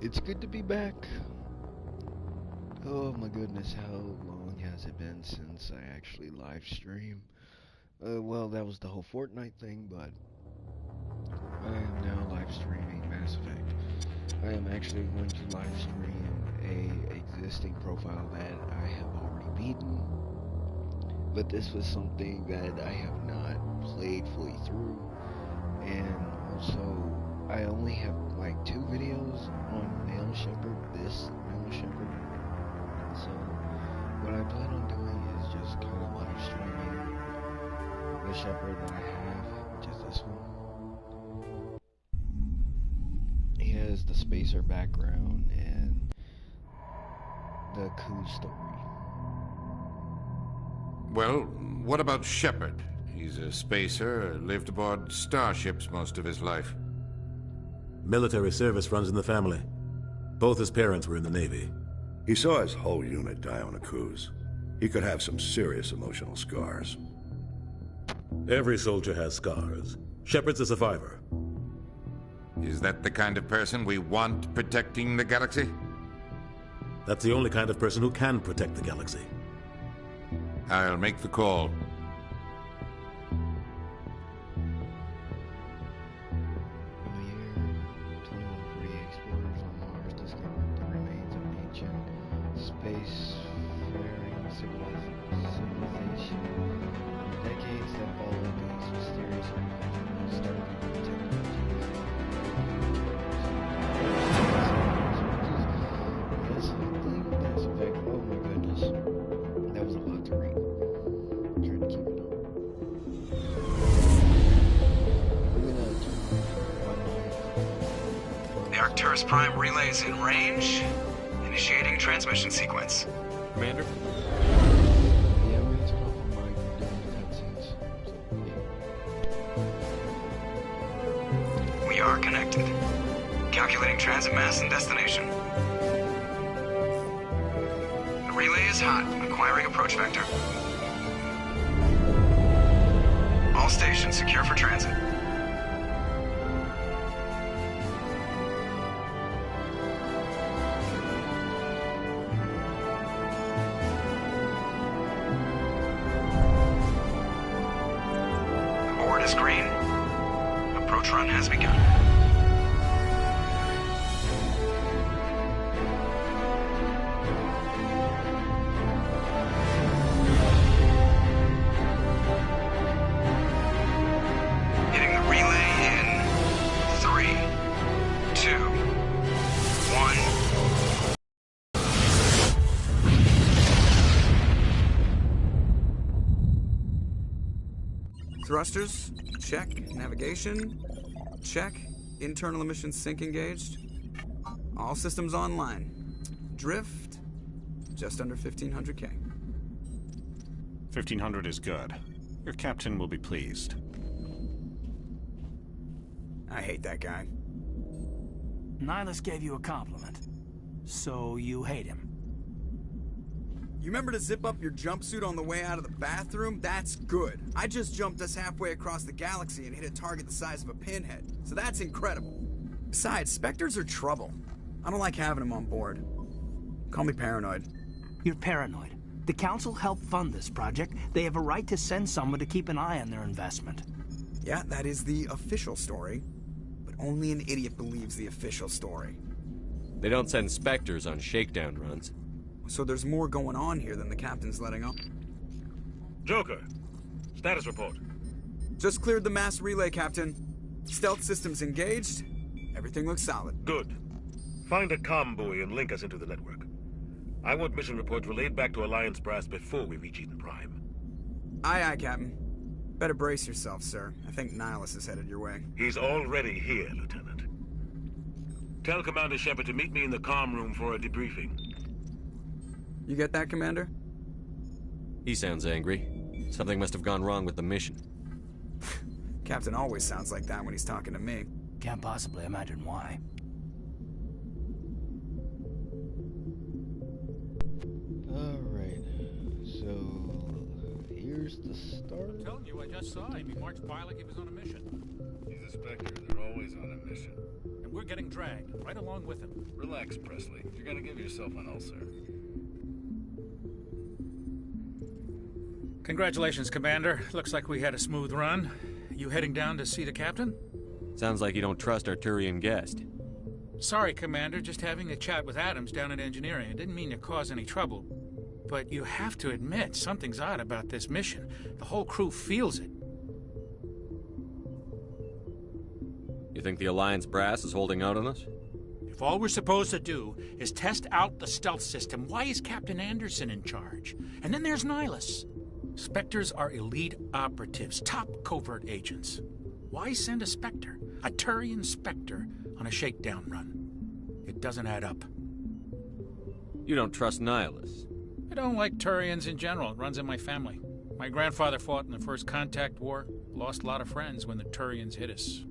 It's good to be back. Oh my goodness, how long has it been since I actually live stream? Well, that was the whole Fortnite thing, but I am now live streaming Mass Effect. I am actually going to live stream a existing profile that I have already beaten, but this was something that I have not played fully through, and also I only have like 2 videos on Male Shepherd, this Male Shepherd. So what I plan on doing is just kind of live streaming the Shepherd that I have, which is this one. He has the spacer background and the Akuze story. Well, what about Shepherd? He's a spacer, lived aboard starships most of his life. Military service runs in the family. Both his parents were in the Navy. He saw his whole unit die on Akuze. He could have some serious emotional scars. Every soldier has scars. Shepard's a survivor. Is that the kind of person we want protecting the galaxy? That's the only kind of person who can protect the galaxy. I'll make the call. Explorers on Mars discovered the remains of an ancient space-faring civilization. Decades that followed these mysterious individuals started with technology. Yes, I think that's a fact. Oh my goodness. That was a lot to read. I'm trying to keep it up. We're gonna do one life. The Arcturus Prime relay is in range. Initiating transmission sequence. Commander? Yeah, we have to talk to Mike during the cutscenes. So, We are connected. Calculating transit mass and destination. The relay is hot. Acquiring approach vector. All stations secure for transit. The board is green. Approach run has begun. Hitting the relay in 3, 2, 1. Thrusters, check. Navigation, check. Internal emissions sync engaged. All systems online. Drift, just under 1500K. 1500 is good. Your captain will be pleased. I hate that guy. Nihilus gave you a compliment. So you hate him. You remember to zip up your jumpsuit on the way out of the bathroom? That's good. I just jumped us halfway across the galaxy and hit a target the size of a pinhead. So that's incredible. Besides, Spectres are trouble. I don't like having them on board. Call me paranoid. You're paranoid. The Council helped fund this project. They have a right to send someone to keep an eye on their investment. Yeah, that is the official story. But only an idiot believes the official story. They don't send Spectres on shakedown runs. So there's more going on here than the captain's letting on. Joker, status report. Just cleared the mass relay, Captain. Stealth systems engaged. Everything looks solid. Good. Find a comm buoy and link us into the network. I want mission reports relayed back to Alliance brass before we reach Eden Prime. Aye, aye, Captain. Better brace yourself, sir. I think Nihilus is headed your way. He's already here, Lieutenant. Tell Commander Shepherd to meet me in the comm room for a debriefing. You get that, Commander? He sounds angry. Something must have gone wrong with the mission. Captain always sounds like that when he's talking to me. Can't possibly imagine why. alright. So, here's the start. I'm telling you, I just saw him. He marched by like he was on a mission. He's a Spectre. They're always always on a mission. And we're getting dragged, right along with him. Relax, Presley. You're gonna give yourself an ulcer. Congratulations, Commander. Looks like we had a smooth run. You heading down to see the captain? Sounds like you don't trust our Turian guest. Sorry, Commander. Just having a chat with Adams down at engineering. I didn't mean to cause any trouble. But you have to admit, something's odd about this mission. The whole crew feels it. You think the Alliance brass is holding out on us? If all we're supposed to do is test out the stealth system, why is Captain Anderson in charge? And then there's Nihilus. Spectres are elite operatives, top covert agents. Why send a Spectre, a Turian Spectre, on a shakedown run? It doesn't add up. You don't trust Nihilus? I don't like Turians in general. It runs in my family. My grandfather fought in the First Contact War, lost a lot of friends when the Turians hit us.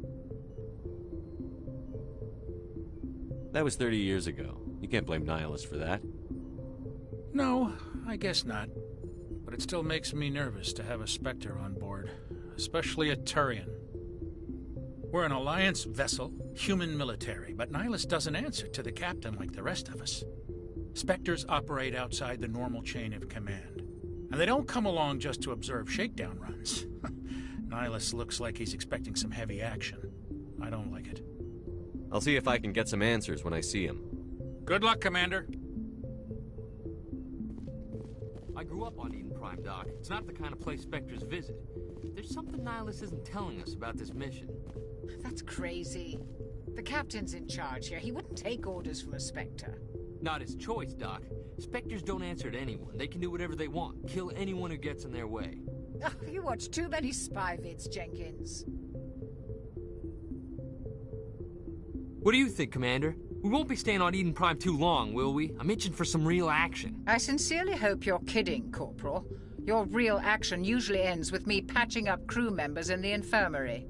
That was 30 years ago. You can't blame Nihilus for that. No, I guess not. But it still makes me nervous to have a Spectre on board, especially a Turian. We're an Alliance vessel, human military, but Nihilus doesn't answer to the captain like the rest of us. Spectres operate outside the normal chain of command, and they don't come along just to observe shakedown runs. Nihilus looks like he's expecting some heavy action. I don't like it. I'll see if I can get some answers when I see him. Good luck, Commander. I grew up on Eden Prime, Doc. It's not the kind of place Spectres visit. There's something Nihilus isn't telling us about this mission. That's crazy. The captain's in charge here. He wouldn't take orders from a Spectre. Not his choice, Doc. Spectres don't answer to anyone. They can do whatever they want. Kill anyone who gets in their way. Oh, you watch too many spy vids, Jenkins. What do you think, Commander? We won't be staying on Eden Prime too long, will we? I'm itching for some real action. I sincerely hope you're kidding, Corporal. Your real action usually ends with me patching up crew members in the infirmary.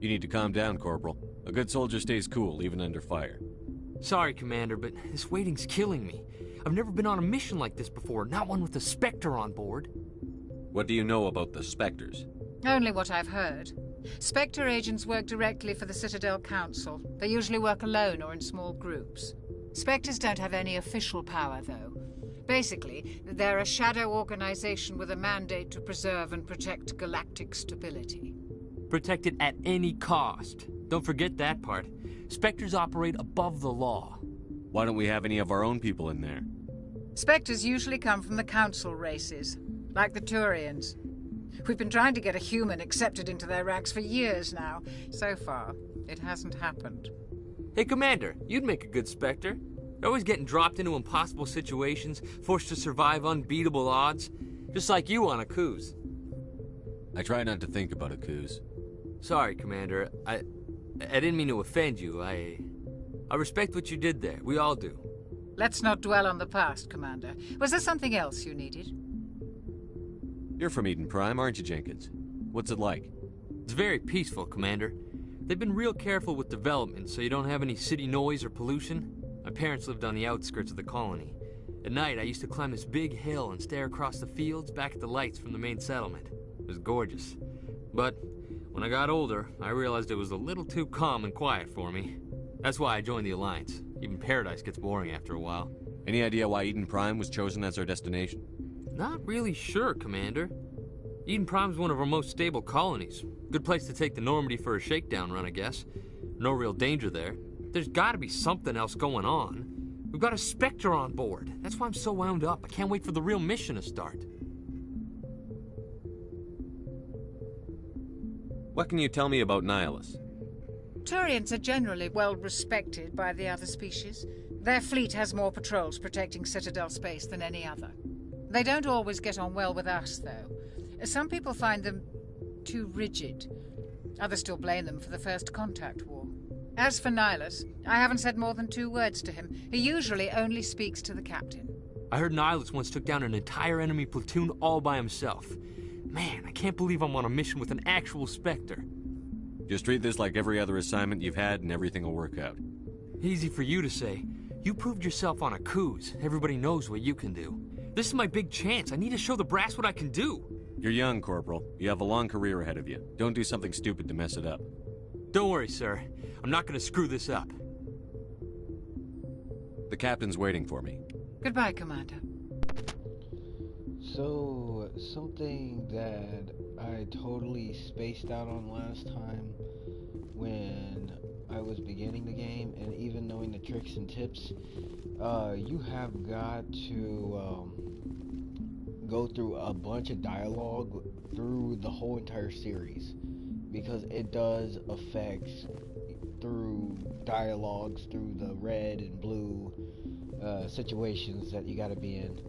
You need to calm down, Corporal. A good soldier stays cool, even under fire. Sorry, Commander, but this waiting's killing me. I've never been on a mission like this before, not one with a Spectre on board. What do you know about the Spectres? Only what I've heard. Spectre agents work directly for the Citadel Council. They usually work alone or in small groups. Spectres don't have any official power, though. Basically, they're a shadow organization with a mandate to preserve and protect galactic stability. Protect it at any cost. Don't forget that part. Spectres operate above the law. Why don't we have any of our own people in there? Spectres usually come from the Council races, like the Turians. We've been trying to get a human accepted into their ranks for years now. So far, it hasn't happened. Hey, Commander, you'd make a good Spectre. You're always getting dropped into impossible situations, forced to survive unbeatable odds. Just like you on Akuze. I try not to think about Akuze. Sorry, Commander. I didn't mean to offend you. I respect what you did there. We all do. Let's not dwell on the past, Commander. Was there something else you needed? You're from Eden Prime, aren't you, Jenkins? What's it like? It's very peaceful, Commander. They've been real careful with development, so you don't have any city noise or pollution. My parents lived on the outskirts of the colony. At night, I used to climb this big hill and stare across the fields back at the lights from the main settlement. It was gorgeous. But when I got older, I realized it was a little too calm and quiet for me. That's why I joined the Alliance. Even Paradise gets boring after a while. Any idea why Eden Prime was chosen as our destination? Not really sure, Commander. Eden Prime's one of our most stable colonies. Good place to take the Normandy for a shakedown run, I guess. No real danger there. There's gotta be something else going on. We've got a Spectre on board. That's why I'm so wound up. I can't wait for the real mission to start. What can you tell me about Nihilus? Turians are generally well respected by the other species. Their fleet has more patrols protecting Citadel space than any other. They don't always get on well with us, though. Some people find them too rigid. Others still blame them for the First Contact War. As for Nihilus, I haven't said more than 2 words to him. He usually only speaks to the captain. I heard Nihilus once took down an entire enemy platoon all by himself. Man, I can't believe I'm on a mission with an actual Spectre. Just treat this like every other assignment you've had and everything will work out. Easy for you to say. You proved yourself on Akuze. Everybody knows what you can do. This is my big chance. I need to show the brass what I can do. You're young, Corporal. You have a long career ahead of you. Don't do something stupid to mess it up. Don't worry, sir. I'm not gonna screw this up. The captain's waiting for me. Goodbye, Commander. So, something that I totally spaced out on last time when I was beginning the game, and even knowing the tricks and tips, you have got to go through a bunch of dialogue through the whole entire series, because it does affect through dialogues through the red and blue situations that you gotta be in.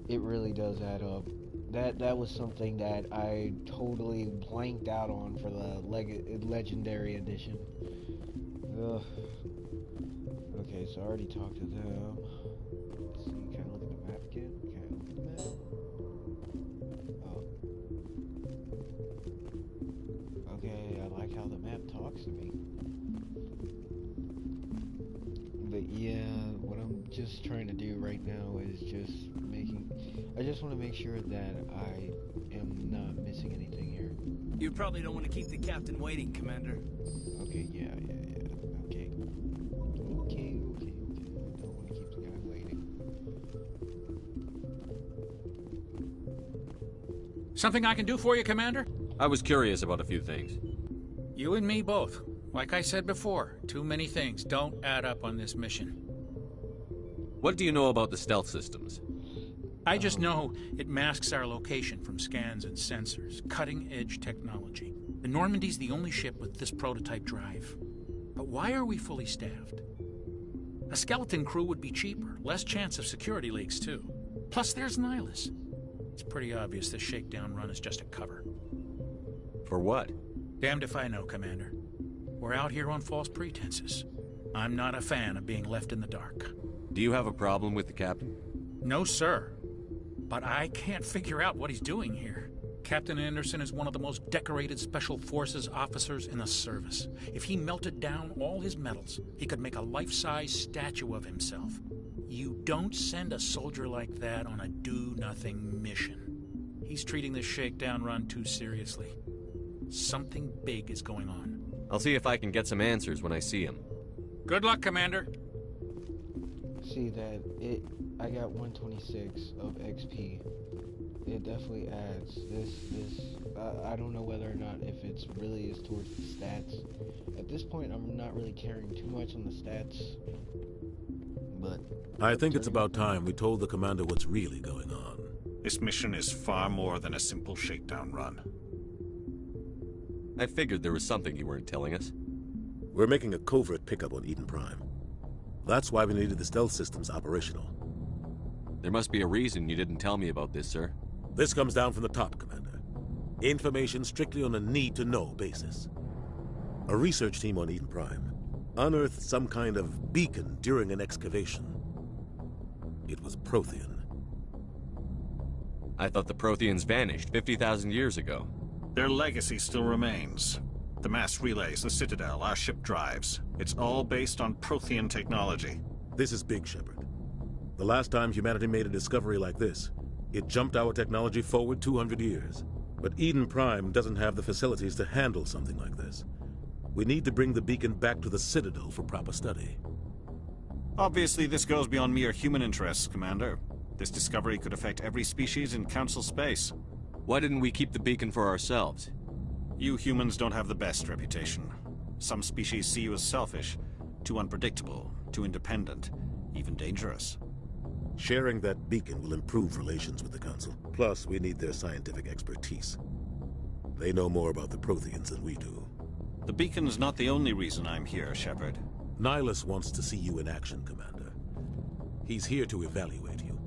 It really does add up. That was something that I totally blanked out on for the Legendary Edition. Ugh. Okay, so I already talked to them. Let's see, can I look at the map again? Can I look at the map? Oh. Okay, I like how the map talks to me. But yeah, what I'm just trying to do right now is I just want to make sure that I am not missing anything here. You probably don't want to keep the captain waiting, Commander. Okay, yeah. Okay. Don't want to keep the guy waiting. Something I can do for you, Commander? I was curious about a few things. You and me both. Like I said before, too many things don't add up on this mission. What do you know about the stealth systems? I just know it masks our location from scans and sensors. Cutting-edge technology. The Normandy's the only ship with this prototype drive. But why are we fully staffed? A skeleton crew would be cheaper, less chance of security leaks, too. Plus, there's Nihilus. It's pretty obvious this shakedown run is just a cover. For what? Damned if I know, Commander. We're out here on false pretenses. I'm not a fan of being left in the dark. Do you have a problem with the captain? No, sir. But I can't figure out what he's doing here. Captain Anderson is one of the most decorated Special Forces officers in the service. If he melted down all his medals, he could make a life-size statue of himself. You don't send a soldier like that on a do-nothing mission. He's treating this shakedown run too seriously. Something big is going on. I'll see if I can get some answers when I see him. Good luck, Commander. See that I got 126 of XP. It definitely adds. I don't know whether or not if it's really is towards the stats. At this point, I'm not really caring too much on the stats. But I think it's about time we told the commander what's really going on. This mission is far more than a simple shakedown run. I figured there was something you weren't telling us. We're making a covert pickup on Eden Prime. That's why we needed the stealth systems operational. There must be a reason you didn't tell me about this, sir. This comes down from the top, Commander. Information strictly on a need-to-know basis. A research team on Eden Prime unearthed some kind of beacon during an excavation. It was Prothean. I thought the Protheans vanished 50,000 years ago. Their legacy still remains. The mass relays, the Citadel, our ship drives. It's all based on Prothean technology. This is big, Shepherd. The last time humanity made a discovery like this, it jumped our technology forward 200 years. But Eden Prime doesn't have the facilities to handle something like this. We need to bring the beacon back to the Citadel for proper study. Obviously, this goes beyond mere human interests, Commander. This discovery could affect every species in Council space. Why didn't we keep the beacon for ourselves? You humans don't have the best reputation. Some species see you as selfish, too unpredictable, too independent, even dangerous. Sharing that beacon will improve relations with the Council. Plus, we need their scientific expertise. They know more about the Protheans than we do. The beacon's not the only reason I'm here, Shepherd. Nihilus wants to see you in action, Commander. He's here to evaluate you.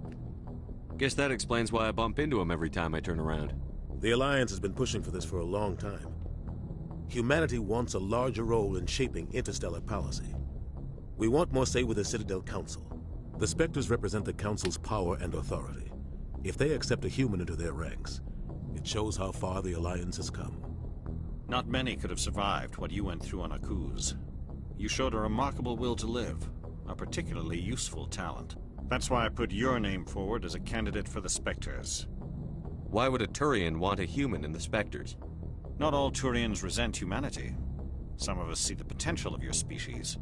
Guess that explains why I bump into him every time I turn around. The Alliance has been pushing for this for a long time. Humanity wants a larger role in shaping interstellar policy. We want more say with the Citadel Council. The Spectres represent the Council's power and authority. If they accept a human into their ranks, it shows how far the Alliance has come. Not many could have survived what you went through on Akuze. You showed a remarkable will to live, a particularly useful talent. That's why I put your name forward as a candidate for the Spectres. Why would a Turian want a human in the Spectres? Not all Turians resent humanity. Some of us see the potential of your species.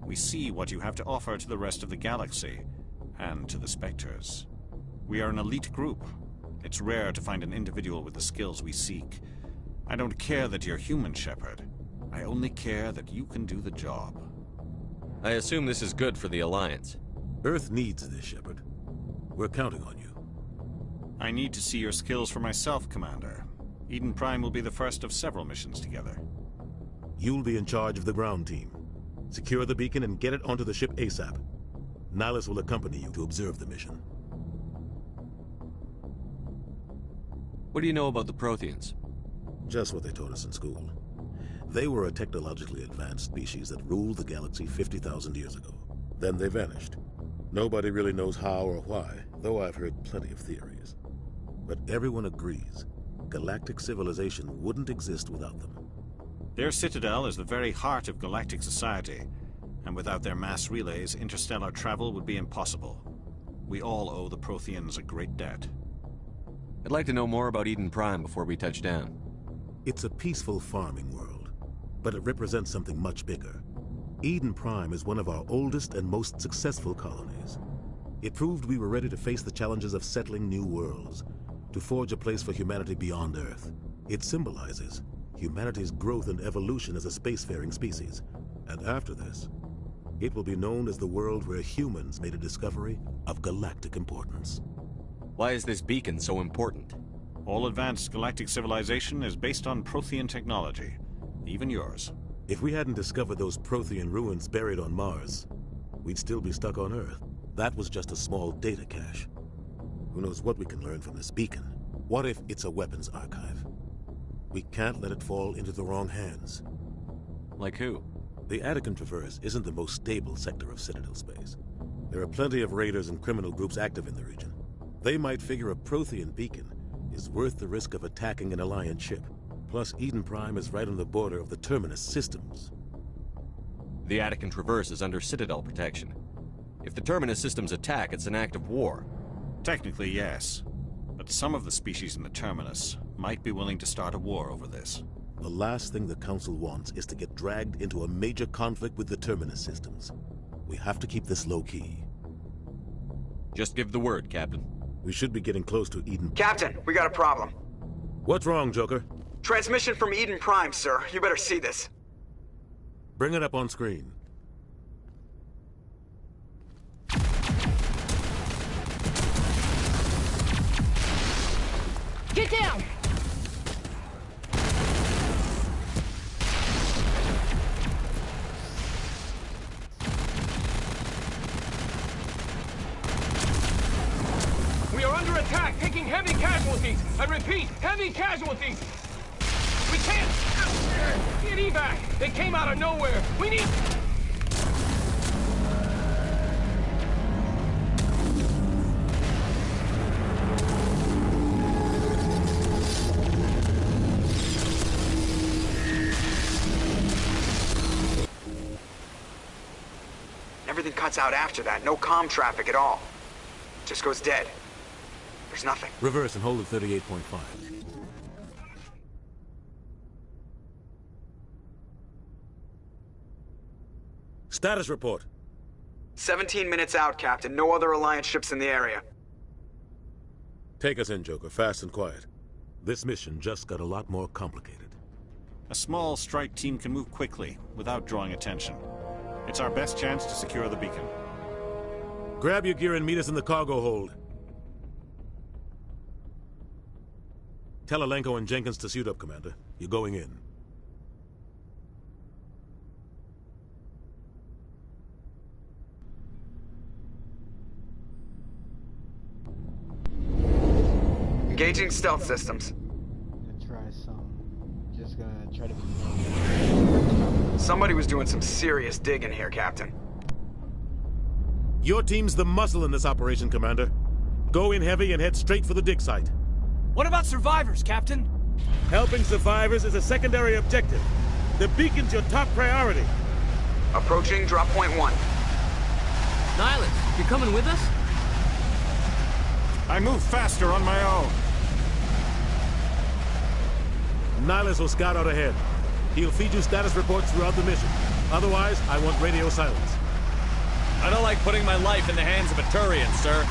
We see what you have to offer to the rest of the galaxy, and to the Spectres. We are an elite group. It's rare to find an individual with the skills we seek. I don't care that you're human, Shepherd. I only care that you can do the job. I assume this is good for the Alliance. Earth needs this, Shepherd. We're counting on you. I need to see your skills for myself, Commander. Eden Prime will be the first of several missions together. You'll be in charge of the ground team. Secure the beacon and get it onto the ship ASAP. Nihilus will accompany you to observe the mission. What do you know about the Protheans? Just what they taught us in school. They were a technologically advanced species that ruled the galaxy 50,000 years ago. Then they vanished. Nobody really knows how or why, though I've heard plenty of theories. But everyone agrees, galactic civilization wouldn't exist without them. Their citadel is the very heart of galactic society, and without their mass relays, interstellar travel would be impossible. We all owe the Protheans a great debt. I'd like to know more about Eden Prime before we touch down. It's a peaceful farming world, but it represents something much bigger. Eden Prime is one of our oldest and most successful colonies. It proved we were ready to face the challenges of settling new worlds, to forge a place for humanity beyond Earth. It symbolizes humanity's growth and evolution as a spacefaring species. And after this, it will be known as the world where humans made a discovery of galactic importance. Why is this beacon so important? All advanced galactic civilization is based on Prothean technology, even yours. If we hadn't discovered those Prothean ruins buried on Mars, we'd still be stuck on Earth. That was just a small data cache. Who knows what we can learn from this beacon? What if it's a weapons archive? We can't let it fall into the wrong hands. Like who? The Attican Traverse isn't the most stable sector of Citadel space. There are plenty of raiders and criminal groups active in the region. They might figure a Prothean beacon is worth the risk of attacking an Alliance ship. Plus, Eden Prime is right on the border of the Terminus systems. The Attican Traverse is under Citadel protection. If the Terminus systems attack, it's an act of war. Technically, yes. But some of the species in the Terminus might be willing to start a war over this. The last thing the Council wants is to get dragged into a major conflict with the Terminus systems. We have to keep this low-key. Just give the word, Captain. We should be getting close to Eden. Captain, we got a problem. What's wrong, Joker? Transmission from Eden Prime, sir. You better see this. Bring it up on screen. Get down! We are under attack, taking heavy casualties. I repeat, heavy casualties. We can't get evac. They came out of nowhere. We need... Everything cuts out after that. No comm traffic at all. Just goes dead. There's nothing. Reverse and hold at 38.5. Status report. 17 minutes out, Captain. No other Alliance ships in the area. Take us in, Joker. Fast and quiet. This mission just got a lot more complicated. A small strike team can move quickly, without drawing attention. It's our best chance to secure the beacon. Grab your gear and meet us in the cargo hold. Tell Alenko and Jenkins to suit up, Commander. You're going in. Engaging stealth systems. Try to be... Somebody was doing some serious digging here, Captain. Your team's the muscle in this operation, Commander. Go in heavy and head straight for the dig site. What about survivors, Captain? Helping survivors is a secondary objective. The beacon's your top priority. Approaching drop point 1. Nihilus, you coming with us? I move faster on my own. Nihilus will scout out ahead. He'll feed you status reports throughout the mission. Otherwise, I want radio silence. I don't like putting my life in the hands of a Turian, sir.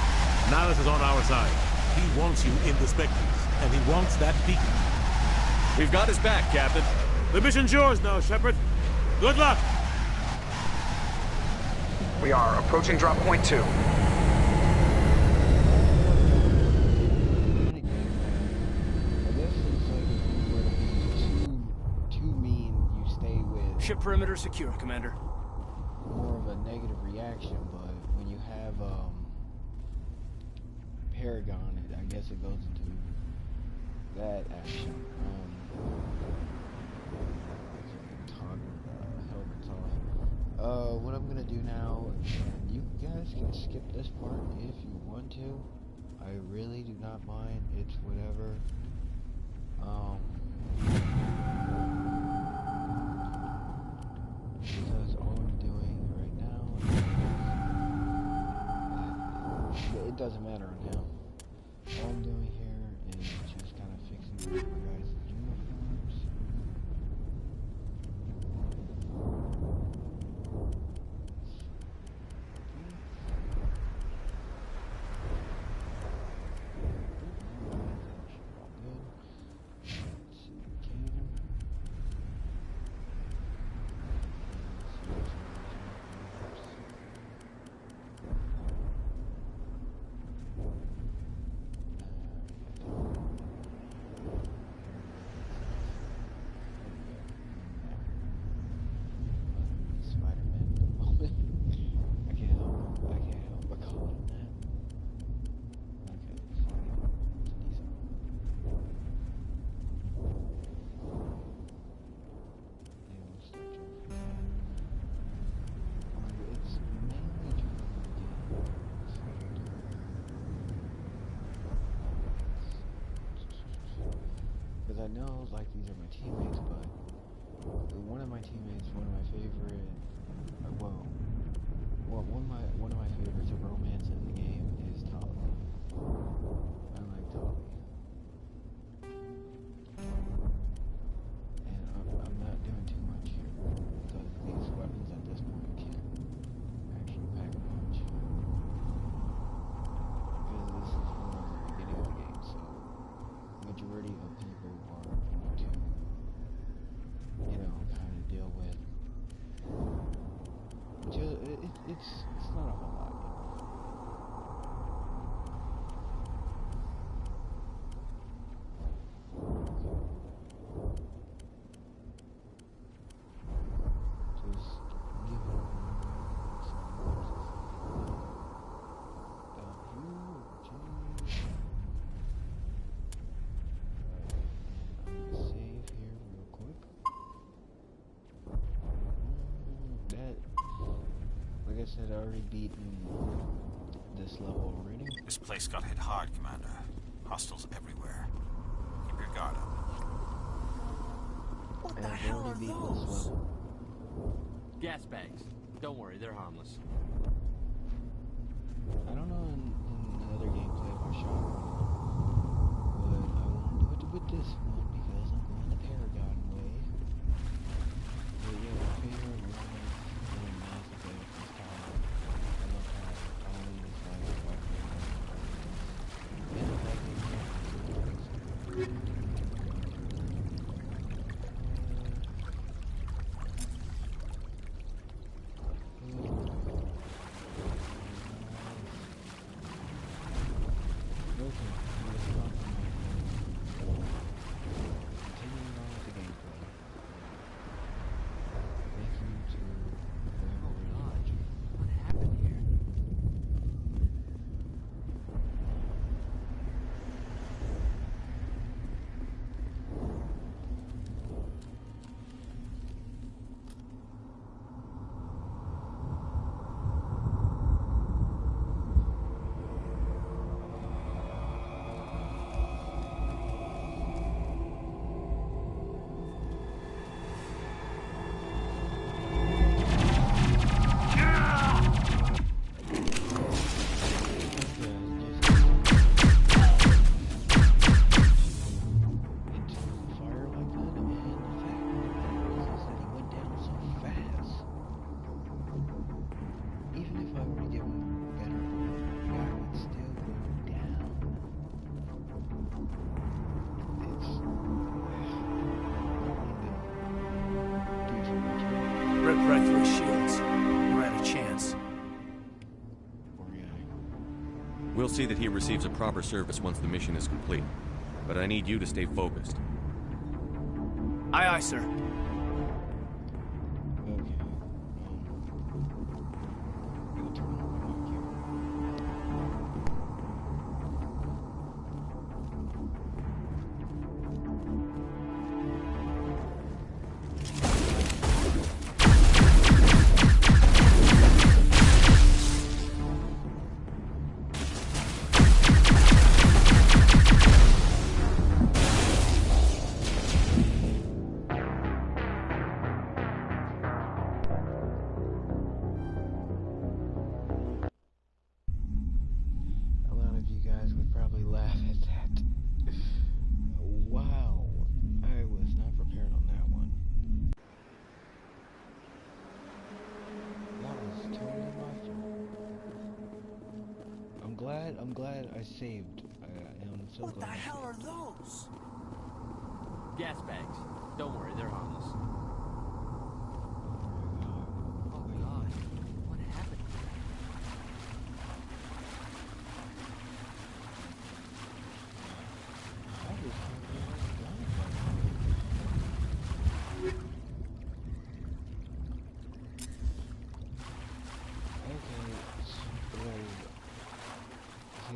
Nihilus is on our side. He wants you in the Spectres, and he wants that beacon. We've got his back, Captain. The mission's yours now, Shepherd. Good luck! We are approaching drop point 2. Ship perimeter secure, Commander. More of a negative reaction, but when you have Paragon, I guess it goes into that action. What I'm gonna do now, and you guys can skip this part if you want to. I really do not mind. It's whatever. Because all I'm doing right now, it doesn't matter on him. All I'm doing here is just kind of fixing my guys' uniforms. I know, like, these are my teammates, but one of my teammates, one of my favorite, one of my favorites of romance in the game is Tali. I like Tali. And I'm not doing too much here, because these weapons at this point can actually pack a punch. Because this is when I was at the beginning of the game, so majority of people are going to, kind of deal with. It's not a whole lot, Just give it save here real quick. Like I said, I already beaten this level already. This place got hit hard, Commander. Hostiles everywhere. Keep your guard up. What the hell are those? Gas bags. Don't worry, they're harmless. I don't know in other gameplay if I shot one, but I won't do it with this one because I'm going the Paragon way. But yeah, my favorite one is Mass Effect is Tali. I love Tali. Tali is like a weapon. And the fact that you can We'll see that he receives a proper service once the mission is complete. But I need you to stay focused. Aye, aye, sir. I'm glad I saved. I am so glad. What the hell are those? Gas bags. Don't worry, they're harmless. Oh God, what happened?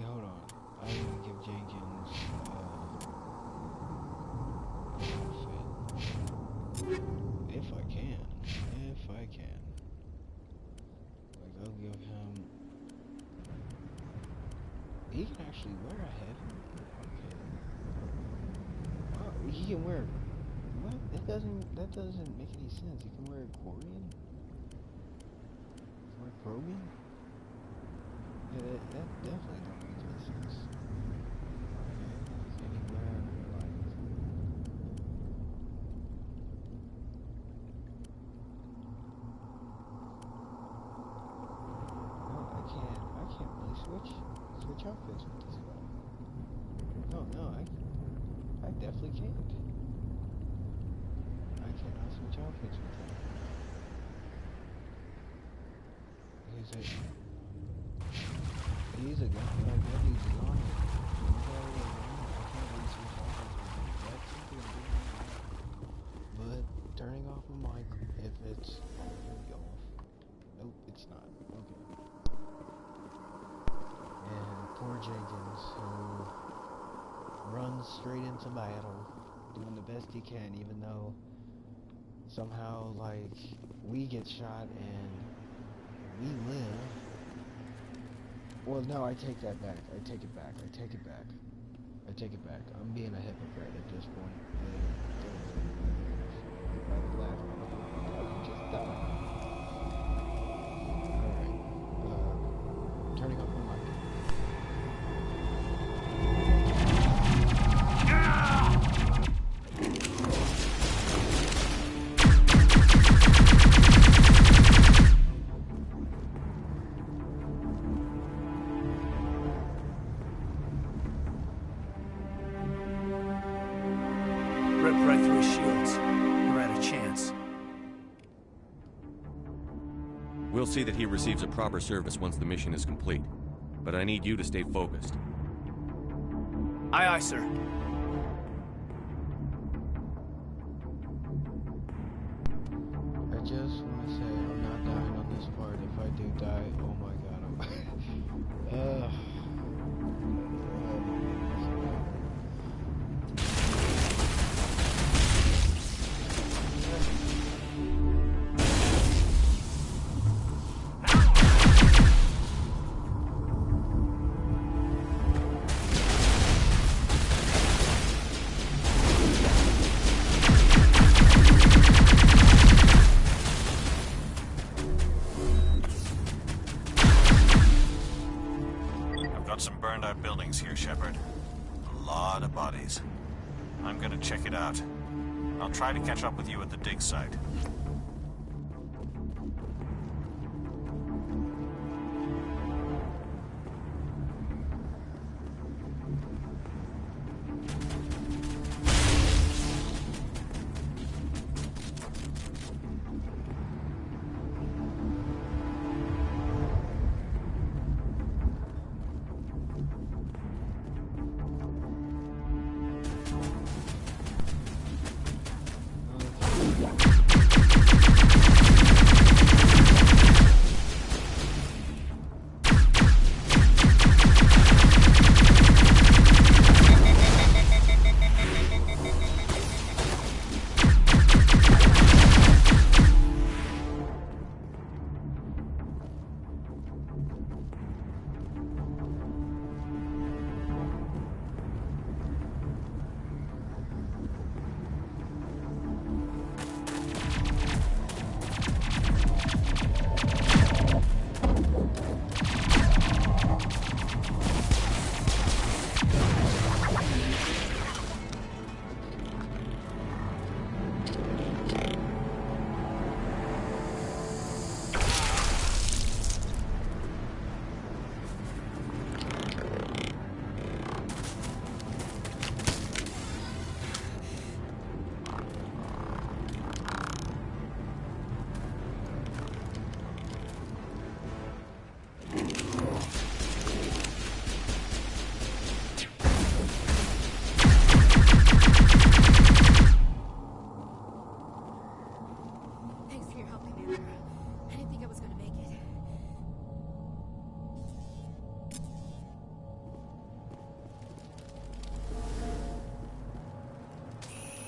Hold on. I'm gonna give Jenkins if I can. Like, I'll give him. He can actually wear a heavy. Okay. Oh, he can wear. What? That doesn't make any sense. He can wear a Quarian. Wear Krogan. Yeah, that definitely don't make any sense. Okay, anywhere, like... No, I can't really switch outfits with this guy. No, I definitely can't. I cannot switch outfits with him. He's a guy, he's a lion. But turning off my mic if it's off. Nope, it's not. Okay. And poor Jenkins, who runs straight into battle, doing the best he can, even though somehow, like, we get shot and we live. Well, no, I take that back. I take it back. I'm being a hypocrite at this point. Just die. Alright. Turning off my mic. Right through his shields. We're at a chance. We'll see that he receives a proper service once the mission is complete. But I need you to stay focused. Aye, aye, sir. I just want to say I'm not dying on this part. If I do die, oh my god, I'm... Some burned out buildings here, Shepherd. A lot of bodies. I'm gonna check it out. I'll try to catch up with you at the dig site.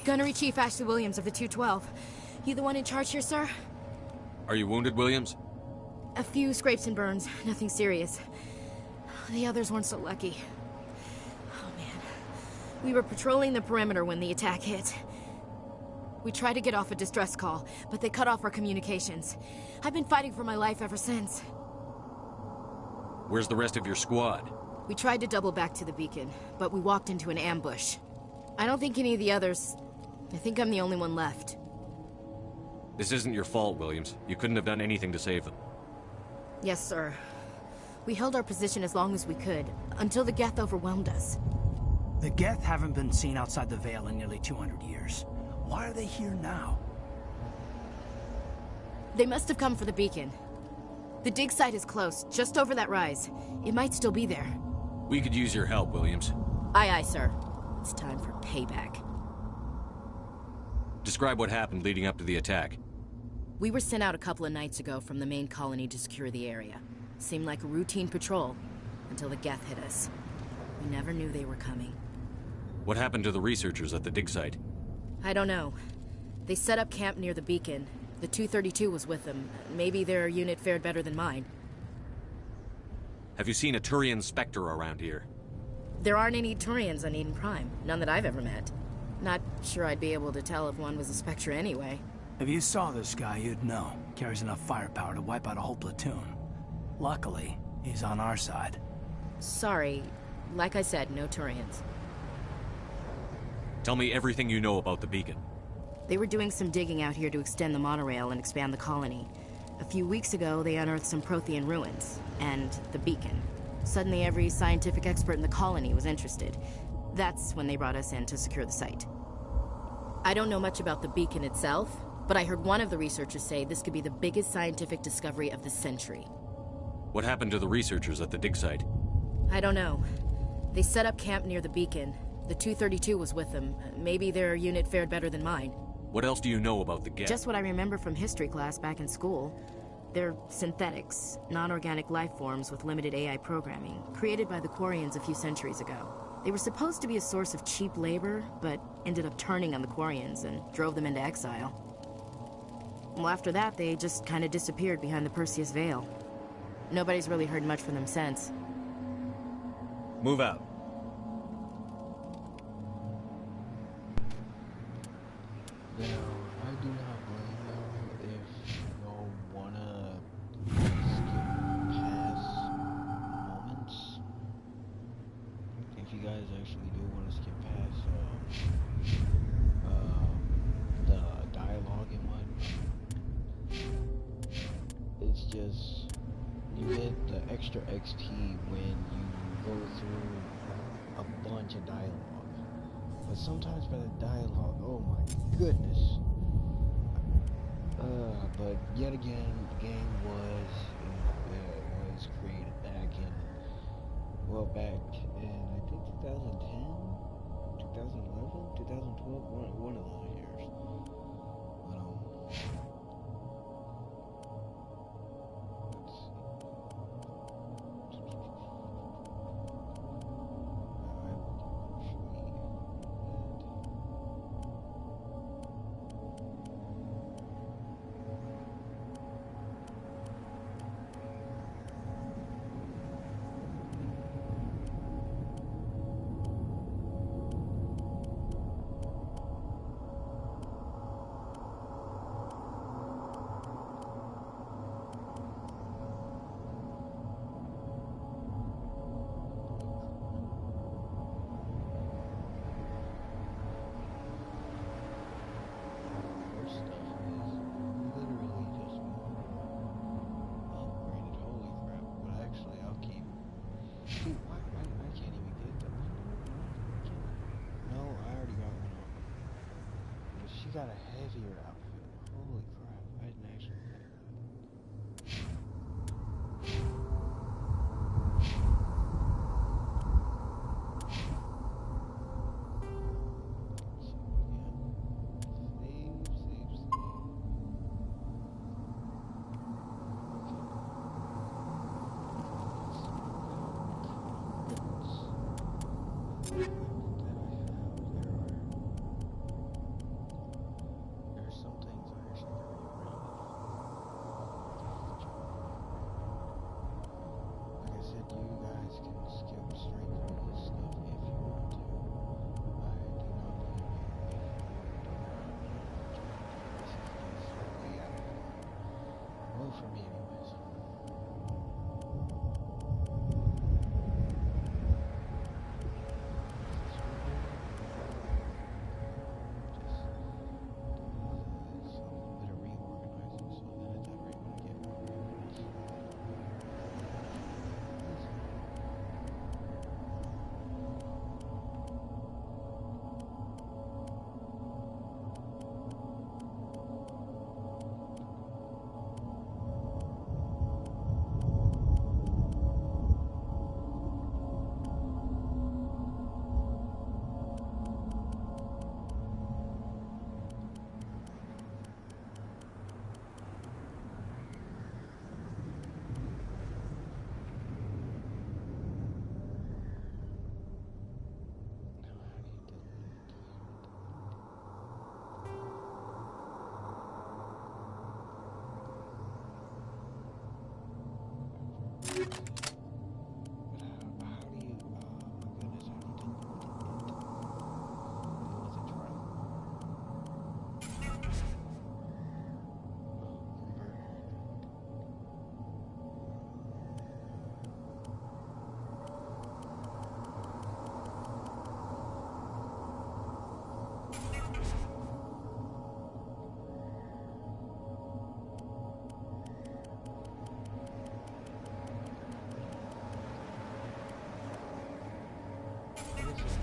Gunnery Chief Ashley Williams of the 212. You the one in charge here, sir? Are you wounded, Williams? A few scrapes and burns, nothing serious. The others weren't so lucky. Oh man. We were patrolling the perimeter when the attack hit. We tried to get off a distress call, but they cut off our communications. I've been fighting for my life ever since. Where's the rest of your squad? We tried to double back to the beacon, but we walked into an ambush. I don't think any of the others... I think I'm the only one left. This isn't your fault, Williams. You couldn't have done anything to save them. Yes, sir. We held our position as long as we could, until the Geth overwhelmed us. The Geth haven't been seen outside the Veil in nearly 200 years. Why are they here now? They must have come for the beacon. The dig site is close, just over that rise. It might still be there. We could use your help, Williams. Aye, aye, sir. It's time for payback. Describe what happened leading up to the attack. We were sent out a couple of nights ago from the main colony to secure the area. Seemed like a routine patrol, until the Geth hit us. We never knew they were coming. What happened to the researchers at the dig site? I don't know. They set up camp near the beacon. The 232 was with them. Maybe their unit fared better than mine. Have you seen a Turian Spectre around here? There aren't any Turians on Eden Prime. None that I've ever met. Not sure I'd be able to tell if one was a Spectre anyway. If you saw this guy, you'd know. Carries enough firepower to wipe out a whole platoon. Luckily, he's on our side. Sorry. Like I said, no Turians. Tell me everything you know about the beacon. They were doing some digging out here to extend the monorail and expand the colony. A few weeks ago, they unearthed some Prothean ruins, and the beacon. Suddenly, every scientific expert in the colony was interested. That's when they brought us in to secure the site. I don't know much about the beacon itself, but I heard one of the researchers say this could be the biggest scientific discovery of the century. What happened to the researchers at the dig site? I don't know. They set up camp near the beacon. The 232 was with them. Maybe their unit fared better than mine. What else do you know about the Geth? Just what I remember from history class back in school. They're synthetics, non-organic life forms with limited AI programming, created by the Quarians a few centuries ago. They were supposed to be a source of cheap labor, but ended up turning on the Quarians and drove them into exile. Well, after that, they just kind of disappeared behind the Perseus Veil. Nobody's really heard much from them since. Move out. Now, I do not blame y'all if y'all wanna skip past moments. If you guys actually do want to skip past the dialogue and what, it's just you get the extra XP when you go through a bunch of dialogue. But sometimes by the dialogue, oh my goodness. But yet again, the game was created back in, back in, I think 2010, 2011, 2012, one of those years. Let's see. Got a heavier outfit. Holy crap, I didn't actually know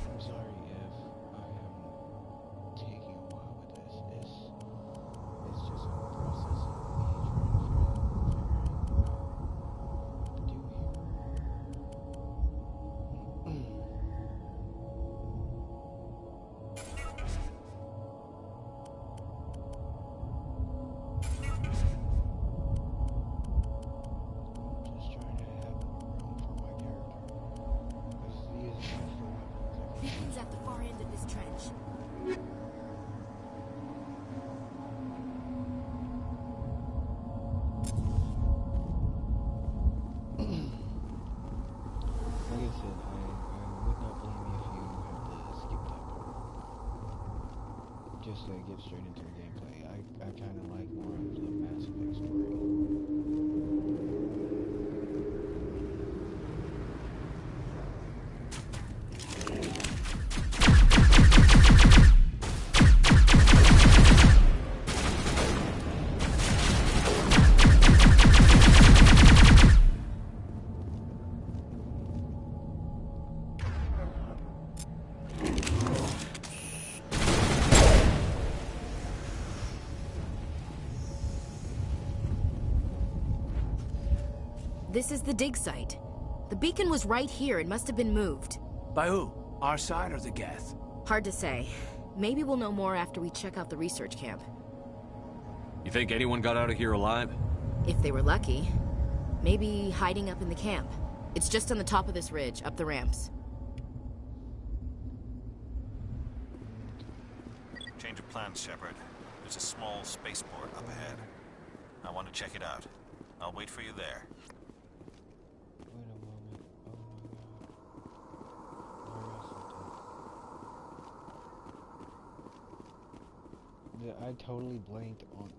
I'm sorry if I am taking a while with this. It's just a process of me trying to figure out what to do here. Beacon's at the far end of this trench. Like I said, I would not blame you if you have to skip that part. Just to get straight into the gameplay. I kind of like more of the Mass Effect story. This is the dig site. The beacon was right here. It must have been moved. By who? Our side or the Geth? Hard to say. Maybe we'll know more after we check out the research camp. You think anyone got out of here alive? If they were lucky. Maybe hiding up in the camp. It's just on the top of this ridge, up the ramps. Change of plans, Shepherd. There's a small spaceport up ahead. I want to check it out. I'll wait for you there. I totally blanked on,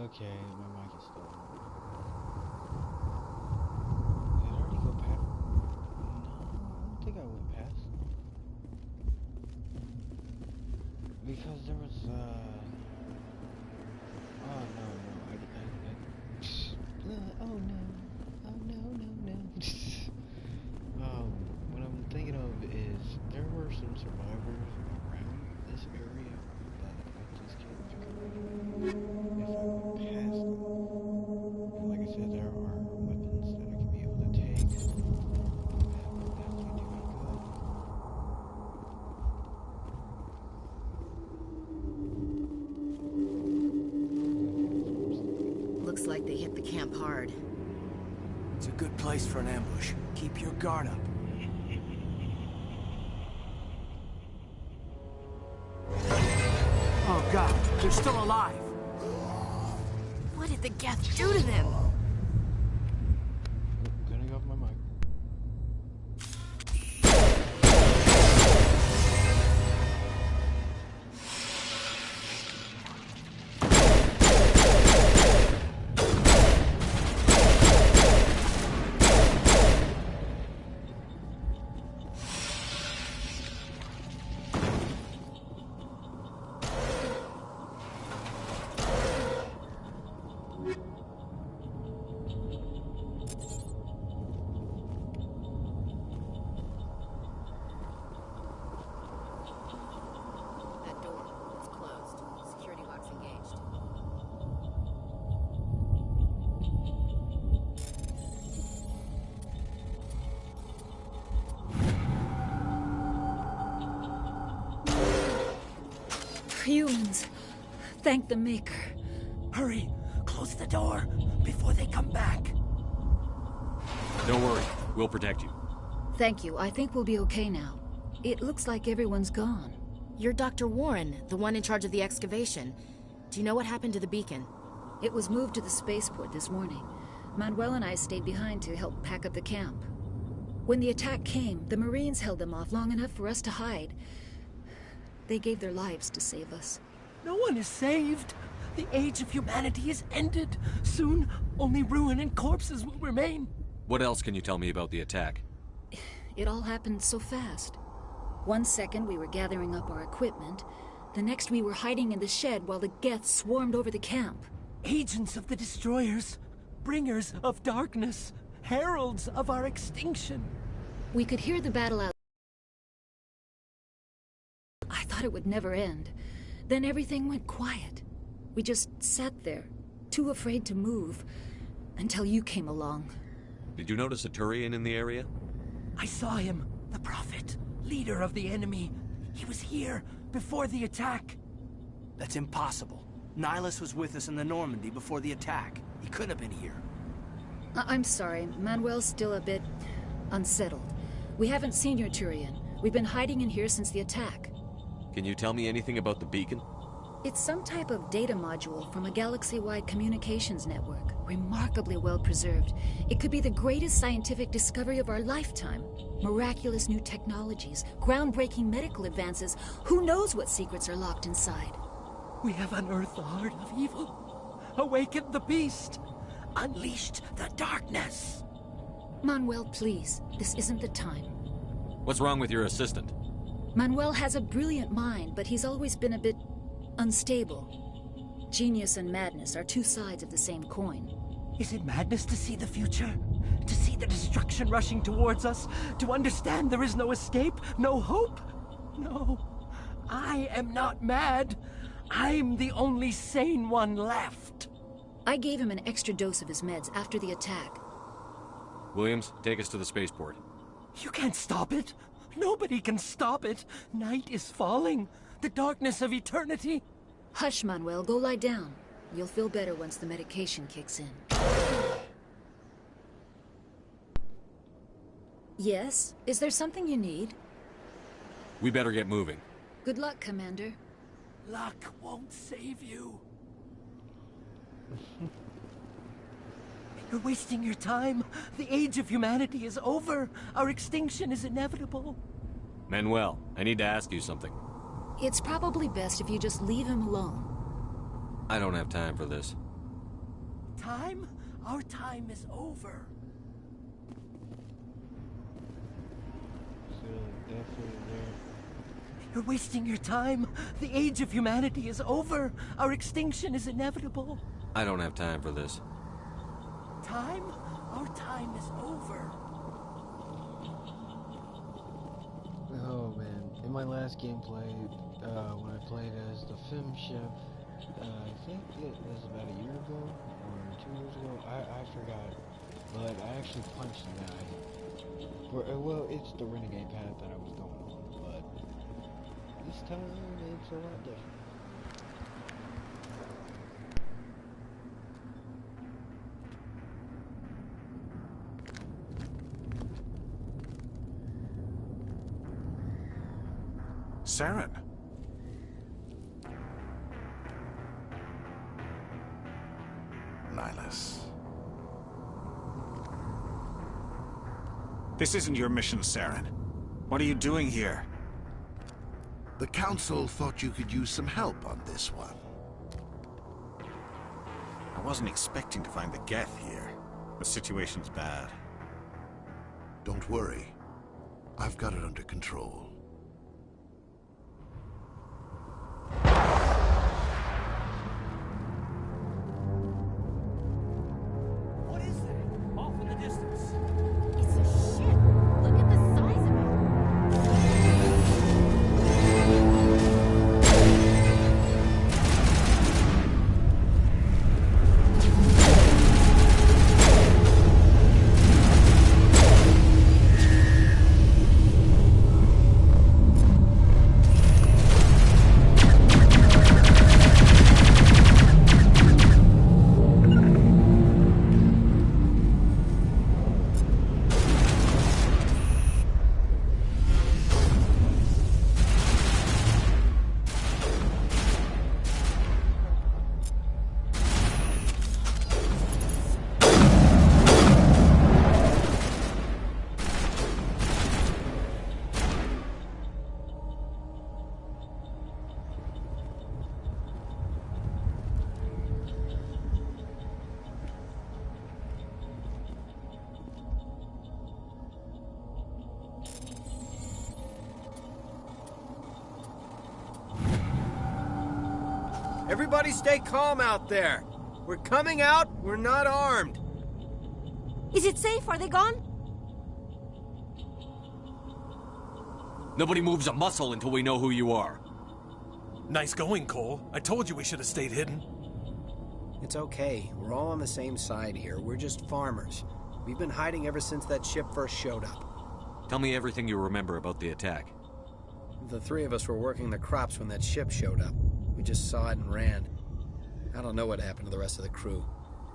okay, my mic is still on. Did I already go past? No, I don't think I went past. Because there was, oh no, oh no. What I'm thinking of is there were some survivors around this area, but I just can't figure out if I went past them. And like I said, there are weapons that I can be able to take that would definitely do me Looks like they hit the camp hard. It's a good place for an ambush. Keep your guard up. Oh god, they're still alive! What did the Geth do to them? Cutting off my mic. Humans. Thank the Maker. Hurry! Close the door before they come back. Don't worry. We'll protect you. Thank you. I think we'll be okay now. It looks like everyone's gone. You're Dr. Warren, the one in charge of the excavation. Do you know what happened to the beacon? It was moved to the spaceport this morning. Manuel and I stayed behind to help pack up the camp. When the attack came, the Marines held them off long enough for us to hide. They gave their lives to save us. No one is saved. The age of humanity is ended. Soon, only ruin and corpses will remain. What else can you tell me about the attack? It all happened so fast. 1 second we were gathering up our equipment. The next we were hiding in the shed while the Geth swarmed over the camp. Agents of the destroyers, bringers of darkness, heralds of our extinction. We could hear the battle out. I thought it would never end. Then everything went quiet. We just sat there, too afraid to move, until you came along. Did you notice a Turian in the area? I saw him, the Prophet, leader of the enemy. He was here before the attack. That's impossible. Nihilus was with us in the Normandy before the attack. He couldn't have been here. I'm sorry, Manuel's still a bit unsettled. We haven't seen your Turian. We've been hiding in here since the attack. Can you tell me anything about the beacon? It's some type of data module from a galaxy-wide communications network, remarkably well preserved. It could be the greatest scientific discovery of our lifetime. Miraculous new technologies, groundbreaking medical advances. Who knows what secrets are locked inside? We have unearthed the heart of evil, awakened the beast, unleashed the darkness. Manuel, please, this isn't the time. What's wrong with your assistant? Manuel has a brilliant mind, but he's always been a bit unstable. Genius and madness are two sides of the same coin. Is it madness to see the future? To see the destruction rushing towards us? To understand there is no escape? No hope? No. I am not mad. I'm the only sane one left. I gave him an extra dose of his meds after the attack. Williams, take us to the spaceport. You can't stop it. Nobody can stop it. Night is falling. The darkness of eternity. Hush, Manuel. Go lie down. You'll feel better once the medication kicks in. Yes? Is there something you need? We better get moving. Good luck, Commander. Luck won't save you. You're wasting your time. The age of humanity is over. Our extinction is inevitable. Manuel, I need to ask you something. It's probably best if you just leave him alone. I don't have time for this. Time? Our time is over. You're wasting your time. The age of humanity is over. Our extinction is inevitable. I don't have time for this. Time? Our time is over. Oh man, in my last gameplay, when I played as the SHEP, I think it was about a year ago, or 2 years ago, I forgot, but I actually punched the guy. Well, it's the renegade path that I was going on, but this time it's a lot different. Saren. Nihilus. This isn't your mission, Saren. What are you doing here? The Council thought you could use some help on this one. I wasn't expecting to find the Geth here. The situation's bad. Don't worry. I've got it under control. What is that? Off in the distance. It's a ship. Look at the size of it. Everybody stay calm out there. We're coming out, we're not armed. Is it safe? Are they gone? Nobody moves a muscle until we know who you are. Nice going, Cole. I told you we should have stayed hidden. It's okay. We're all on the same side here. We're just farmers. We've been hiding ever since that ship first showed up. Tell me everything you remember about the attack. The three of us were working the crops when that ship showed up. We just saw it and ran. I don't know what happened to the rest of the crew.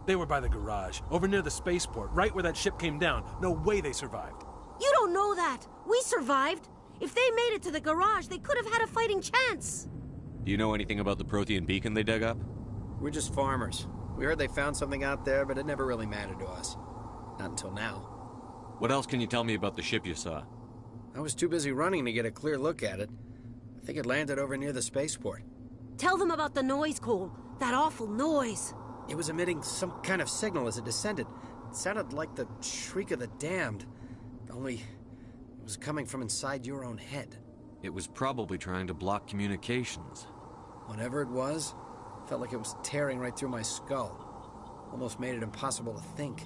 They were by the garage, over near the spaceport, right where that ship came down. No way they survived. You don't know that. We survived. If they made it to the garage, they could have had a fighting chance. Do you know anything about the Prothean beacon they dug up? We're just farmers. We heard they found something out there, but it never really mattered to us. Not until now. What else can you tell me about the ship you saw? I was too busy running to get a clear look at it. I think it landed over near the spaceport. Tell them about the noise, Cole. That awful noise. It was emitting some kind of signal as it descended. It sounded like the shriek of the damned. Only it was coming from inside your own head. It was probably trying to block communications. Whatever it was, felt like it was tearing right through my skull. Almost made it impossible to think.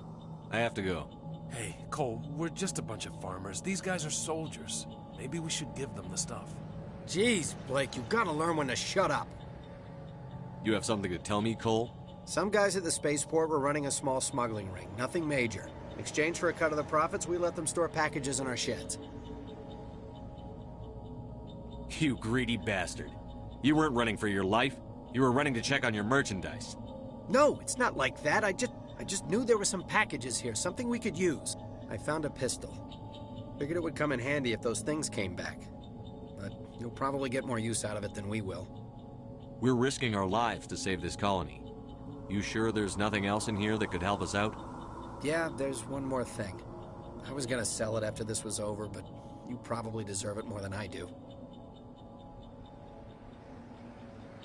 I have to go. Hey, Cole, we're just a bunch of farmers. These guys are soldiers. Maybe we should give them the stuff. Jeez, Blake, you gotta learn when to shut up. You have something to tell me, Cole? Some guys at the spaceport were running a small smuggling ring. Nothing major. In exchange for a cut of the profits, we let them store packages in our sheds. You greedy bastard. You weren't running for your life. You were running to check on your merchandise. No, it's not like that. I just knew there were some packages here, something we could use. I found a pistol. Figured it would come in handy if those things came back. But you'll probably get more use out of it than we will. We're risking our lives to save this colony. You sure there's nothing else in here that could help us out? Yeah, there's one more thing. I was gonna sell it after this was over, but you probably deserve it more than I do.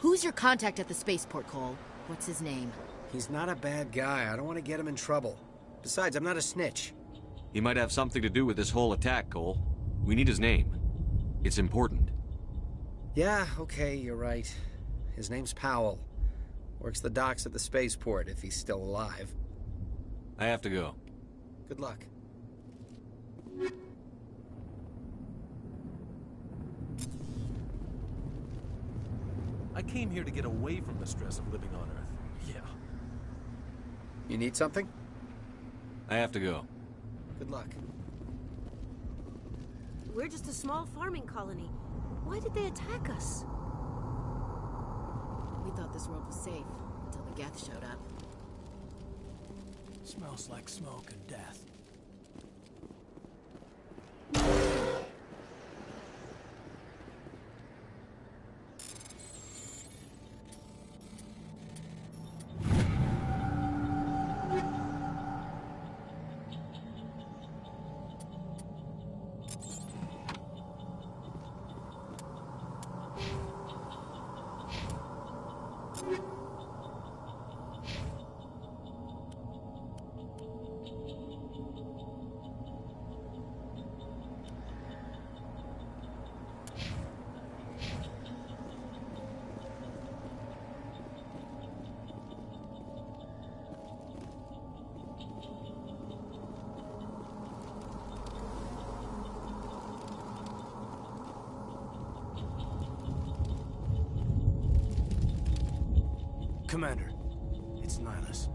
Who's your contact at the spaceport, Cole? What's his name? He's not a bad guy. I don't want to get him in trouble. Besides, I'm not a snitch. He might have something to do with this whole attack, Cole. We need his name. It's important. Yeah, okay, you're right. His name's Powell. Works the docks at the spaceport, if he's still alive. I have to go. Good luck. I came here to get away from the stress of living on Earth. Yeah. You need something? I have to go. Good luck. We're just a small farming colony. Why did they attack us? We thought this world was safe until the Geth showed up. Smells like smoke and death. Commander, it's Nihilus.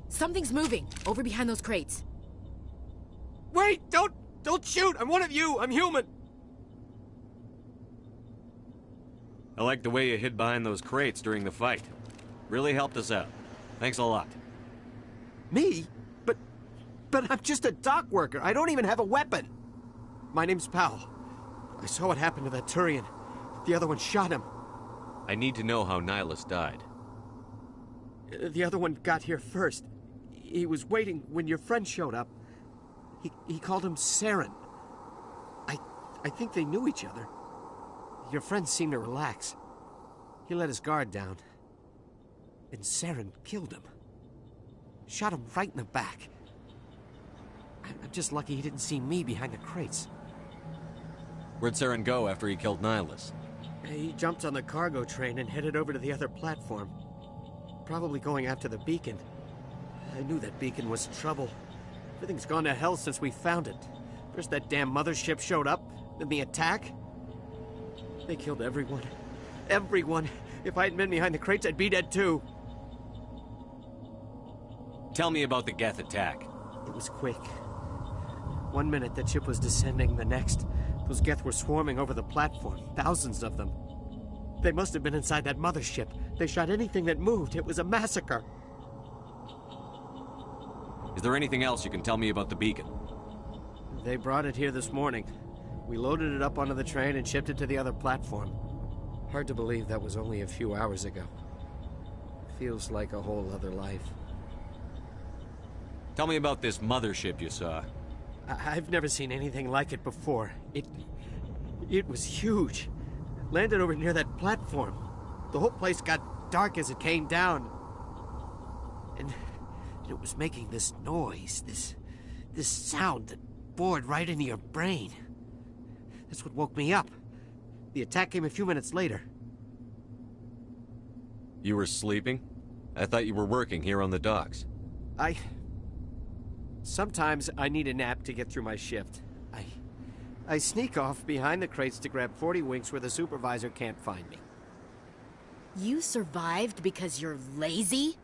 Something's moving, over behind those crates. Wait! Don't shoot! I'm one of you! I'm human! I like the way you hid behind those crates during the fight. Really helped us out. Thanks a lot. Me? But I'm just a dock worker. I don't even have a weapon. My name's Powell. I saw what happened to that Turian. The other one shot him. I need to know how Nihilus died. The other one got here first. He was waiting when your friend showed up. He called him Saren. I think they knew each other. Your friend seemed to relax. He let his guard down. And Saren killed him. Shot him right in the back. I'm just lucky he didn't see me behind the crates. Where'd Saren go after he killed Nihilus? He jumped on the cargo train and headed over to the other platform. Probably going after the beacon. I knew that beacon was trouble. Everything's gone to hell since we found it. First that damn mothership showed up, then the attack. They killed everyone. Everyone. If I hadn't been behind the crates, I'd be dead too. Tell me about the Geth attack. It was quick. 1 minute that ship was descending, the next, those Geth were swarming over the platform. Thousands of them. They must have been inside that mothership. They shot anything that moved. It was a massacre. Is there anything else you can tell me about the beacon? They brought it here this morning. We loaded it up onto the train and shipped it to the other platform. Hard to believe that was only a few hours ago. Feels like a whole other life. Tell me about this mothership you saw. I've never seen anything like it before. It was huge. Landed over near that platform. The whole place got dark as it came down. And it was making this noise, this sound that bored right into your brain. That's what woke me up. The attack came a few minutes later. You were sleeping? I thought you were working here on the docks. Sometimes I need a nap to get through my shift. I sneak off behind the crates to grab 40 winks where the supervisor can't find me. You survived because you're lazy?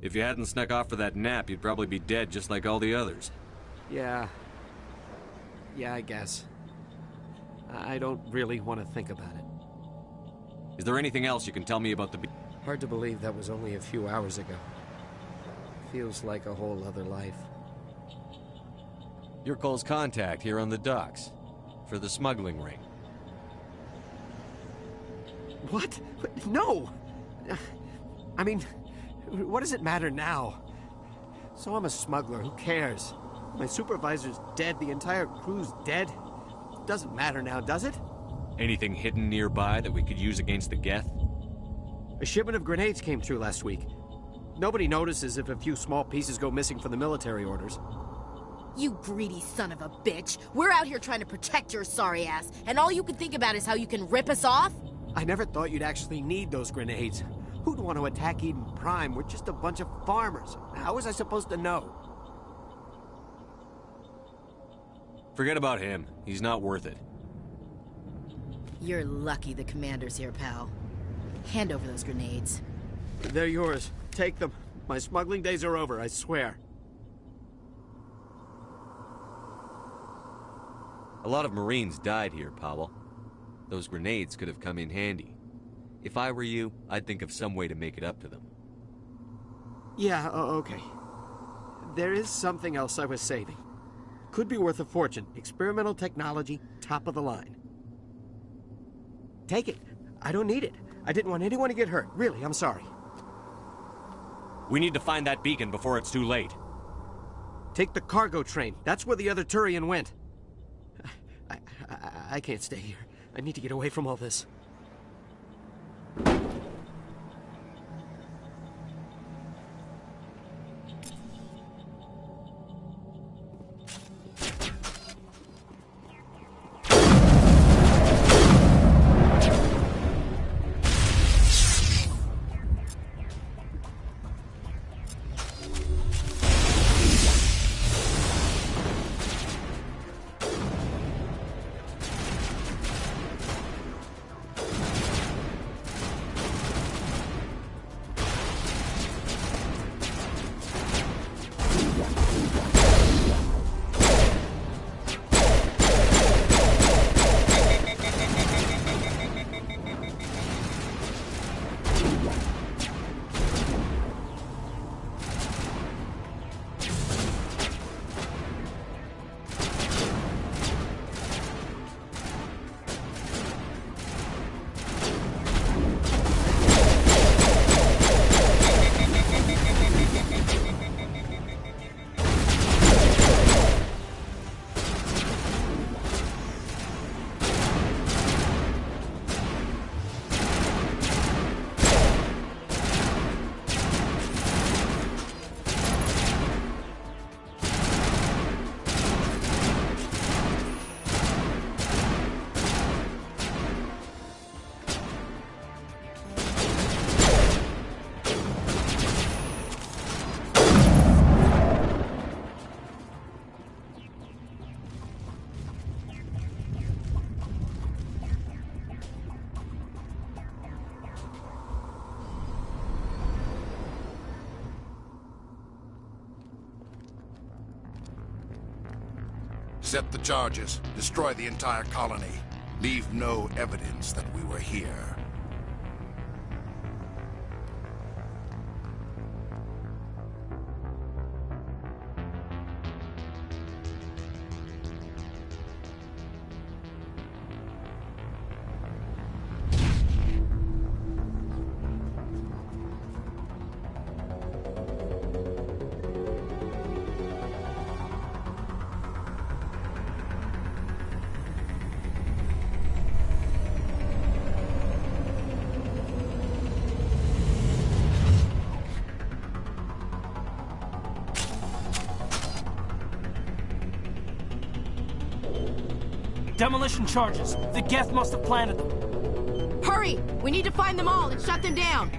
If you hadn't snuck off for that nap, you'd probably be dead just like all the others. Yeah, I guess. I don't really want to think about it. Is there anything else you can tell me about the... Hard to believe that was only a few hours ago. Feels like a whole other life. You're Cole's contact here on the docks. For the smuggling ring. What? No! I mean, what does it matter now? So I'm a smuggler, who cares? My supervisor's dead, the entire crew's dead. Doesn't matter now, does it? Anything hidden nearby that we could use against the Geth? A shipment of grenades came through last week. Nobody notices if a few small pieces go missing from the military orders. You greedy son of a bitch. We're out here trying to protect your sorry ass, and all you can think about is how you can rip us off? I never thought you'd actually need those grenades. Who'd want to attack Eden Prime? We're just a bunch of farmers. How was I supposed to know? Forget about him. He's not worth it. You're lucky the commander's here, pal. Hand over those grenades. They're yours. Take them. My smuggling days are over, I swear. A lot of Marines died here, Powell. Those grenades could have come in handy. If I were you, I'd think of some way to make it up to them. Yeah, okay. There is something else I was saving. Could be worth a fortune. Experimental technology, top of the line. Take it. I don't need it. I didn't want anyone to get hurt. Really, I'm sorry. We need to find that beacon before it's too late. Take the cargo train. That's where the other Turian went. I can't stay here. I need to get away from all this. Accept the charges. Destroy the entire colony. Leave no evidence that we were here. Demolition charges. The Geth must have planted them. Hurry! We need to find them all and shut them down.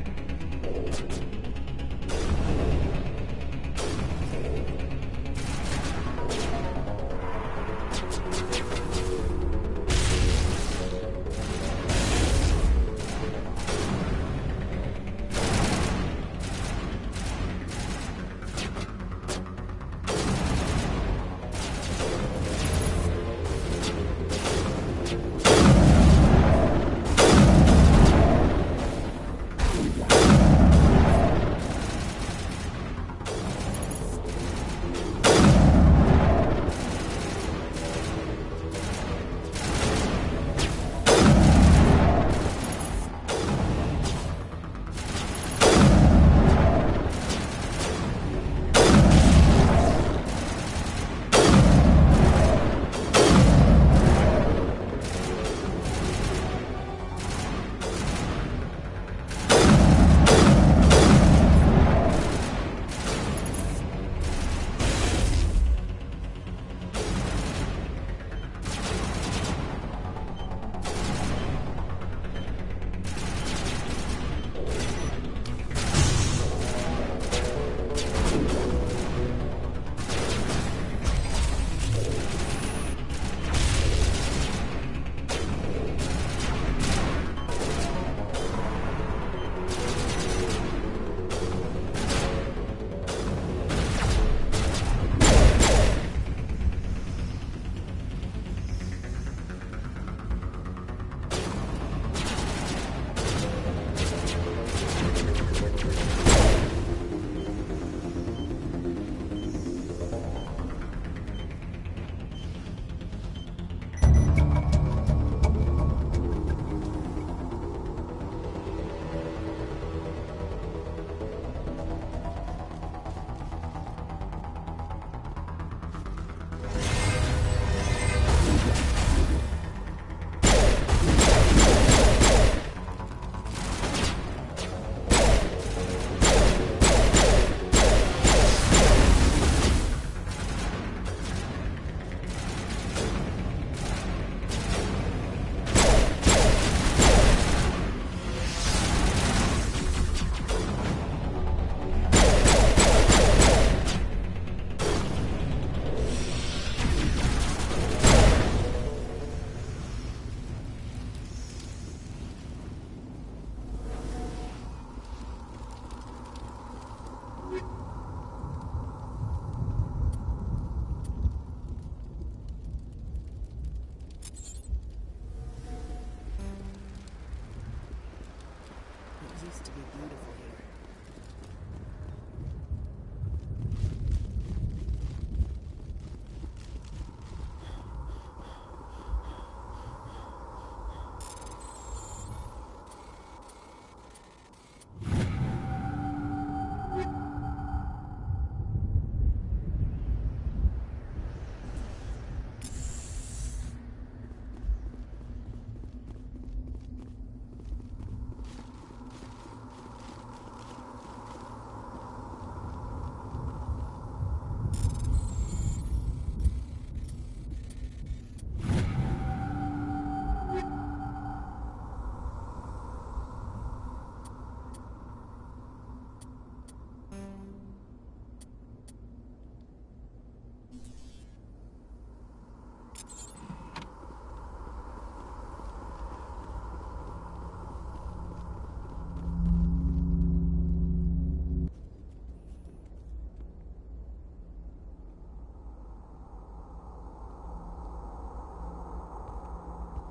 Used to be beautiful here.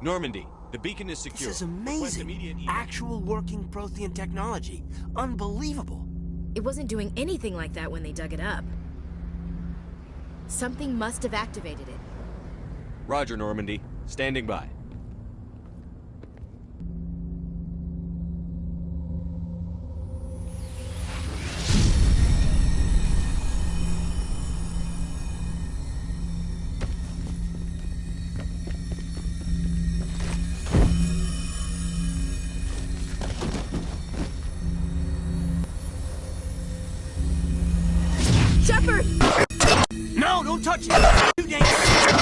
Normandy, the beacon is secure. This is amazing. Actual working Prothean technology. Unbelievable. It wasn't doing anything like that when they dug it up. Something must have activated it. Roger, Normandy. Standing by. Shepherd! No, don't touch it! Too dangerous!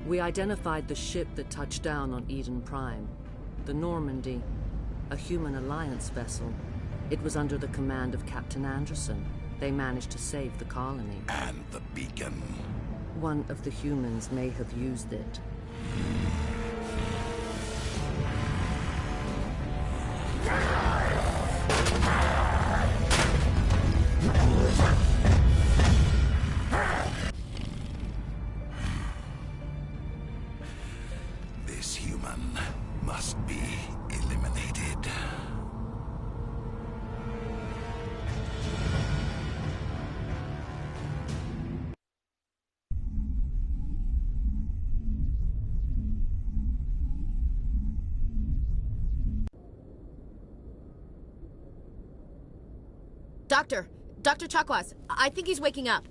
We identified the ship that touched down on Eden Prime. The Normandy. A human alliance vessel. It was under the command of Captain Anderson. They managed to save the colony. And the beacon. One of the humans may have used it. This human must be eliminated. Dr. Chakwas, I think he's waking up.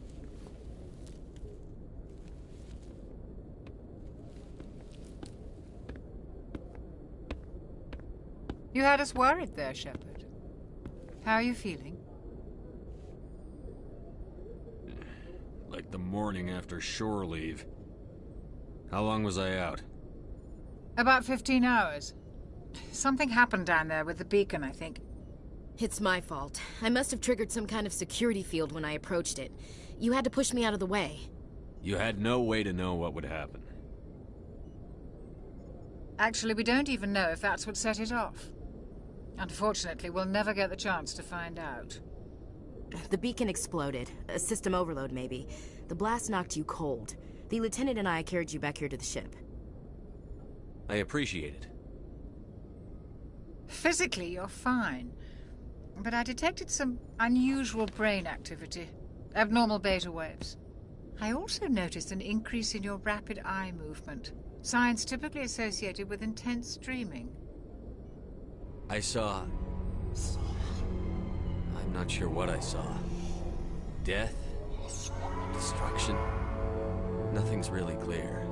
You had us worried there, Shepherd. How are you feeling? Like the morning after shore leave. How long was I out? About 15 hours. Something happened down there with the beacon, I think. It's my fault. I must have triggered some kind of security field when I approached it. You had to push me out of the way. You had no way to know what would happen. Actually, we don't even know if that's what set it off. Unfortunately, we'll never get the chance to find out. The beacon exploded. A system overload, maybe. The blast knocked you cold. The lieutenant and I carried you back here to the ship. I appreciate it. Physically, you're fine. But I detected some unusual brain activity. Abnormal beta waves. I also noticed an increase in your rapid eye movement. Signs typically associated with intense dreaming. I saw... I'm not sure what I saw. Death? Destruction? Nothing's really clear.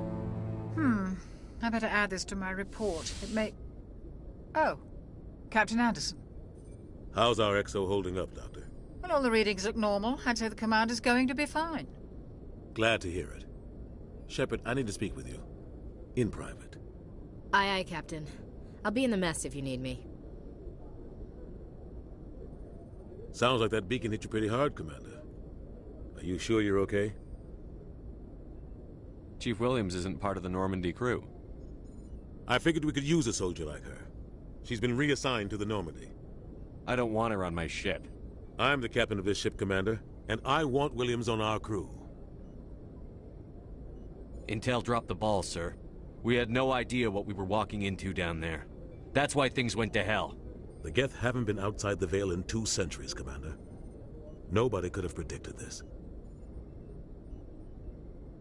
I better add this to my report. It may... Oh. Captain Anderson. How's our XO holding up, Doctor? Well, all the readings look normal. I'd say the commander's going to be fine. Glad to hear it. Shepherd, I need to speak with you. In private. Aye, aye, Captain. I'll be in the mess if you need me. Sounds like that beacon hit you pretty hard, Commander. Are you sure you're okay? Chief Williams isn't part of the Normandy crew. I figured we could use a soldier like her. She's been reassigned to the Normandy. I don't want her on my ship. I'm the captain of this ship, Commander, and I want Williams on our crew. Intel dropped the ball, sir. We had no idea what we were walking into down there. That's why things went to hell. The Geth haven't been outside the Veil in 2 centuries, Commander. Nobody could have predicted this.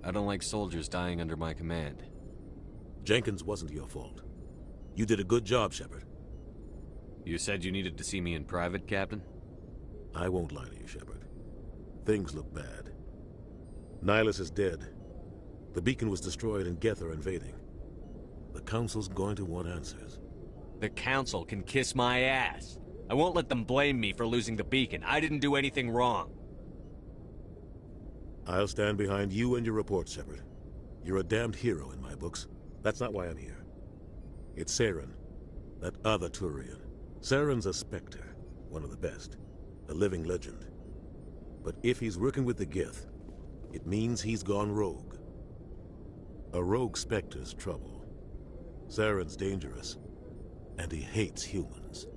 I don't like soldiers dying under my command. Jenkins wasn't your fault. You did a good job, Shepherd. You said you needed to see me in private, Captain? I won't lie to you, Shepherd. Things look bad. Nihilus is dead. The beacon was destroyed and Geth are invading. The Council's going to want answers. The Council can kiss my ass. I won't let them blame me for losing the beacon. I didn't do anything wrong. I'll stand behind you and your report, Shepherd. You're a damned hero in my books. That's not why I'm here. It's Saren, that other Turian. Saren's a Spectre, one of the best, a living legend. But if he's working with the Geth, it means he's gone rogue. A rogue Spectre's trouble. Saren's dangerous, and he hates humans.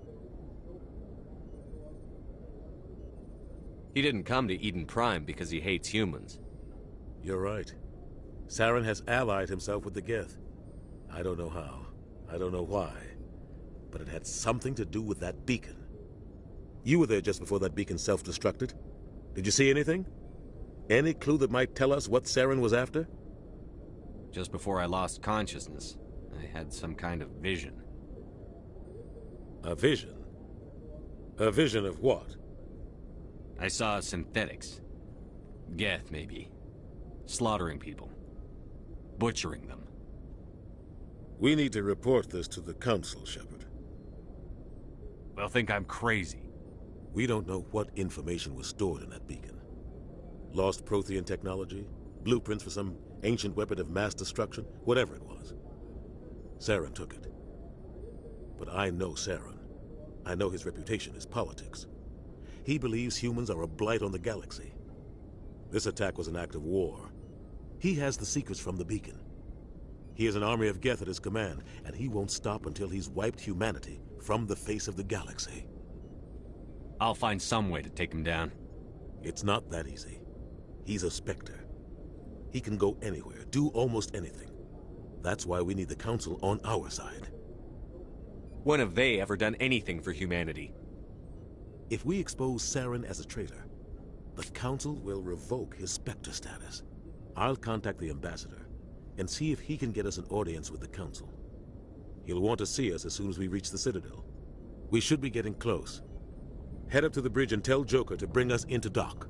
He didn't come to Eden Prime because he hates humans. You're right. Saren has allied himself with the Geth. I don't know how. I don't know why. But it had something to do with that beacon. You were there just before that beacon self-destructed. Did you see anything? Any clue that might tell us what Saren was after? Just before I lost consciousness, I had some kind of vision. A vision? A vision of what? I saw synthetics. Geth, maybe. Slaughtering people. Butchering them. We need to report this to the Council, Shepherd. They'll think I'm crazy. We don't know what information was stored in that beacon. Lost Prothean technology? Blueprints for some ancient weapon of mass destruction? Whatever it was. Saren took it. But I know Saren. I know his reputation is politics. He believes humans are a blight on the galaxy. This attack was an act of war. He has the secrets from the beacon. He has an army of Geth at his command, and he won't stop until he's wiped humanity from the face of the galaxy. I'll find some way to take him down. It's not that easy. He's a Spectre. He can go anywhere, do almost anything. That's why we need the Council on our side. When have they ever done anything for humanity? If we expose Saren as a traitor, the Council will revoke his Spectre status. I'll contact the Ambassador and see if he can get us an audience with the Council. He'll want to see us as soon as we reach the Citadel. We should be getting close. Head up to the bridge and tell Joker to bring us into dock.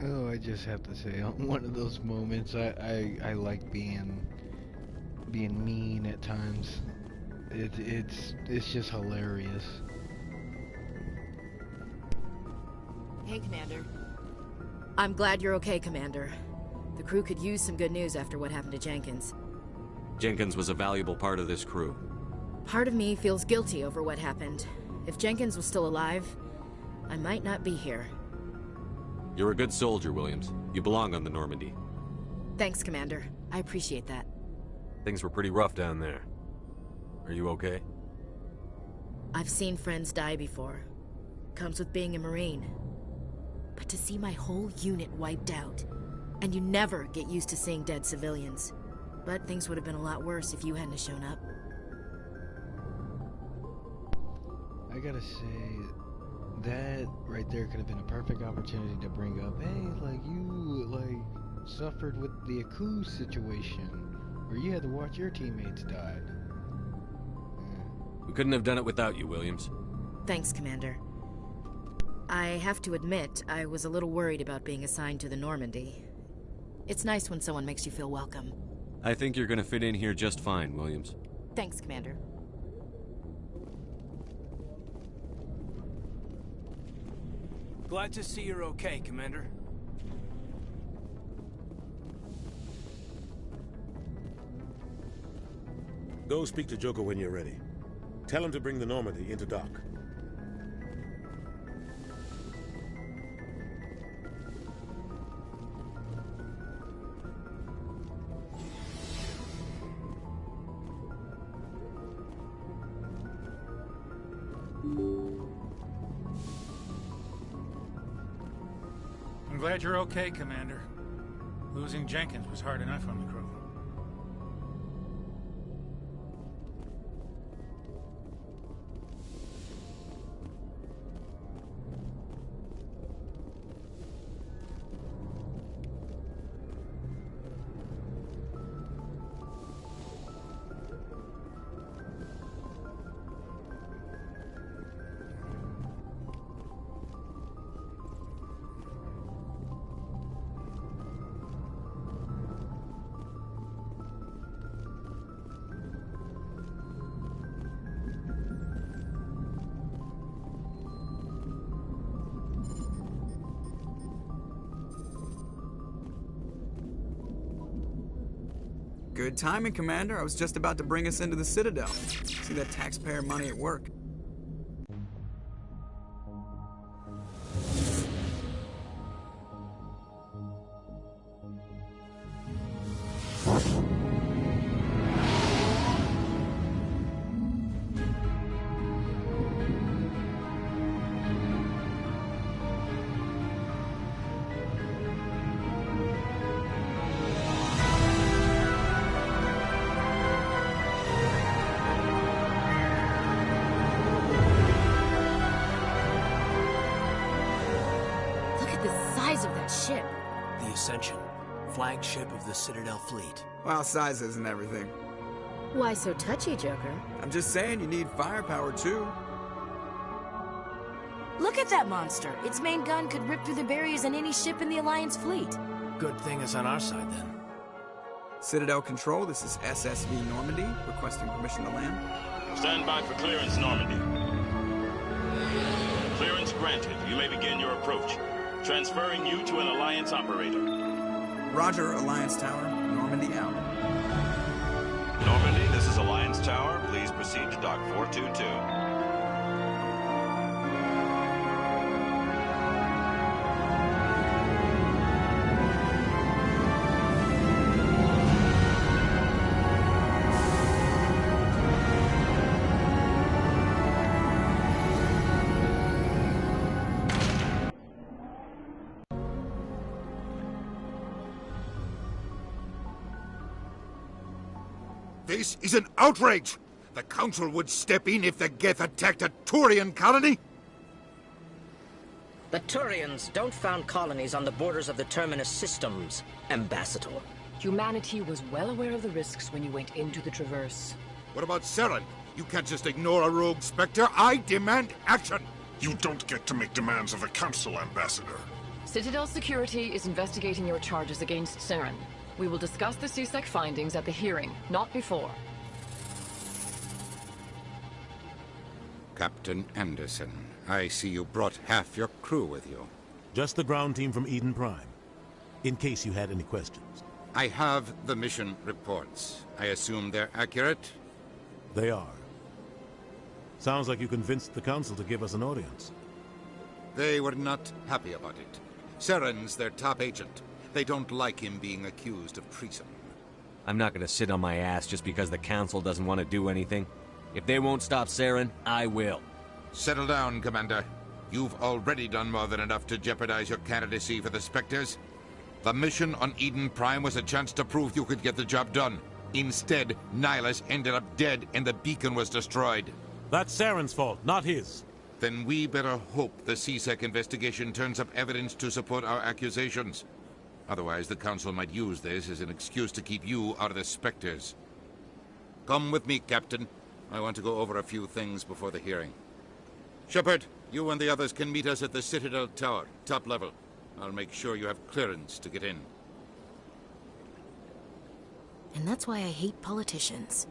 Oh, I just have to say, on one of those moments, I like being mean at times. It's just hilarious. Hey, Commander. I'm glad you're okay, Commander. The crew could use some good news after what happened to Jenkins. Jenkins was a valuable part of this crew. Part of me feels guilty over what happened. If Jenkins was still alive, I might not be here. You're a good soldier, Williams. You belong on the Normandy. Thanks, Commander. I appreciate that. Things were pretty rough down there. Are you okay? I've seen friends die before. Comes with being a Marine. But to see my whole unit wiped out, and you never get used to seeing dead civilians. But things would have been a lot worse if you hadn't shown up. I gotta say, that right there could have been a perfect opportunity to bring up, hey, like, you, like, suffered with the Akuze situation, where you had to watch your teammates die. We couldn't have done it without you, Williams. Thanks, Commander. I have to admit, I was a little worried about being assigned to the Normandy. It's nice when someone makes you feel welcome. I think you're gonna fit in here just fine, Williams. Thanks, Commander. Glad to see you're okay, Commander. Go speak to Joker when you're ready. Tell him to bring the Normandy into dock. I'm glad you're okay, Commander. Losing Jenkins was hard enough on the crew. Good timing, Commander. I was just about to bring us into the Citadel. See that taxpayer money at work. Of that ship. The Ascension, flagship of the Citadel fleet. Well, size isn't everything. Why so touchy, Joker? I'm just saying you need firepower, too. Look at that monster. Its main gun could rip through the barriers in any ship in the Alliance fleet. Good thing it's on our side, then. Citadel Control, this is SSV Normandy, requesting permission to land. Stand by for clearance, Normandy. Clearance granted. You may begin your approach. Transferring you to an Alliance operator. Roger, Alliance Tower. Normandy out. Normandy, this is Alliance Tower. Please proceed to Dock 422. This is an outrage! The Council would step in if the Geth attacked a Turian colony? The Turians don't found colonies on the borders of the Terminus systems, Ambassador. Humanity was well aware of the risks when you went into the Traverse. What about Saren? You can't just ignore a rogue Spectre. I demand action! You don't get to make demands of the Council, Ambassador. Citadel Security is investigating your charges against Saren. We will discuss the CSEC findings at the hearing, not before. Captain Anderson, I see you brought half your crew with you. Just the ground team from Eden Prime, in case you had any questions. I have the mission reports. I assume they're accurate? They are. Sounds like you convinced the Council to give us an audience. They were not happy about it. Saren's their top agent. They don't like him being accused of treason. I'm not gonna sit on my ass just because the Council doesn't want to do anything. If they won't stop Saren, I will. Settle down, Commander. You've already done more than enough to jeopardize your candidacy for the Spectres. The mission on Eden Prime was a chance to prove you could get the job done. Instead, Nihilus ended up dead and the beacon was destroyed. That's Saren's fault, not his. Then we better hope the CSEC investigation turns up evidence to support our accusations. Otherwise, the Council might use this as an excuse to keep you out of the Spectres. Come with me, Captain. I want to go over a few things before the hearing. Shepherd, you and the others can meet us at the Citadel Tower, top level. I'll make sure you have clearance to get in. And that's why I hate politicians.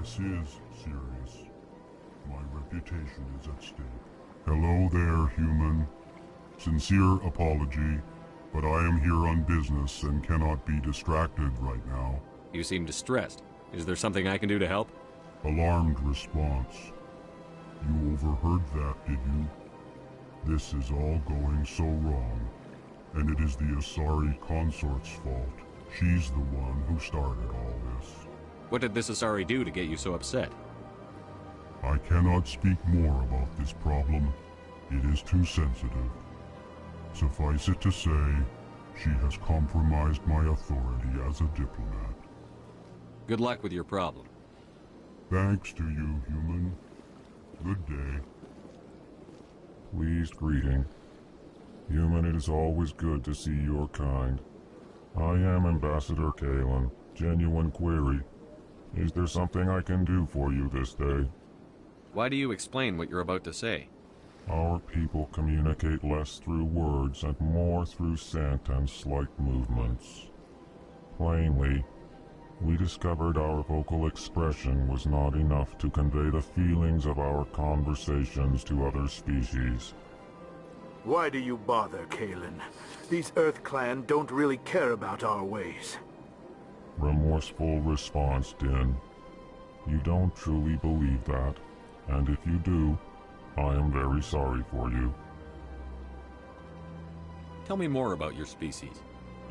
This is serious. My reputation is at stake. Hello there, human. Sincere apology, but I am here on business and cannot be distracted right now. You seem distressed. Is there something I can do to help? Alarmed response. You overheard that, did you? This is all going so wrong, and it is the Asari consort's fault. She's the one who started all this. What did this Asari do to get you so upset? I cannot speak more about this problem. It is too sensitive. Suffice it to say, she has compromised my authority as a diplomat. Good luck with your problem. Thanks to you, human. Good day. Pleased greeting. Human, it is always good to see your kind. I am Ambassador Kalen. Genuine query. Is there something I can do for you this day? Why do you explain what you're about to say? Our people communicate less through words and more through scent and slight movements. Plainly, we discovered our vocal expression was not enough to convey the feelings of our conversations to other species. Why do you bother, Kalen? These Earth Clan don't really care about our ways. Remorseful response, Din. You don't truly believe that, and if you do, I am very sorry for you. Tell me more about your species.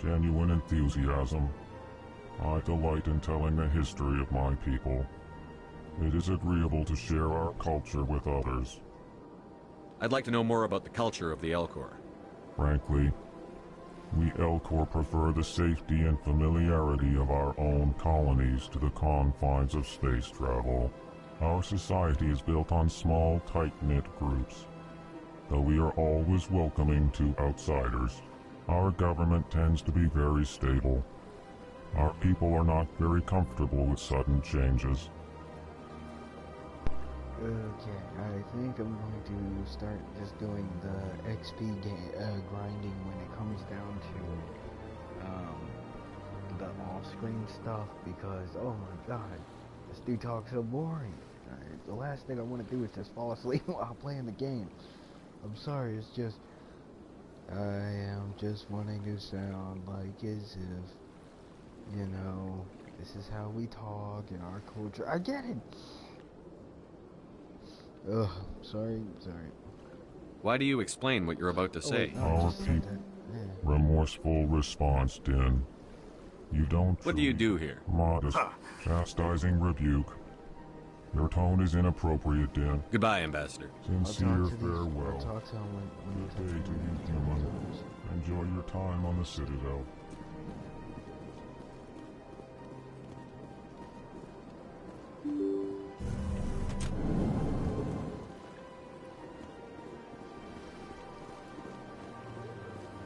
Genuine enthusiasm. I delight in telling the history of my people. It is agreeable to share our culture with others. I'd like to know more about the culture of the Elcor. Frankly, we Elcor prefer the safety and familiarity of our own colonies to the confines of space travel. Our society is built on small, tight-knit groups. Though we are always welcoming to outsiders, our government tends to be very stable. Our people are not very comfortable with sudden changes. Okay, I think I'm going to start just doing the XP grinding when it comes down to the off-screen stuff, because oh my god, this dude talks so boring. The last thing I want to do is just fall asleep while playing the game. I'm sorry, it's just I am just wanting to sound like as if, you know, this is how we talk in our culture. I get it. Ugh, sorry. Why do you explain what you're about to say? Our people. Remorseful response, Din. You don't. What do you do here? Modest, chastising rebuke. Your tone is inappropriate, Din. Goodbye, Ambassador. Sincere farewell. Good day to you, human. Enjoy your time on the Citadel.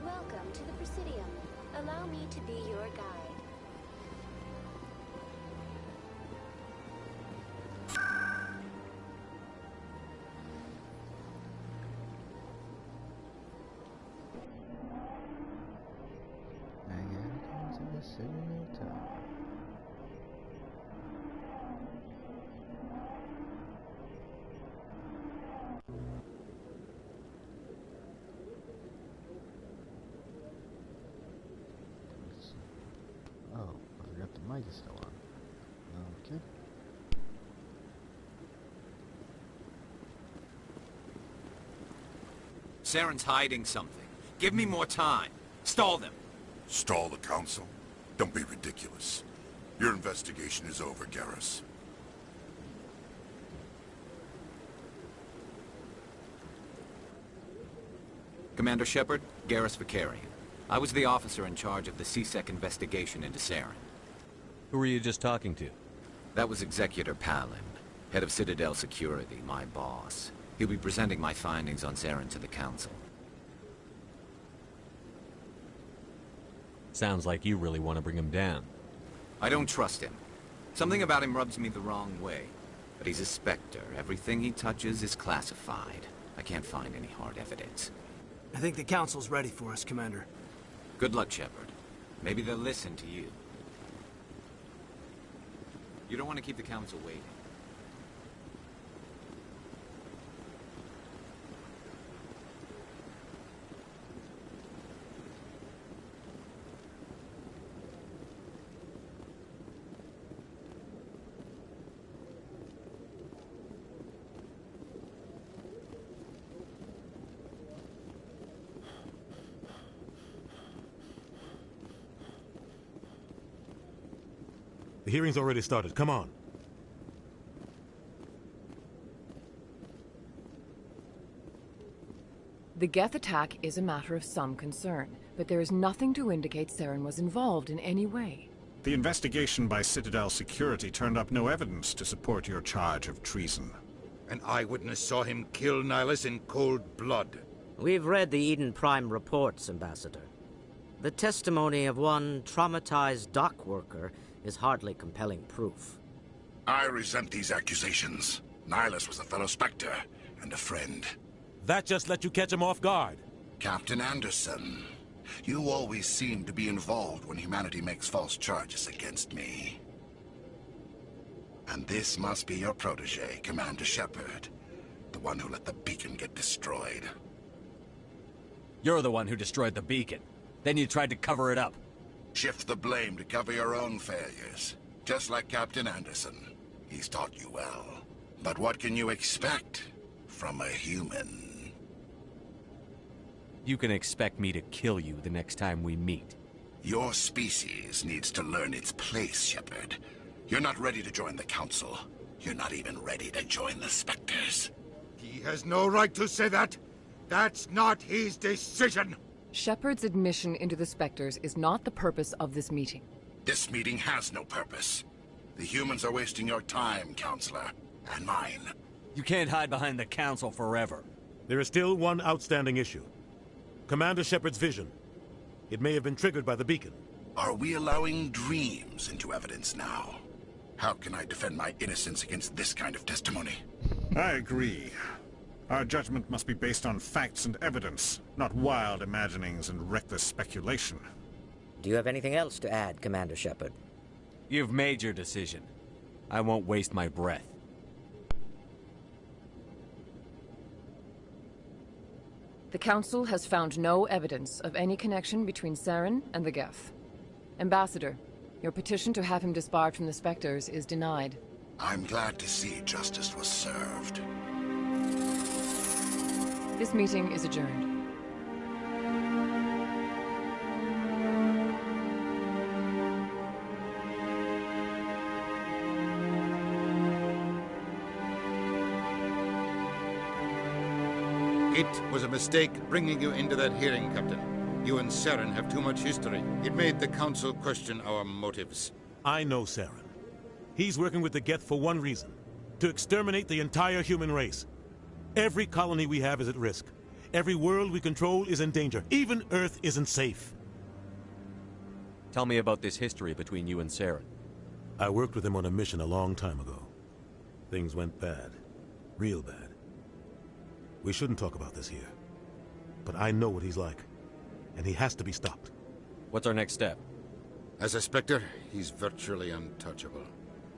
Welcome to the Presidium. Allow me to be your guide. Oh, I forgot the mic is still on. Okay. Saren's hiding something. Give me more time. Stall them. Stall the Council? Don't be ridiculous. Your investigation is over, Garrus. Commander Shepherd, Garrus Vicarian. I was the officer in charge of the CSEC investigation into Saren. Who were you just talking to? That was Executor Palin, head of Citadel Security, my boss. He'll be presenting my findings on Saren to the Council. Sounds like you really want to bring him down. I don't trust him. Something about him rubs me the wrong way. But he's a Spectre. Everything he touches is classified. I can't find any hard evidence. I think the Council's ready for us, Commander. Good luck, Shepherd. Maybe they'll listen to you. You don't want to keep the Council waiting. The hearing's already started. Come on. The Geth attack is a matter of some concern, but there is nothing to indicate Saren was involved in any way. The investigation by Citadel Security turned up no evidence to support your charge of treason. An eyewitness saw him kill Nihilus in cold blood. We've read the Eden Prime reports, Ambassador. The testimony of one traumatized dock worker is hardly compelling proof. I resent these accusations. Nihilus was a fellow Spectre and a friend. That just let you catch him off guard. Captain Anderson, you always seem to be involved when humanity makes false charges against me. And this must be your protege, Commander Shepherd, the one who let the beacon get destroyed. You're the one who destroyed the beacon. Then you tried to cover it up. Shift the blame to cover your own failures, just like Captain Anderson. He's taught you well. But what can you expect from a human? You can expect me to kill you the next time we meet. Your species needs to learn its place, Shepherd. You're not ready to join the Council. You're not even ready to join the Spectres. He has no right to say that. That's not his decision. Shepherd's admission into the Spectres is not the purpose of this meeting. This meeting has no purpose. The humans are wasting your time, Counselor, and mine. You can't hide behind the Council forever. There is still one outstanding issue. Commander Shepherd's vision. It may have been triggered by the beacon. Are we allowing dreams into evidence now? How can I defend my innocence against this kind of testimony? I agree. Our judgment must be based on facts and evidence, not wild imaginings and reckless speculation. Do you have anything else to add, Commander Shepherd? You've made your decision. I won't waste my breath. The Council has found no evidence of any connection between Saren and the Geth. Ambassador, your petition to have him disbarred from the Spectres is denied. I'm glad to see justice was served. This meeting is adjourned. It was a mistake bringing you into that hearing, Captain. You and Saren have too much history. It made the Council question our motives. I know Saren. He's working with the Geth for one reason. To exterminate the entire human race. Every colony we have is at risk. Every world we control is in danger. Even Earth isn't safe. Tell me about this history between you and Saren. I worked with him on a mission a long time ago. Things went bad. Real bad. We shouldn't talk about this here. But I know what he's like. And he has to be stopped. What's our next step? As a Spectre, he's virtually untouchable.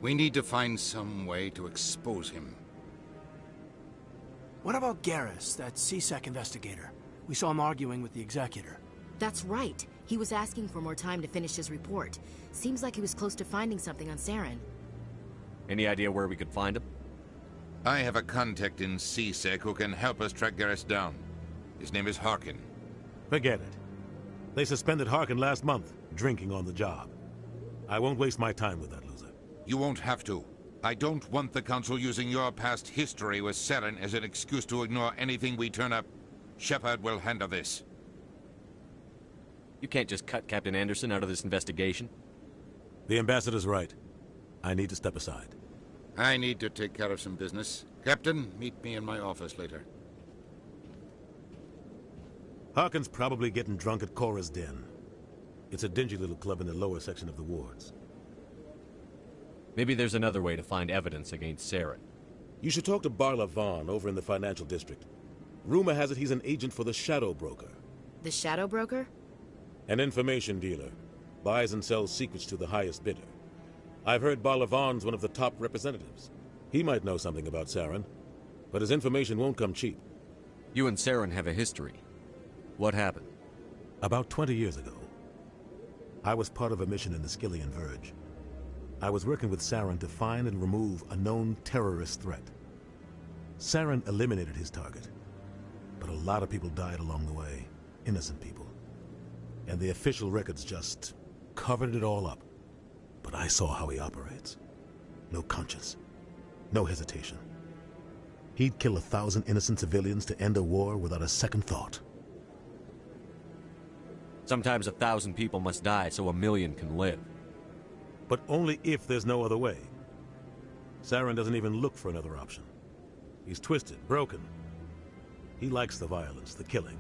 We need to find some way to expose him. What about Garrus, that CSEC investigator? We saw him arguing with the Executor. That's right. He was asking for more time to finish his report. Seems like he was close to finding something on Saren. Any idea where we could find him? I have a contact in CSEC who can help us track Garrus down. His name is Harkin. Forget it. They suspended Harkin last month, drinking on the job. I won't waste my time with that loser. You won't have to. I don't want the Council using your past history with Saren as an excuse to ignore anything we turn up. Shepherd will handle this. You can't just cut Captain Anderson out of this investigation. The Ambassador's right. I need to step aside. I need to take care of some business. Captain, meet me in my office later. Harkin's probably getting drunk at Cora's Den. It's a dingy little club in the lower section of the wards. Maybe there's another way to find evidence against Saren. You should talk to Barla Vaughn over in the financial district. Rumor has it he's an agent for the Shadow Broker. The Shadow Broker? An information dealer. Buys and sells secrets to the highest bidder. I've heard Barla Vaughn's one of the top representatives. He might know something about Saren, but his information won't come cheap. You and Saren have a history. What happened? About 20 years ago, I was part of a mission in the Skillian Verge. I was working with Saren to find and remove a known terrorist threat. Saren eliminated his target, but a lot of people died along the way, innocent people. And the official records just covered it all up. But I saw how he operates. No conscience, no hesitation. He'd kill 1,000 innocent civilians to end a war without a second thought. Sometimes 1,000 people must die so 1,000,000 can live. But only if there's no other way. Saren doesn't even look for another option. He's twisted, broken. He likes the violence, the killing.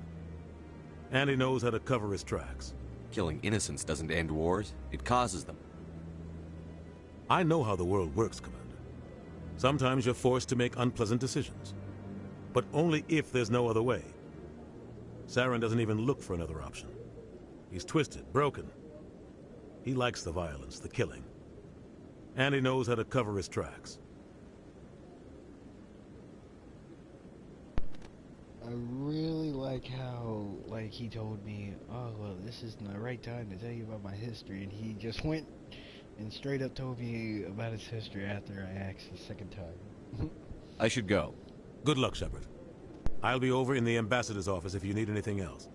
And he knows how to cover his tracks. Killing innocents doesn't end wars, it causes them. I know how the world works, Commander. Sometimes you're forced to make unpleasant decisions. But only if there's no other way. Saren doesn't even look for another option. He's twisted, broken. He likes the violence, the killing. And he knows how to cover his tracks. I really like how, he told me, oh, well, this isn't the right time to tell you about my history, and he just went and straight up told me about his history after I asked the second time. I should go. Good luck, Shepherd. I'll be over in the ambassador's office if you need anything else.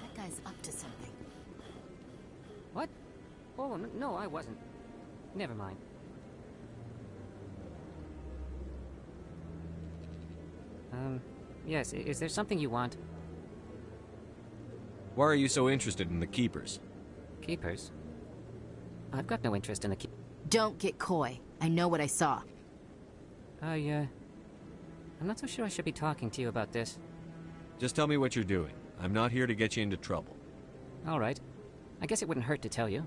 That guy's up to something. What? Oh, no, I wasn't. Never mind. Yes, is there something you want? Why are you so interested in the Keepers? Keepers? I've got no interest in the Don't get coy. I know what I saw. I'm not so sure I should be talking to you about this. Just tell me what you're doing. I'm not here to get you into trouble. All right. I guess it wouldn't hurt to tell you.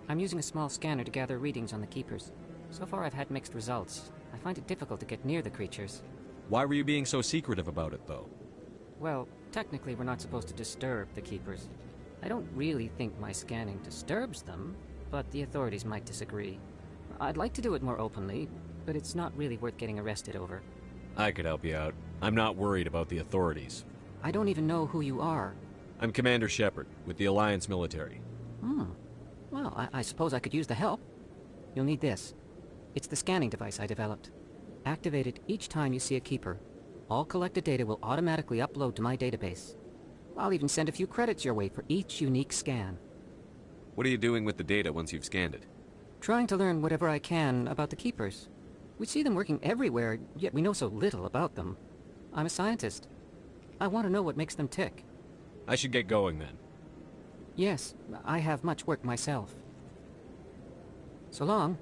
I'm using a small scanner to gather readings on the Keepers. So far I've had mixed results. I find it difficult to get near the creatures. Why were you being so secretive about it, though? Well, technically we're not supposed to disturb the Keepers. I don't really think my scanning disturbs them, but the authorities might disagree. I'd like to do it more openly, but it's not really worth getting arrested over. I could help you out. I'm not worried about the authorities. I don't even know who you are. I'm Commander Shepherd, with the Alliance military. Well, I suppose I could use the help. You'll need this. It's the scanning device I developed. Activate it each time you see a Keeper. All collected data will automatically upload to my database. I'll even send a few credits your way for each unique scan. What are you doing with the data once you've scanned it? Trying to learn whatever I can about the Keepers. We see them working everywhere, yet we know so little about them. I'm a scientist. I want to know what makes them tick. I should get going then. Yes, I have much work myself. So long,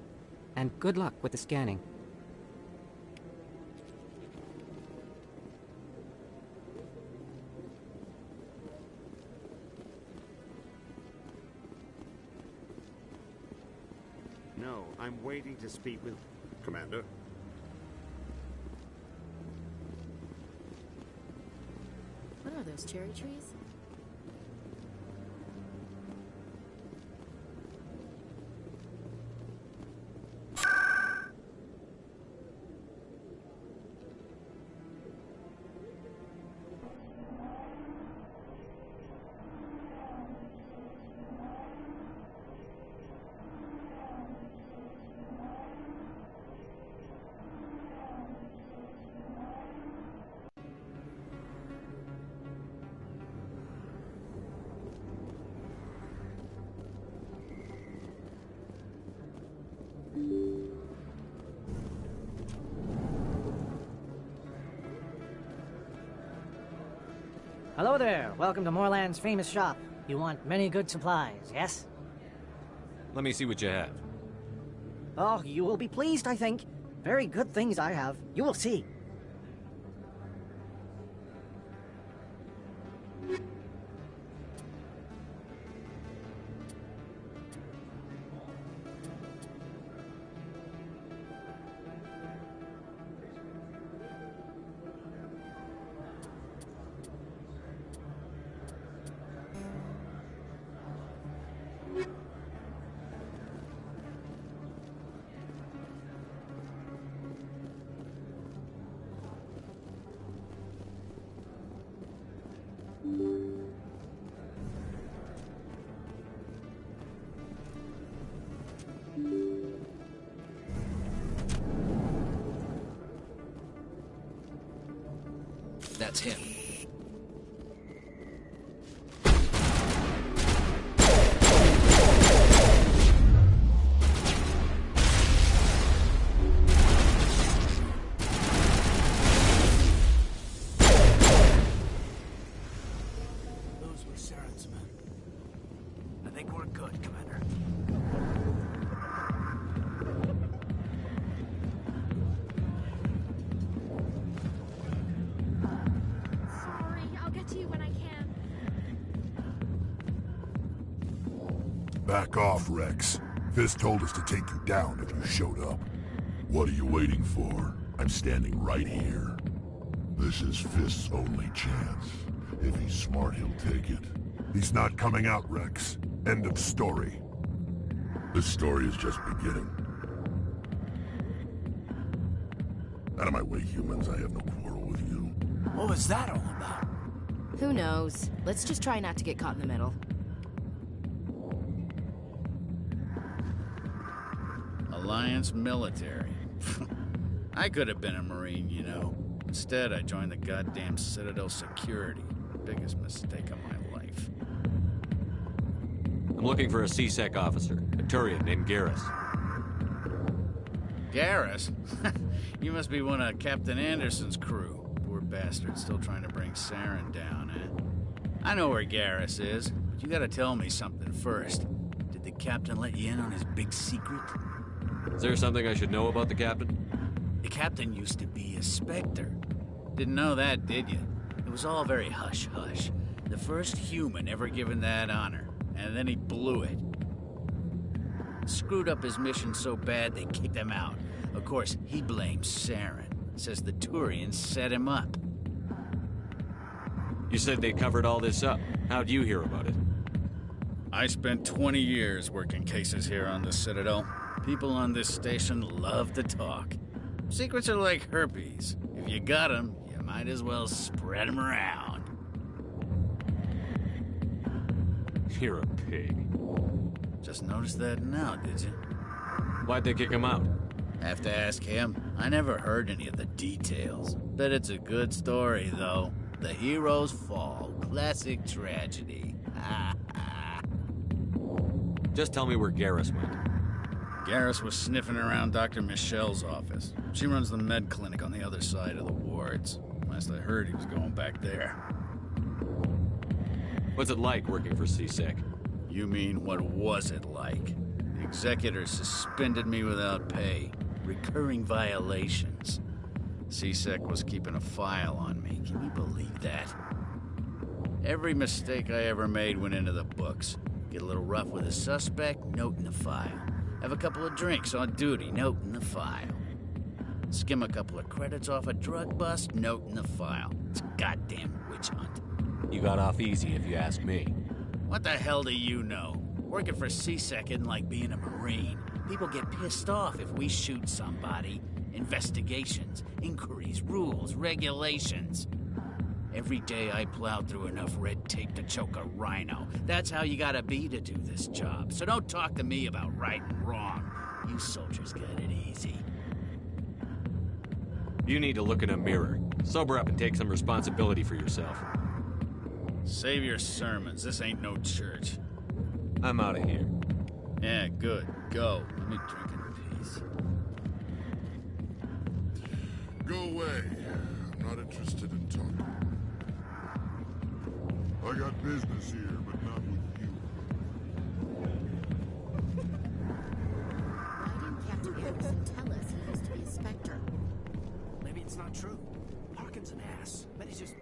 and good luck with the scanning. No, I'm waiting to speak with... Commander? What are those cherry trees? Hello there. Welcome to Moorland's famous shop. You want many good supplies, yes? Let me see what you have. Oh, you will be pleased, I think. Very good things I have. You will see. That's him. Back off, Rex. Fist told us to take you down if you showed up. What are you waiting for? I'm standing right here. This is Fist's only chance. If he's smart, he'll take it. He's not coming out, Rex. End of story. This story is just beginning. Out of my way, humans. I have no quarrel with you. What was that all about? Who knows? Let's just try not to get caught in the middle. Alliance military. I could have been a Marine, you know. Instead, I joined the goddamn Citadel security. Biggest mistake of my life. I'm looking for a C-Sec officer, a Turian named Garrus. Garrus? You must be one of Captain Anderson's crew. Poor bastard, still trying to bring Saren down, eh? I know where Garrus is, but you gotta tell me something first. Did the captain let you in on his big secret? Is there something I should know about the captain? The captain used to be a Spectre. Didn't know that, did you? It was all very hush-hush. The first human ever given that honor, and then he blew it. Screwed up his mission so bad they kicked him out. Of course, he blames Saren. Says the Turians set him up. You said they covered all this up. How'd you hear about it? I spent 20 years working cases here on the Citadel. People on this station love to talk. Secrets are like herpes. If you got them, you might as well spread them around. You're a pig. Just noticed that now, did you? Why'd they kick him out? Have to ask him. I never heard any of the details. Bet it's a good story, though. The heroes fall. Classic tragedy. Just tell me where Garrus went. Garrus was sniffing around Dr. Michelle's office. She runs the med clinic on the other side of the wards. Last I heard, he was going back there. What's it like working for C-Sec? You mean, what was it like? The executors suspended me without pay. Recurring violations. C-Sec was keeping a file on me. Can you believe that? Every mistake I ever made went into the books. Get a little rough with a suspect, note in the file. Have a couple of drinks on duty, note in the file. Skim a couple of credits off a drug bust, note in the file. It's a goddamn witch hunt. You got off easy, if you ask me. What the hell do you know? Working for C-Sec isn't like being a Marine. People get pissed off if we shoot somebody. Investigations, inquiries, rules, regulations. Every day I plowed through enough red tape to choke a rhino. That's how you gotta be to do this job. So don't talk to me about right and wrong. You soldiers got it easy. You need to look in a mirror. Sober up and take some responsibility for yourself. Save your sermons. This ain't no church. I'm out of here. Yeah, good. Go. Let me drink in peace. Go away. I'm not interested in talking. I got business here, but not with you. Why didn't Captain Anderson tell us he used to be a Spectre? Maybe it's not true. Harkin's an ass. But he's just...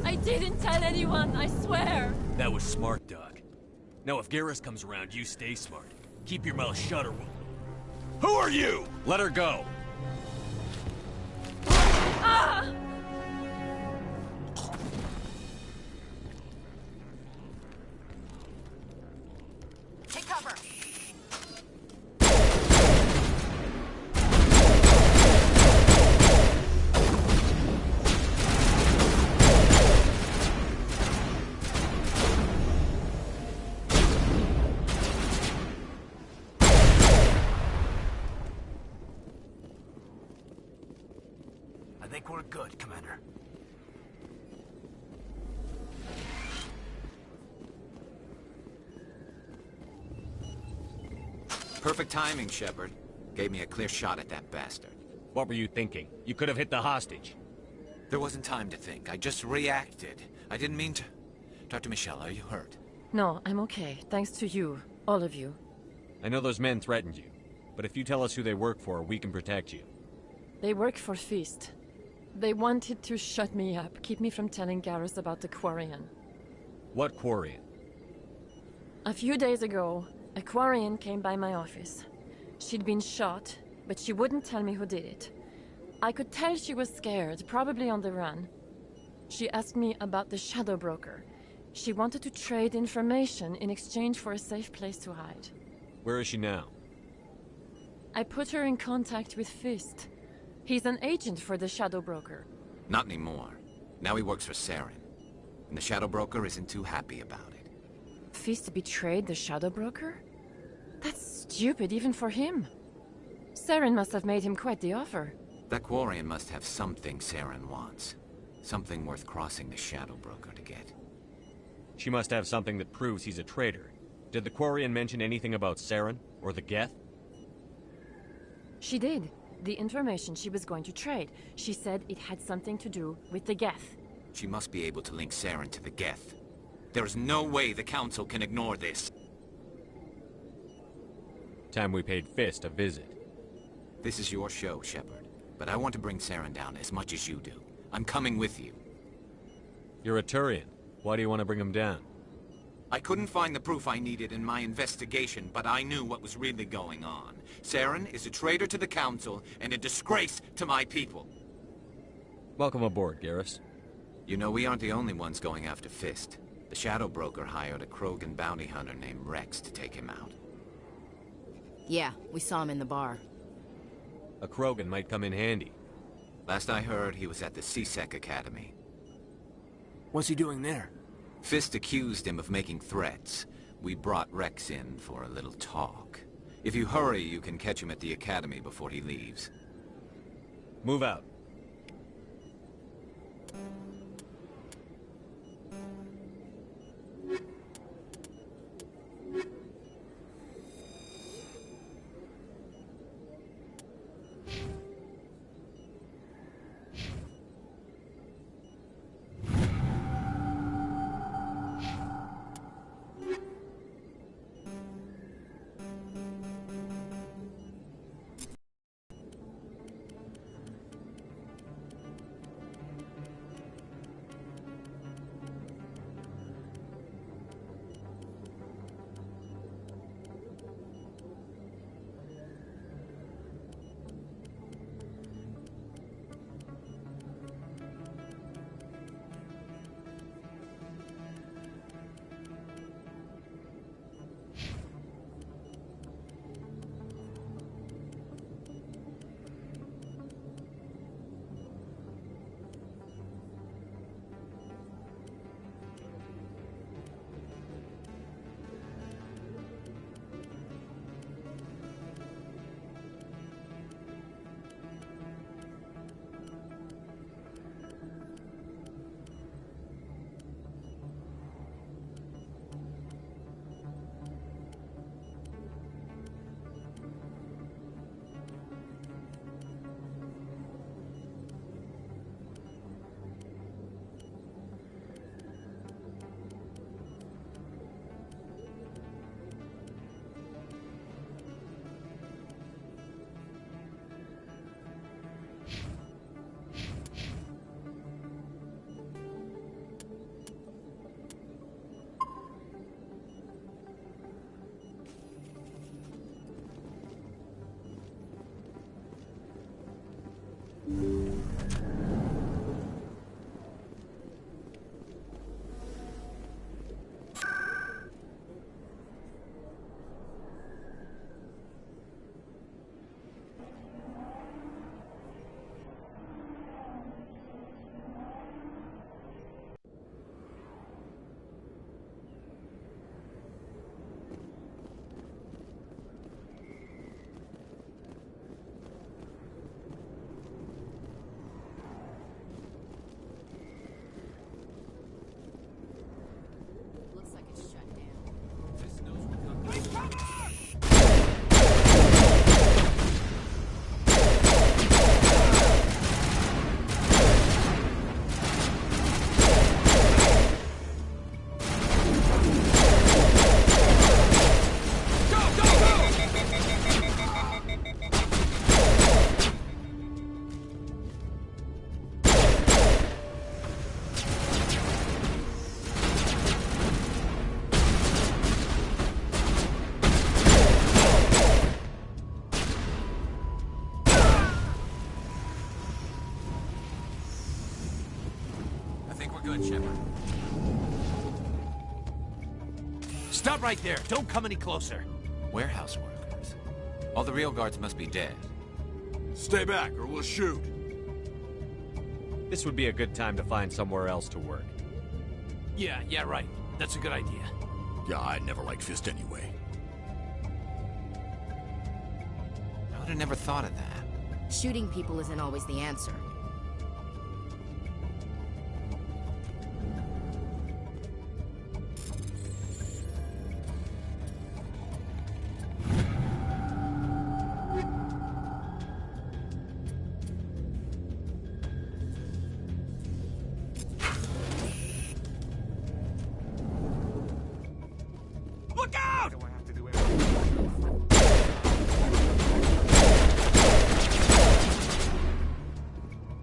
I didn't tell anyone, I swear! That was smart, Doc. Now if Garrus comes around, you stay smart. Keep your mouth shut or we'll... Who are you? Let her go! Ah! Take cover! I think we're good, Commander. Perfect timing, Shepherd. Gave me a clear shot at that bastard. What were you thinking? You could have hit the hostage. There wasn't time to think. I just reacted. I didn't mean to... Dr. Michelle, are you hurt? No, I'm okay. Thanks to you. All of you. I know those men threatened you, but if you tell us who they work for, we can protect you. They work for Feast. They wanted to shut me up, keep me from telling Garrus about the Quarian. What Quarian? A few days ago, a Quarian came by my office. She'd been shot, but she wouldn't tell me who did it. I could tell she was scared, probably on the run. She asked me about the Shadow Broker. She wanted to trade information in exchange for a safe place to hide. Where is she now? I put her in contact with Fist. He's an agent for the Shadow Broker. Not anymore. Now he works for Saren. And the Shadow Broker isn't too happy about it. Fist betrayed the Shadow Broker? That's stupid even for him. Saren must have made him quite the offer. That Quarian must have something Saren wants. Something worth crossing the Shadow Broker to get. She must have something that proves he's a traitor. Did the Quarian mention anything about Saren or the Geth? She did. The information she was going to trade. She said it had something to do with the Geth. She must be able to link Saren to the Geth. There is no way the Council can ignore this. Time we paid Fist a visit. This is your show, Shepherd. But I want to bring Saren down as much as you do. I'm coming with you. You're a Turian. Why do you want to bring him down? I couldn't find the proof I needed in my investigation, but I knew what was really going on. Saren is a traitor to the Council and a disgrace to my people. Welcome aboard, Garrus. You know, we aren't the only ones going after Fist. The Shadow Broker hired a Krogan bounty hunter named Rex to take him out. Yeah, we saw him in the bar. A Krogan might come in handy. Last I heard, he was at the CSEC Academy. What's he doing there? Fist accused him of making threats. We brought Rex in for a little talk. If you hurry, you can catch him at the Academy before he leaves. Move out. good, Shepherd. Stop right there. Don't come any closer. Warehouse workers. All the real guards must be dead. Stay back, or we'll shoot. This would be a good time to find somewhere else to work. Yeah, right. That's a good idea. Yeah, I never liked Fist anyway. I would have never thought of that. Shooting people isn't always the answer. Look out!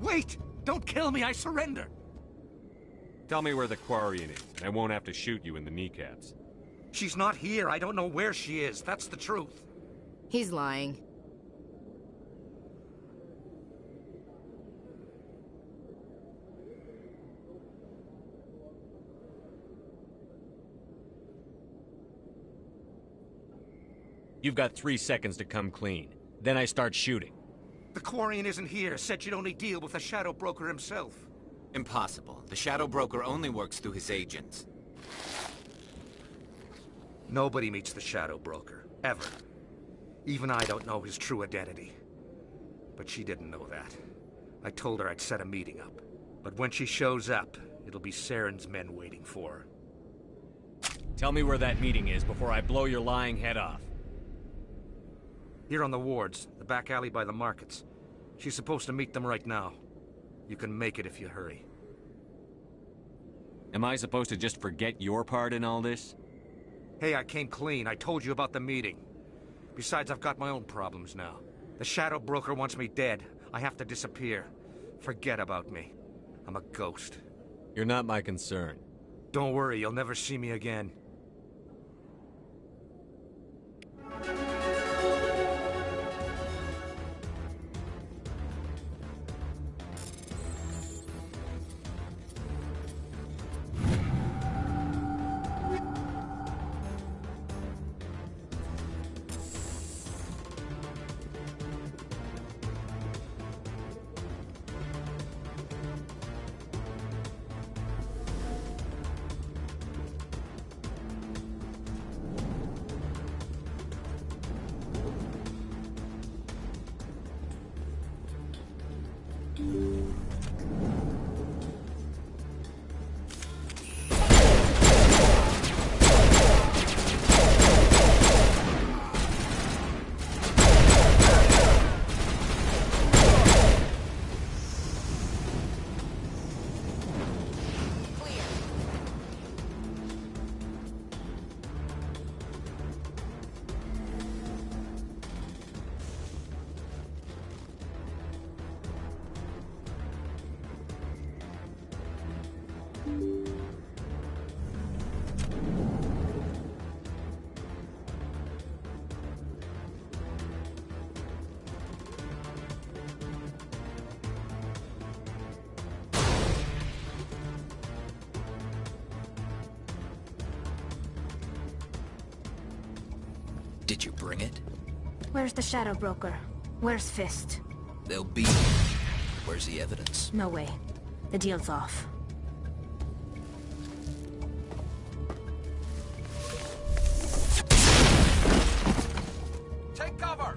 Wait! Don't kill me, I surrender! Tell me where the Quarian is, and I won't have to shoot you in the kneecaps. She's not here. I don't know where she is. That's the truth. He's lying. You've got 3 seconds to come clean. Then I start shooting. The Quarian isn't here. Said she'd only deal with the Shadow Broker himself. Impossible. The Shadow Broker only works through his agents. Nobody meets the Shadow Broker. Ever. Even I don't know his true identity. But she didn't know that. I told her I'd set a meeting up. But when she shows up, it'll be Saren's men waiting for her. Tell me where that meeting is before I blow your lying head off. Here on the wards, the back alley by the markets. She's supposed to meet them right now. You can make it if you hurry. Am I supposed to just forget your part in all this? Hey, I came clean. I told you about the meeting. Besides, I've got my own problems now. The Shadow Broker wants me dead. I have to disappear. Forget about me. I'm a ghost. You're not my concern. Don't worry, you'll never see me again. Did you bring it? Where's the Shadow Broker? Where's Fist? They'll be... Where's the evidence? No way. The deal's off. Take cover!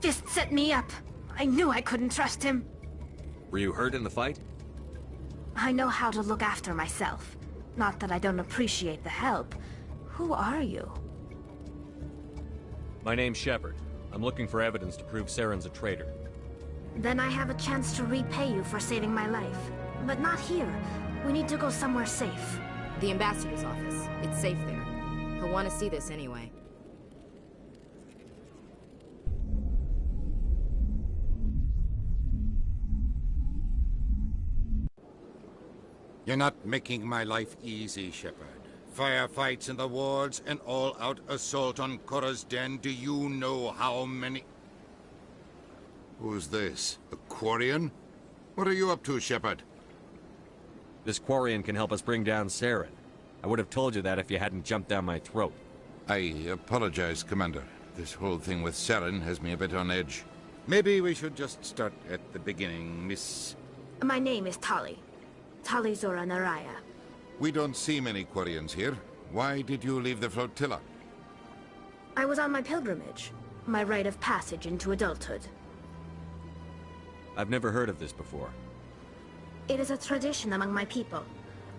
Fist set me up. I knew I couldn't trust him. Were you hurt in the fight? I know how to look after myself. Not that I don't appreciate the help. Who are you? My name's Shepherd. I'm looking for evidence to prove Saren's a traitor. Then I have a chance to repay you for saving my life. But not here. We need to go somewhere safe. The ambassador's office. It's safe there. He'll want to see this anyway. You're not making my life easy, Shepherd. Firefights in the wards, an all-out assault on Korra's den. Do you know how many... Who's this? A Quarian? What are you up to, Shepherd? This Quarian can help us bring down Saren. I would have told you that if you hadn't jumped down my throat. I apologize, Commander. This whole thing with Saren has me a bit on edge. Maybe we should just start at the beginning, Miss... My name is Tali. Tali Zora Naraya. We don't see many Quarians here. Why did you leave the flotilla? I was on my pilgrimage. My rite of passage into adulthood. I've never heard of this before. It is a tradition among my people.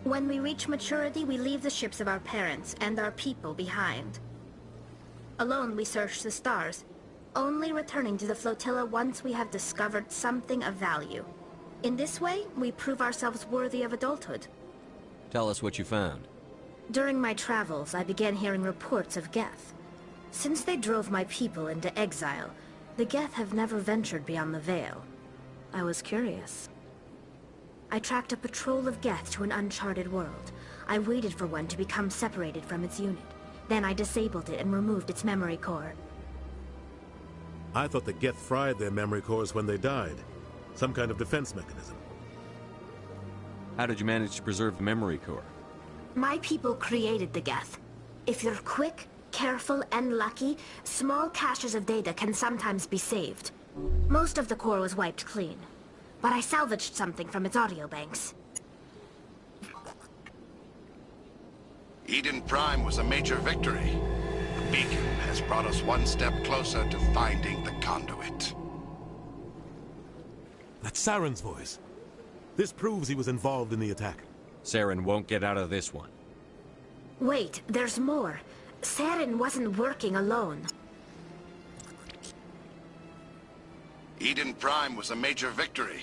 When we reach maturity, we leave the ships of our parents and our people behind. Alone, we search the stars, only returning to the flotilla once we have discovered something of value. In this way, we prove ourselves worthy of adulthood. Tell us what you found. During my travels, I began hearing reports of Geth. Since they drove my people into exile, the Geth have never ventured beyond the Veil. I was curious. I tracked a patrol of Geth to an uncharted world. I waited for one to become separated from its unit. Then I disabled it and removed its memory core. I thought the Geth fried their memory cores when they died. Some kind of defense mechanism. How did you manage to preserve the memory core? My people created the Geth. If you're quick, careful, and lucky, small caches of data can sometimes be saved. Most of the core was wiped clean, but I salvaged something from its audio banks. Eden Prime was a major victory. The beacon has brought us one step closer to finding the conduit. That's Saren's voice. This proves he was involved in the attack. Saren won't get out of this one. Wait, there's more. Saren wasn't working alone. Eden Prime was a major victory.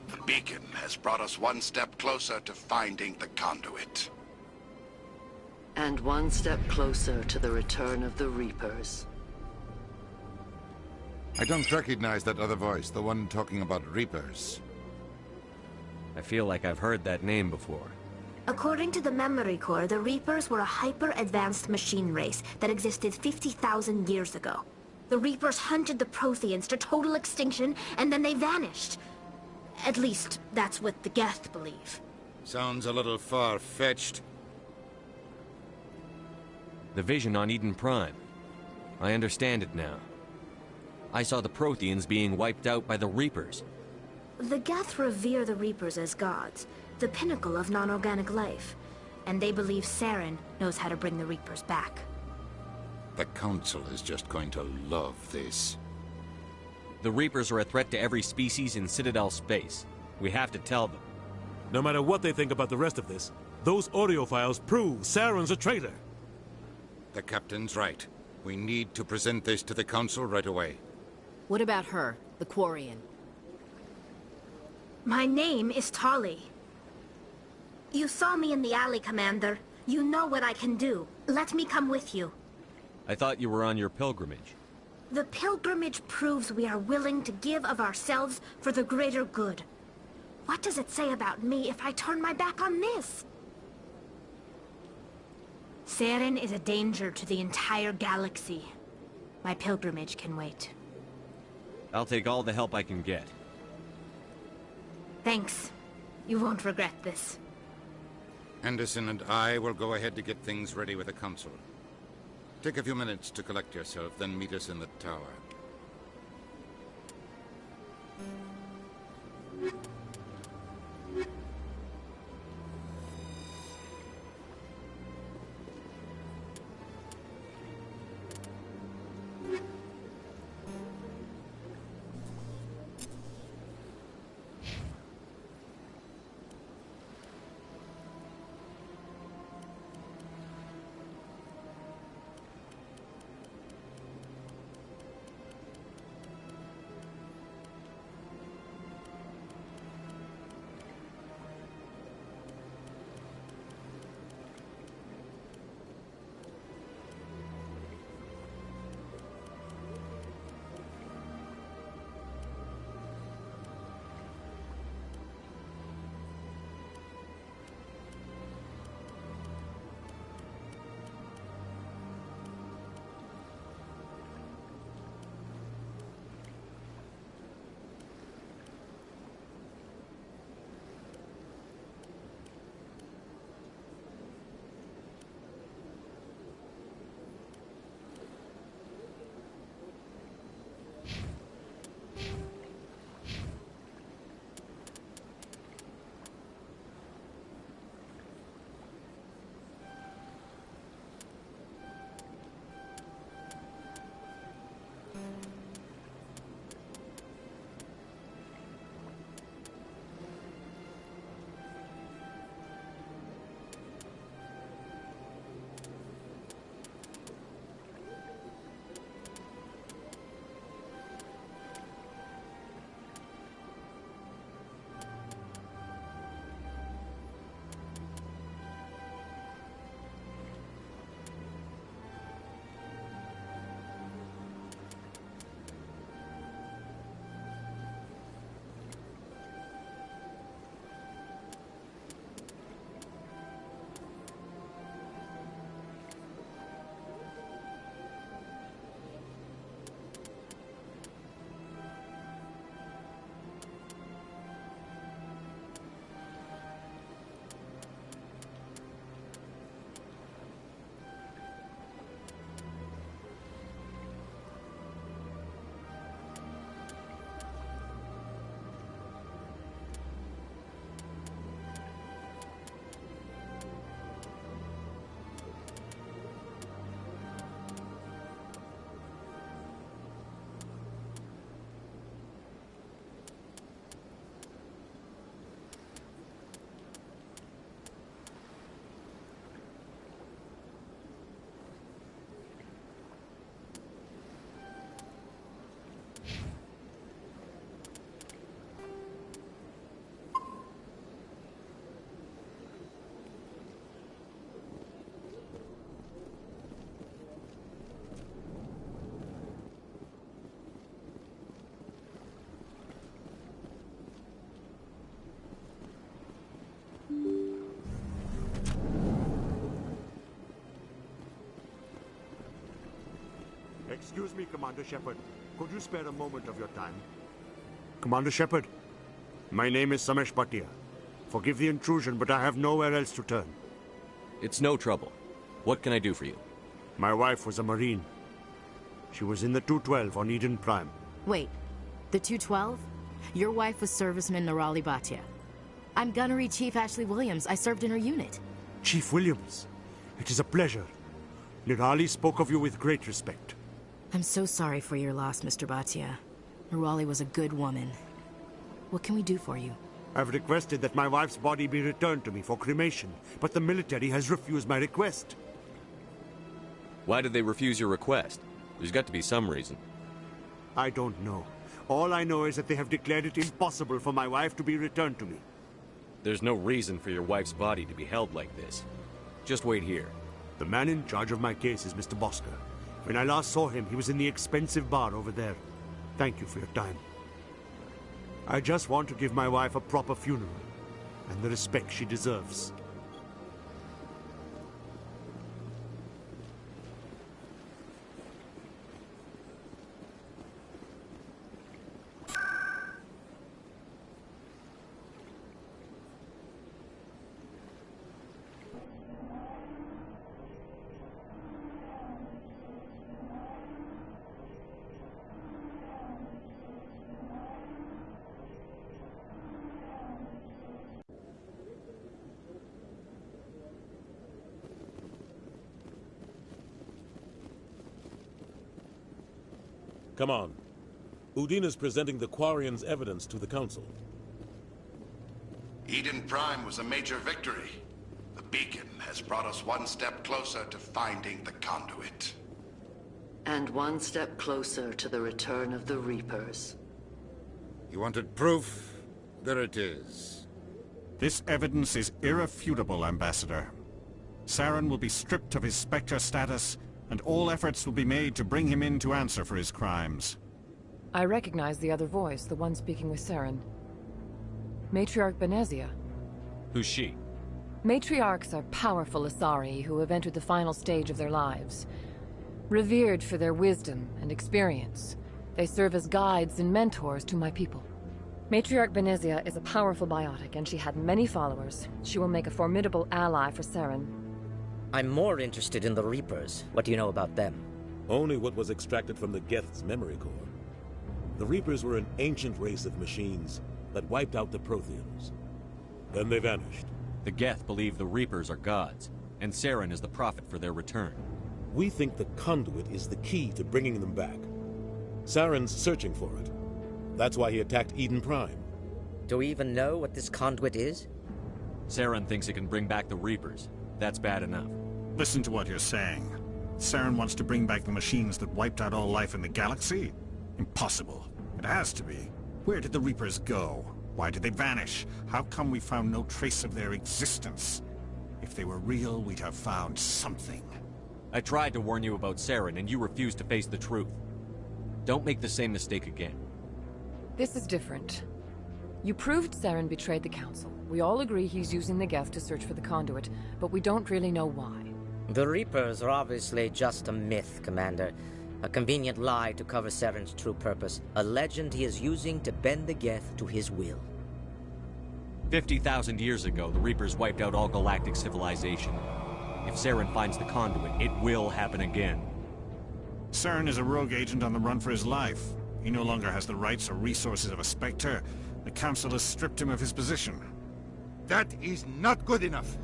The beacon has brought us one step closer to finding the conduit. And one step closer to the return of the Reapers. I don't recognize that other voice, the one talking about Reapers. I feel like I've heard that name before. According to the memory core, the Reapers were a hyper-advanced machine race that existed 50,000 years ago. The Reapers hunted the Protheans to total extinction, and then they vanished. At least, that's what the Geth believe. Sounds a little far-fetched. The vision on Eden Prime. I understand it now. I saw the Protheans being wiped out by the Reapers. The Geth revere the Reapers as gods, the pinnacle of non-organic life. And they believe Saren knows how to bring the Reapers back. The Council is just going to love this. The Reapers are a threat to every species in Citadel space. We have to tell them. No matter what they think about the rest of this, those audio files prove Saren's a traitor. The Captain's right. We need to present this to the Council right away. What about her, the Quarian? My name is Tali. You saw me in the alley, Commander. You know what I can do. Let me come with you. I thought you were on your pilgrimage. The pilgrimage proves we are willing to give of ourselves for the greater good. What does it say about me if I turn my back on this? Saren is a danger to the entire galaxy. My pilgrimage can wait. I'll take all the help I can get. Thanks. You won't regret this. Anderson and I will go ahead to get things ready with the Council. Take a few minutes to collect yourself, then meet us in the tower. Excuse me, Commander Shepherd. Could you spare a moment of your time? Commander Shepherd, my name is Samesh Bhatia. Forgive the intrusion, but I have nowhere else to turn. It's no trouble. What can I do for you? My wife was a Marine. She was in the 212 on Eden Prime. Wait, the 212? Your wife was serviceman Nirali Bhatia. I'm Gunnery Chief Ashley Williams. I served in her unit. Chief Williams, it is a pleasure. Nirali spoke of you with great respect. I'm so sorry for your loss, Mr. Bhatia. Nirali was a good woman. What can we do for you? I've requested that my wife's body be returned to me for cremation, but the military has refused my request. Why did they refuse your request? There's got to be some reason. I don't know. All I know is that they have declared it impossible for my wife to be returned to me. There's no reason for your wife's body to be held like this. Just wait here. The man in charge of my case is Mr. Bosker. When I last saw him, he was in the expensive bar over there. Thank you for your time. I just want to give my wife a proper funeral, and the respect she deserves. Come on. Udine is presenting the Quarian's evidence to the Council. Eden Prime was a major victory. The beacon has brought us one step closer to finding the conduit. And one step closer to the return of the Reapers. You wanted proof? There it is. This evidence is irrefutable, Ambassador. Saren will be stripped of his Spectre status, and all efforts will be made to bring him in to answer for his crimes. I recognize the other voice, the one speaking with Saren. Matriarch Benezia. Who's she? Matriarchs are powerful Asari who have entered the final stage of their lives. Revered for their wisdom and experience, they serve as guides and mentors to my people. Matriarch Benezia is a powerful biotic, and she had many followers. She will make a formidable ally for Saren. I'm more interested in the Reapers. What do you know about them? Only what was extracted from the Geth's memory core. The Reapers were an ancient race of machines that wiped out the Protheans. Then they vanished. The Geth believe the Reapers are gods, and Saren is the prophet for their return. We think the conduit is the key to bringing them back. Saren's searching for it. That's why he attacked Eden Prime. Do we even know what this conduit is? Saren thinks it can bring back the Reapers. That's bad enough. Listen to what you're saying. Saren wants to bring back the machines that wiped out all life in the galaxy? Impossible. It has to be. Where did the Reapers go? Why did they vanish? How come we found no trace of their existence? If they were real, we'd have found something. I tried to warn you about Saren, and you refused to face the truth. Don't make the same mistake again. This is different. You proved Saren betrayed the Council. We all agree he's using the Geth to search for the conduit, but we don't really know why. The Reapers are obviously just a myth, Commander. A convenient lie to cover Saren's true purpose. A legend he is using to bend the Geth to his will. 50,000 years ago, the Reapers wiped out all galactic civilization. If Saren finds the conduit, it will happen again. Saren is a rogue agent on the run for his life. He no longer has the rights or resources of a Spectre. The Council has stripped him of his position. That is not good enough.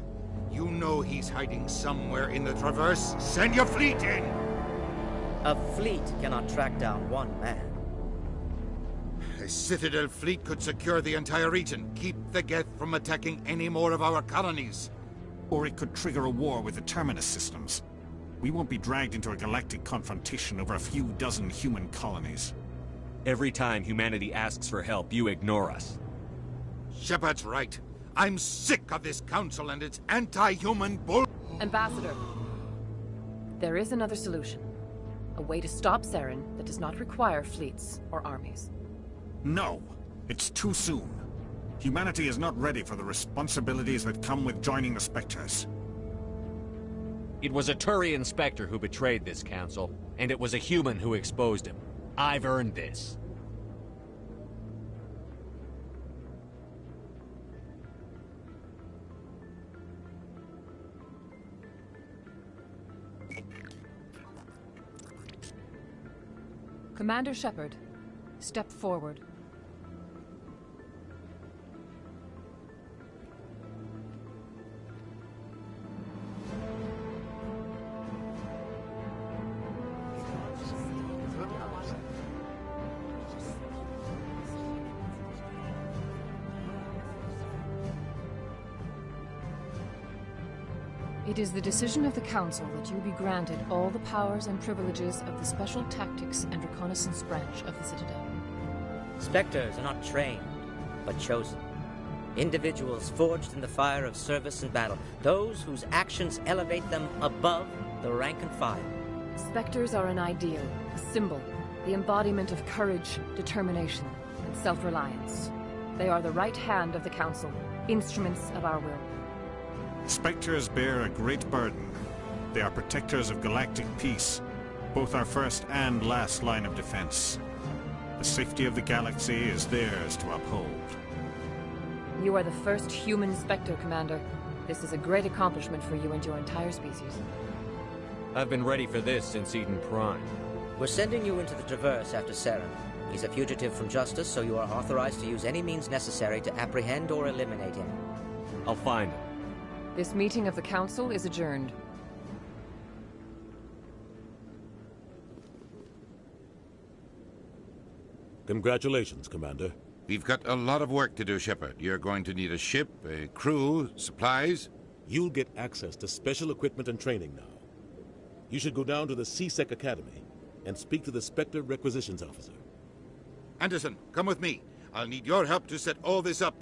You know he's hiding somewhere in the Traverse. Send your fleet in! A fleet cannot track down one man. A Citadel fleet could secure the entire region, keep the Geth from attacking any more of our colonies. Or it could trigger a war with the Terminus systems. We won't be dragged into a galactic confrontation over a few dozen human colonies. Every time humanity asks for help, you ignore us. Shepard's right. I'm sick of this council and its anti-human bull... Ambassador, there is another solution. A way to stop Saren that does not require fleets or armies. No, it's too soon. Humanity is not ready for the responsibilities that come with joining the Spectres. It was a Turian Spectre who betrayed this council, and it was a human who exposed him. I've earned this. Commander Shepherd, step forward. It is the decision of the Council that you be granted all the powers and privileges of the Special Tactics and Reconnaissance Branch of the Citadel. Spectres are not trained, but chosen. Individuals forged in the fire of service and battle. Those whose actions elevate them above the rank and file. Spectres are an ideal, a symbol, the embodiment of courage, determination, and self-reliance. They are the right hand of the Council, instruments of our will. Spectres bear a great burden. They are protectors of galactic peace, both our first and last line of defense. The safety of the galaxy is theirs to uphold. You are the first human Spectre, Commander. This is a great accomplishment for you and your entire species. I've been ready for this since Eden Prime. We're sending you into the Traverse after Saren. He's a fugitive from justice, so you are authorized to use any means necessary to apprehend or eliminate him. I'll find him. This meeting of the Council is adjourned. Congratulations, Commander. We've got a lot of work to do, Shepherd. You're going to need a ship, a crew, supplies. You'll get access to special equipment and training now. You should go down to the CSEC Academy and speak to the Spectre Requisitions Officer. Anderson, come with me. I'll need your help to set all this up.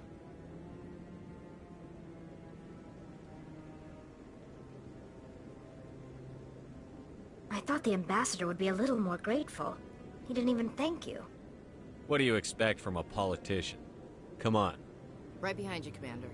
I thought the ambassador would be a little more grateful. He didn't even thank you. What do you expect from a politician? Come on. Right behind you, Commander.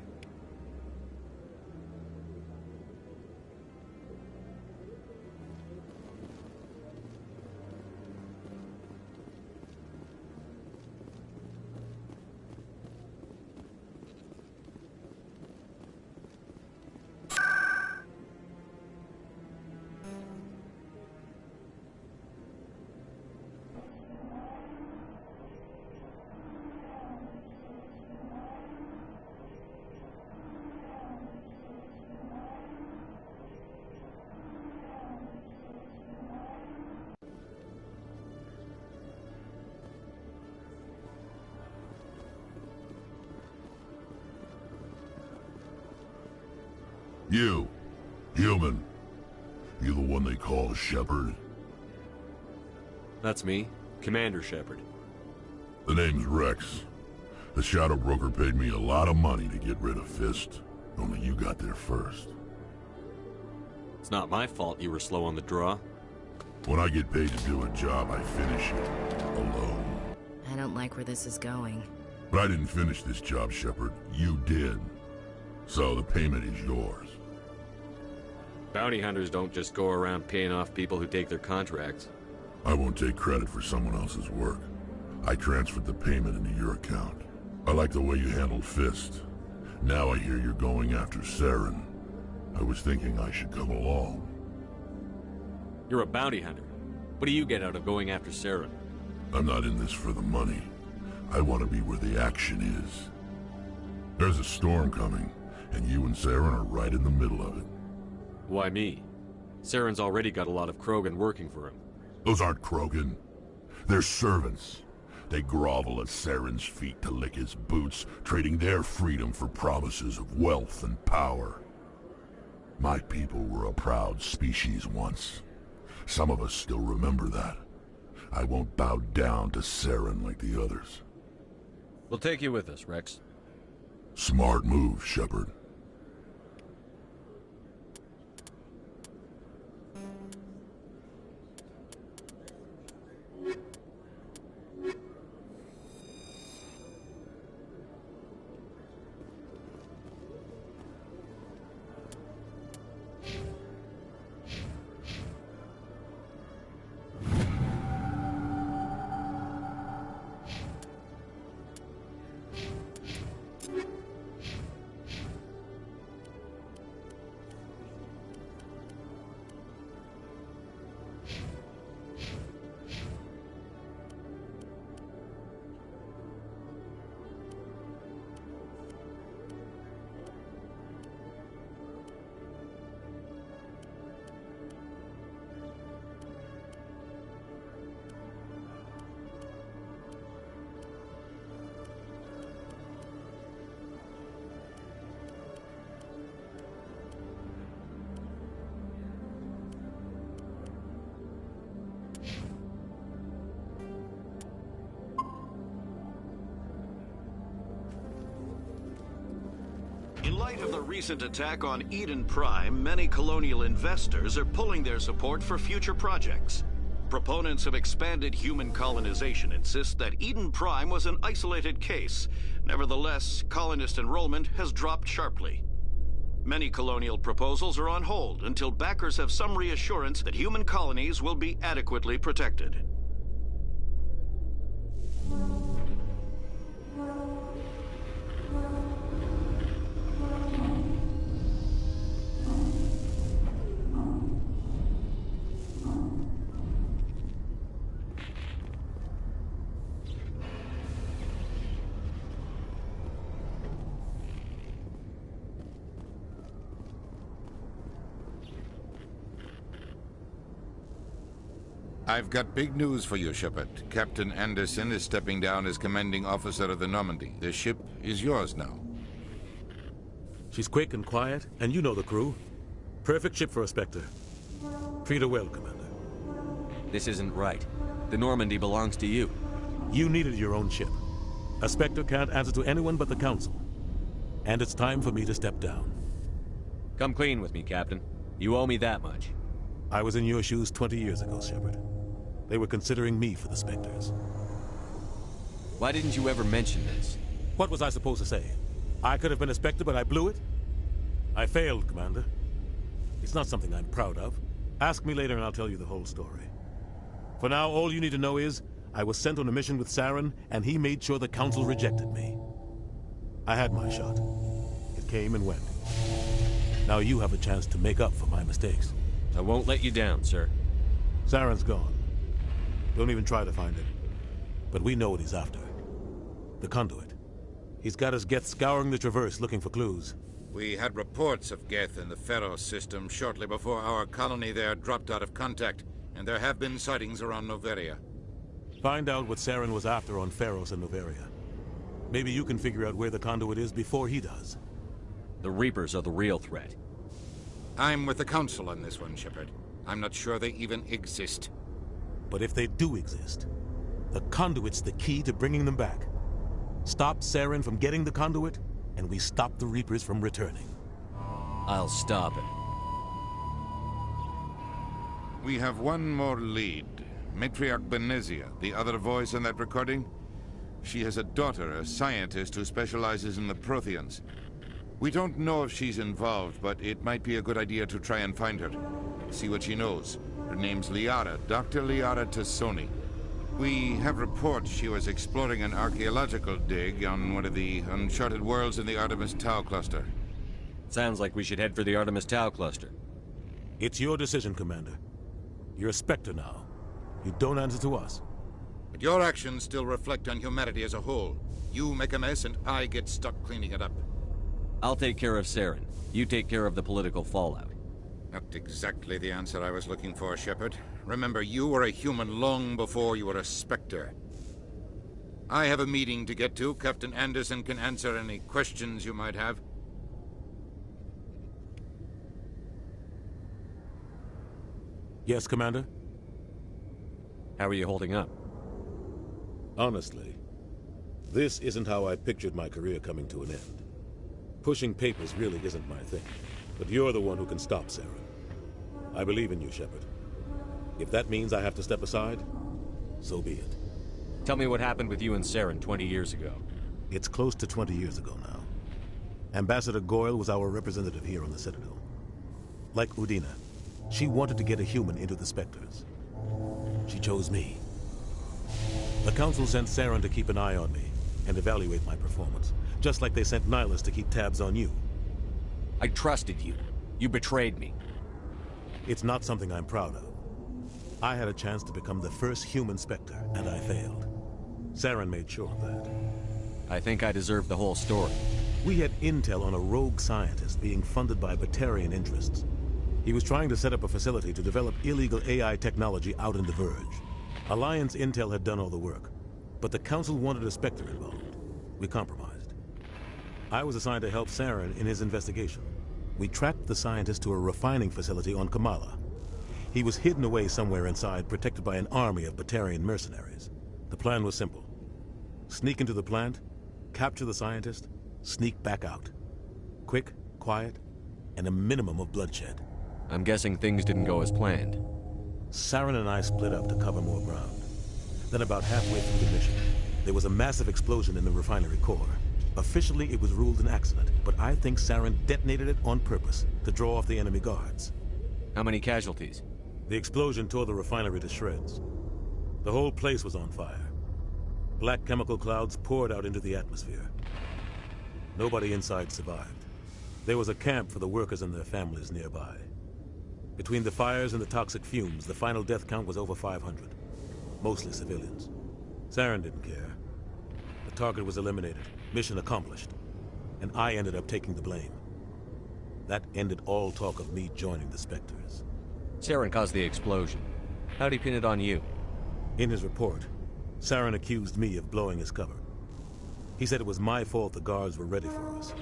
You, human. You the one they call Shepherd? That's me, Commander Shepherd. The name's Rex. The Shadow Broker paid me a lot of money to get rid of Fist. Only you got there first. It's not my fault you were slow on the draw. When I get paid to do a job, I finish it. Alone. I don't like where this is going. But I didn't finish this job, Shepherd. You did. So the payment is yours. Bounty hunters don't just go around paying off people who take their contracts. I won't take credit for someone else's work. I transferred the payment into your account. I like the way you handled Fist. Now I hear you're going after Saren. I was thinking I should come along. You're a bounty hunter. What do you get out of going after Saren? I'm not in this for the money. I want to be where the action is. There's a storm coming, and you and Saren are right in the middle of it. Why me? Saren's already got a lot of Krogan working for him. Those aren't Krogan. They're servants. They grovel at Saren's feet to lick his boots, trading their freedom for promises of wealth and power. My people were a proud species once. Some of us still remember that. I won't bow down to Saren like the others. We'll take you with us, Rex. Smart move, Shepherd. light of the recent attack on Eden Prime, many colonial investors are pulling their support for future projects. Proponents of expanded human colonization insist that Eden Prime was an isolated case. Nevertheless, colonist enrollment has dropped sharply. Many colonial proposals are on hold until backers have some reassurance that human colonies will be adequately protected. I've got big news for you, Shepherd. Captain Anderson is stepping down as commanding officer of the Normandy. The ship is yours now. She's quick and quiet, and you know the crew. Perfect ship for a Spectre. Treat her well, Commander. This isn't right. The Normandy belongs to you. You needed your own ship. A Spectre can't answer to anyone but the Council. And it's time for me to step down. Come clean with me, Captain. You owe me that much. I was in your shoes 20 years ago, Shepherd. They were considering me for the Spectres. Why didn't you ever mention this? What was I supposed to say? I could have been a Spectre, but I blew it? I failed, Commander. It's not something I'm proud of. Ask me later and I'll tell you the whole story. For now, all you need to know is, I was sent on a mission with Saren, and he made sure the Council rejected me. I had my shot. It came and went. Now you have a chance to make up for my mistakes. I won't let you down, sir. Saren's gone. Don't even try to find him. But we know what he's after. The conduit. He's got his Geth scouring the Traverse looking for clues. We had reports of Geth in the Pharaoh system shortly before our colony there dropped out of contact, and there have been sightings around Noveria. Find out what Saren was after on Pharos and Noveria. Maybe you can figure out where the conduit is before he does. The Reapers are the real threat. I'm with the Council on this one, Shepherd. I'm not sure they even exist. But if they do exist, the conduit's the key to bringing them back. Stop Saren from getting the conduit, and we stop the Reapers from returning. I'll stop it. We have one more lead. Matriarch Benezia, the other voice in that recording. She has a daughter, a scientist who specializes in the Protheans. We don't know if she's involved, but it might be a good idea to try and find her. See what she knows. Her name's Liara, Dr. Liara Tassoni. We have reports she was exploring an archaeological dig on one of the uncharted worlds in the Artemis Tau cluster. Sounds like we should head for the Artemis Tau cluster. It's your decision, Commander. You're a Spectre now. You don't answer to us. But your actions still reflect on humanity as a whole. You make a mess and I get stuck cleaning it up. I'll take care of Saren. You take care of the political fallout. Not exactly the answer I was looking for, Shepherd. Remember, you were a human long before you were a Spectre. I have a meeting to get to. Captain Anderson can answer any questions you might have. Yes, Commander? How are you holding up? Honestly, this isn't how I pictured my career coming to an end. Pushing papers really isn't my thing, but you're the one who can stop Saren. I believe in you, Shepherd. If that means I have to step aside, so be it. Tell me what happened with you and Saren 20 years ago. It's close to 20 years ago now. Ambassador Goyle was our representative here on the Citadel. Like Udina, she wanted to get a human into the Spectres. She chose me. The Council sent Saren to keep an eye on me and evaluate my performance, just like they sent Nihilus to keep tabs on you. I trusted you. You betrayed me. It's not something I'm proud of. I had a chance to become the first human Spectre, and I failed. Saren made sure of that. I think I deserve the whole story. We had intel on a rogue scientist being funded by Batarian interests. He was trying to set up a facility to develop illegal AI technology out in the Verge. Alliance intel had done all the work, but the Council wanted a Spectre involved. We compromised. I was assigned to help Saren in his investigation. We tracked the scientist to a refining facility on Kamala. He was hidden away somewhere inside, protected by an army of Batarian mercenaries. The plan was simple. Sneak into the plant, capture the scientist, sneak back out. Quick, quiet and a minimum of bloodshed. I'm guessing things didn't go as planned. Saren and I split up to cover more ground. Then about halfway through the mission, there was a massive explosion in the refinery core. Officially, it was ruled an accident, but I think Saren detonated it on purpose to draw off the enemy guards. How many casualties? The explosion tore the refinery to shreds. The whole place was on fire. Black chemical clouds poured out into the atmosphere. Nobody inside survived. There was a camp for the workers and their families nearby. Between the fires and the toxic fumes, the final death count was over 500. Mostly civilians. Saren didn't care. The target was eliminated, mission accomplished, and I ended up taking the blame. That ended all talk of me joining the Spectres. Saren caused the explosion. How'd he pin it on you? In his report, Saren accused me of blowing his cover. He said it was my fault the guards were ready for us.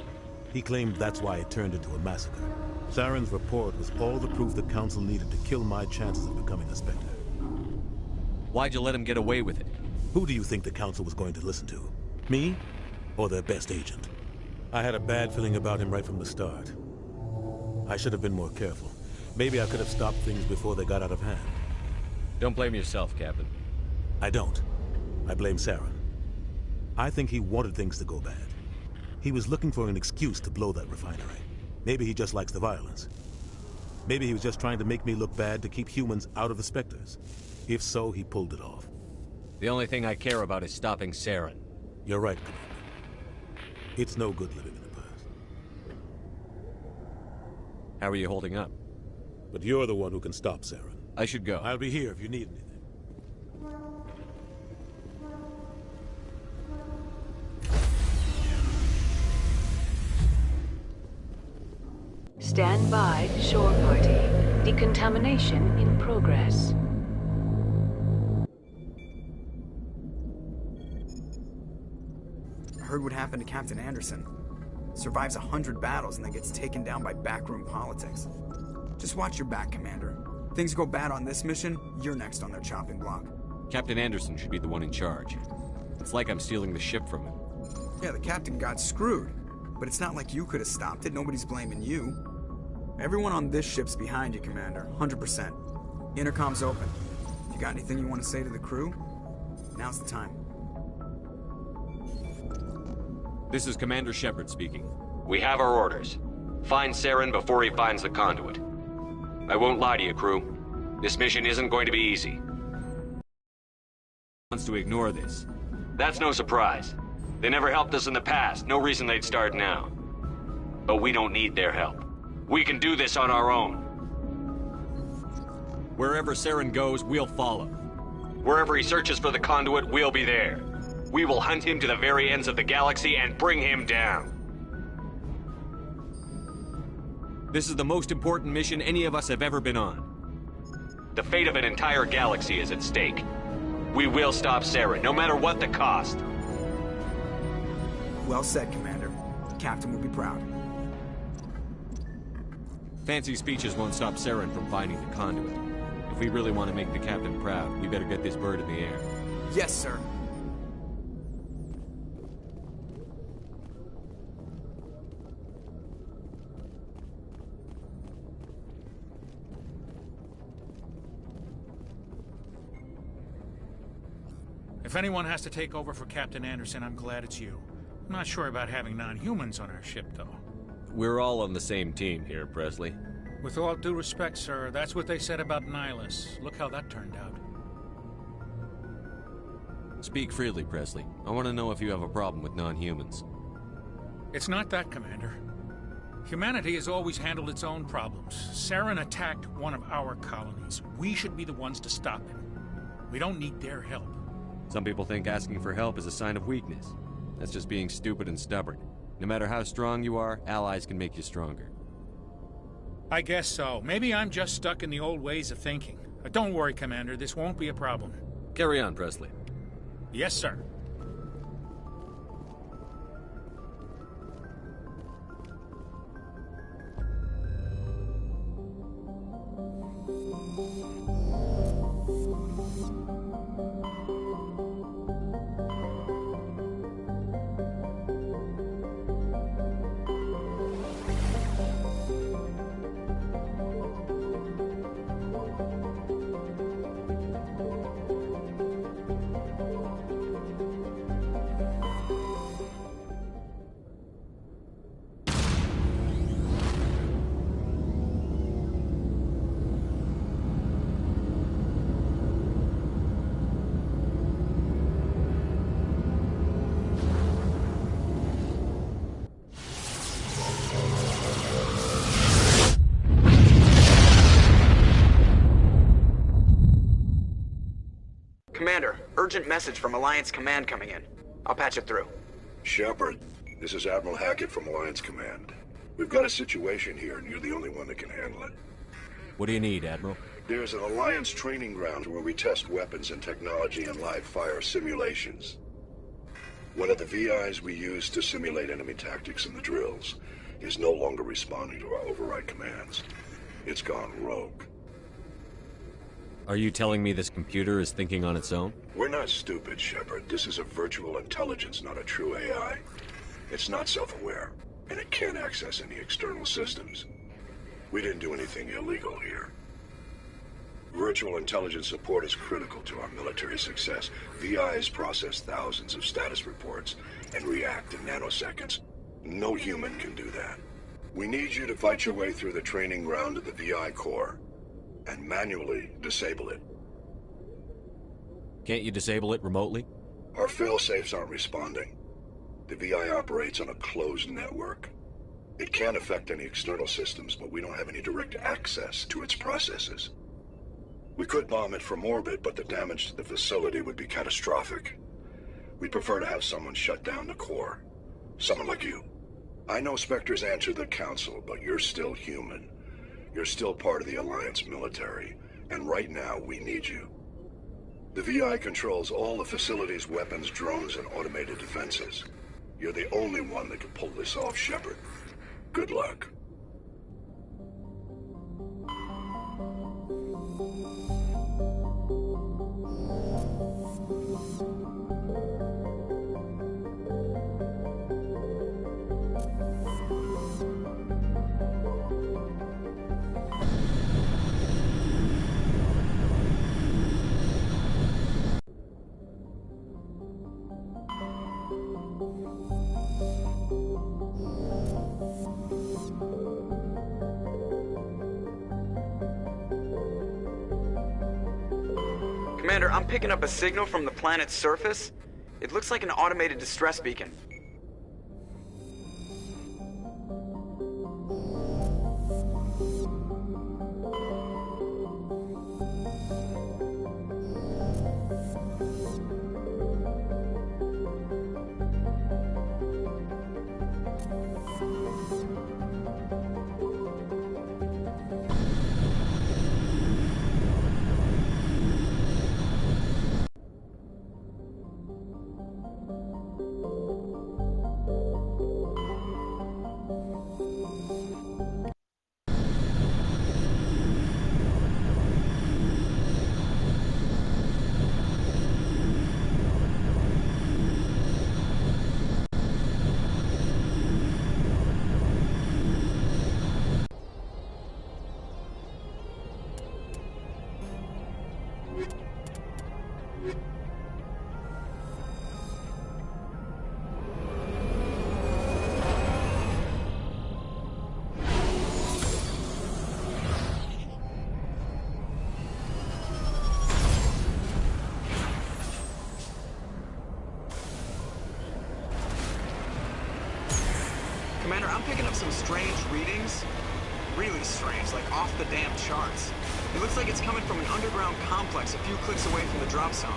He claimed that's why it turned into a massacre. Saren's report was all the proof the Council needed to kill my chances of becoming a Spectre. Why'd you let him get away with it? Who do you think the Council was going to listen to? Me? Or their best agent? I had a bad feeling about him right from the start. I should have been more careful. Maybe I could have stopped things before they got out of hand. Don't blame yourself, Captain. I don't. I blame Saren. I think he wanted things to go bad. He was looking for an excuse to blow that refinery. Maybe he just likes the violence. Maybe he was just trying to make me look bad to keep humans out of the Spectres. If so, he pulled it off. The only thing I care about is stopping Saren. You're right, Commander. It's no good living in the past. How are you holding up? But you're the one who can stop Saren. I should go. I'll be here if you need anything. Stand by, shore party. Decontamination in progress. I heard what happened to Captain Anderson. Survives 100 battles and then gets taken down by backroom politics. Just watch your back, Commander. Things go bad on this mission, you're next on their chopping block. Captain Anderson should be the one in charge. It's like I'm stealing the ship from him. Yeah, the captain got screwed. But it's not like you could have stopped it. Nobody's blaming you. Everyone on this ship's behind you, Commander. 100%. Intercom's open. If you got anything you want to say to the crew, now's the time. This is Commander Shepherd speaking. We have our orders. Find Saren before he finds the conduit. I won't lie to you, crew. This mission isn't going to be easy. Wants to ignore this. That's no surprise. They never helped us in the past. No reason they'd start now. But we don't need their help. We can do this on our own. Wherever Saren goes, we'll follow. Wherever he searches for the conduit, we'll be there. We will hunt him to the very ends of the galaxy and bring him down. This is the most important mission any of us have ever been on. The fate of an entire galaxy is at stake. We will stop Saren, no matter what the cost. Well said, Commander. The captain will be proud. Fancy speeches won't stop Saren from finding the conduit. If we really want to make the captain proud, we better get this bird in the air. Yes, sir. If anyone has to take over for Captain Anderson, I'm glad it's you. I'm not sure about having non-humans on our ship, though. We're all on the same team here, Presley. With all due respect, sir, that's what they said about Nihilus. Look how that turned out. Speak freely, Presley. I want to know if you have a problem with non-humans. It's not that, Commander. Humanity has always handled its own problems. Saren attacked one of our colonies. We should be the ones to stop him. We don't need their help. Some people think asking for help is a sign of weakness. That's just being stupid and stubborn. No matter how strong you are, allies can make you stronger. I guess so. Maybe I'm just stuck in the old ways of thinking. But don't worry, Commander. This won't be a problem. Carry on, Presley. Yes, sir. Commander, urgent message from Alliance Command coming in. I'll patch it through. Shepherd, this is Admiral Hackett from Alliance Command. We've got a situation here, and you're the only one that can handle it. What do you need, Admiral? There's an Alliance training ground where we test weapons and technology in live fire simulations. One of the VIs we use to simulate enemy tactics in the drills is no longer responding to our override commands. It's gone rogue. Are you telling me this computer is thinking on its own? We're not stupid, Shepard. This is a virtual intelligence, not a true AI. It's not self-aware, and it can't access any external systems. We didn't do anything illegal here. Virtual intelligence support is critical to our military success. VIs process thousands of status reports and react in nanoseconds. No human can do that. We need you to fight your way through the training ground of the VI core and manually disable it. Can't you disable it remotely? Our fail-safes aren't responding. The VI operates on a closed network. It can affect any external systems, but we don't have any direct access to its processes. We could bomb it from orbit, but the damage to the facility would be catastrophic. We'd prefer to have someone shut down the core. Someone like you. I know Spectres answer the Council, but you're still human. You're still part of the Alliance military, and right now we need you. The VI controls all the facility's weapons, drones, and automated defenses. You're the only one that can pull this off, Shepard. Good luck. Commander, I'm picking up a signal from the planet's surface. It looks like an automated distress beacon. Commander, I'm picking up some strange readings. Really strange, like off the damn charts. It looks like it's coming from an underground complex a few clicks away from the drop zone.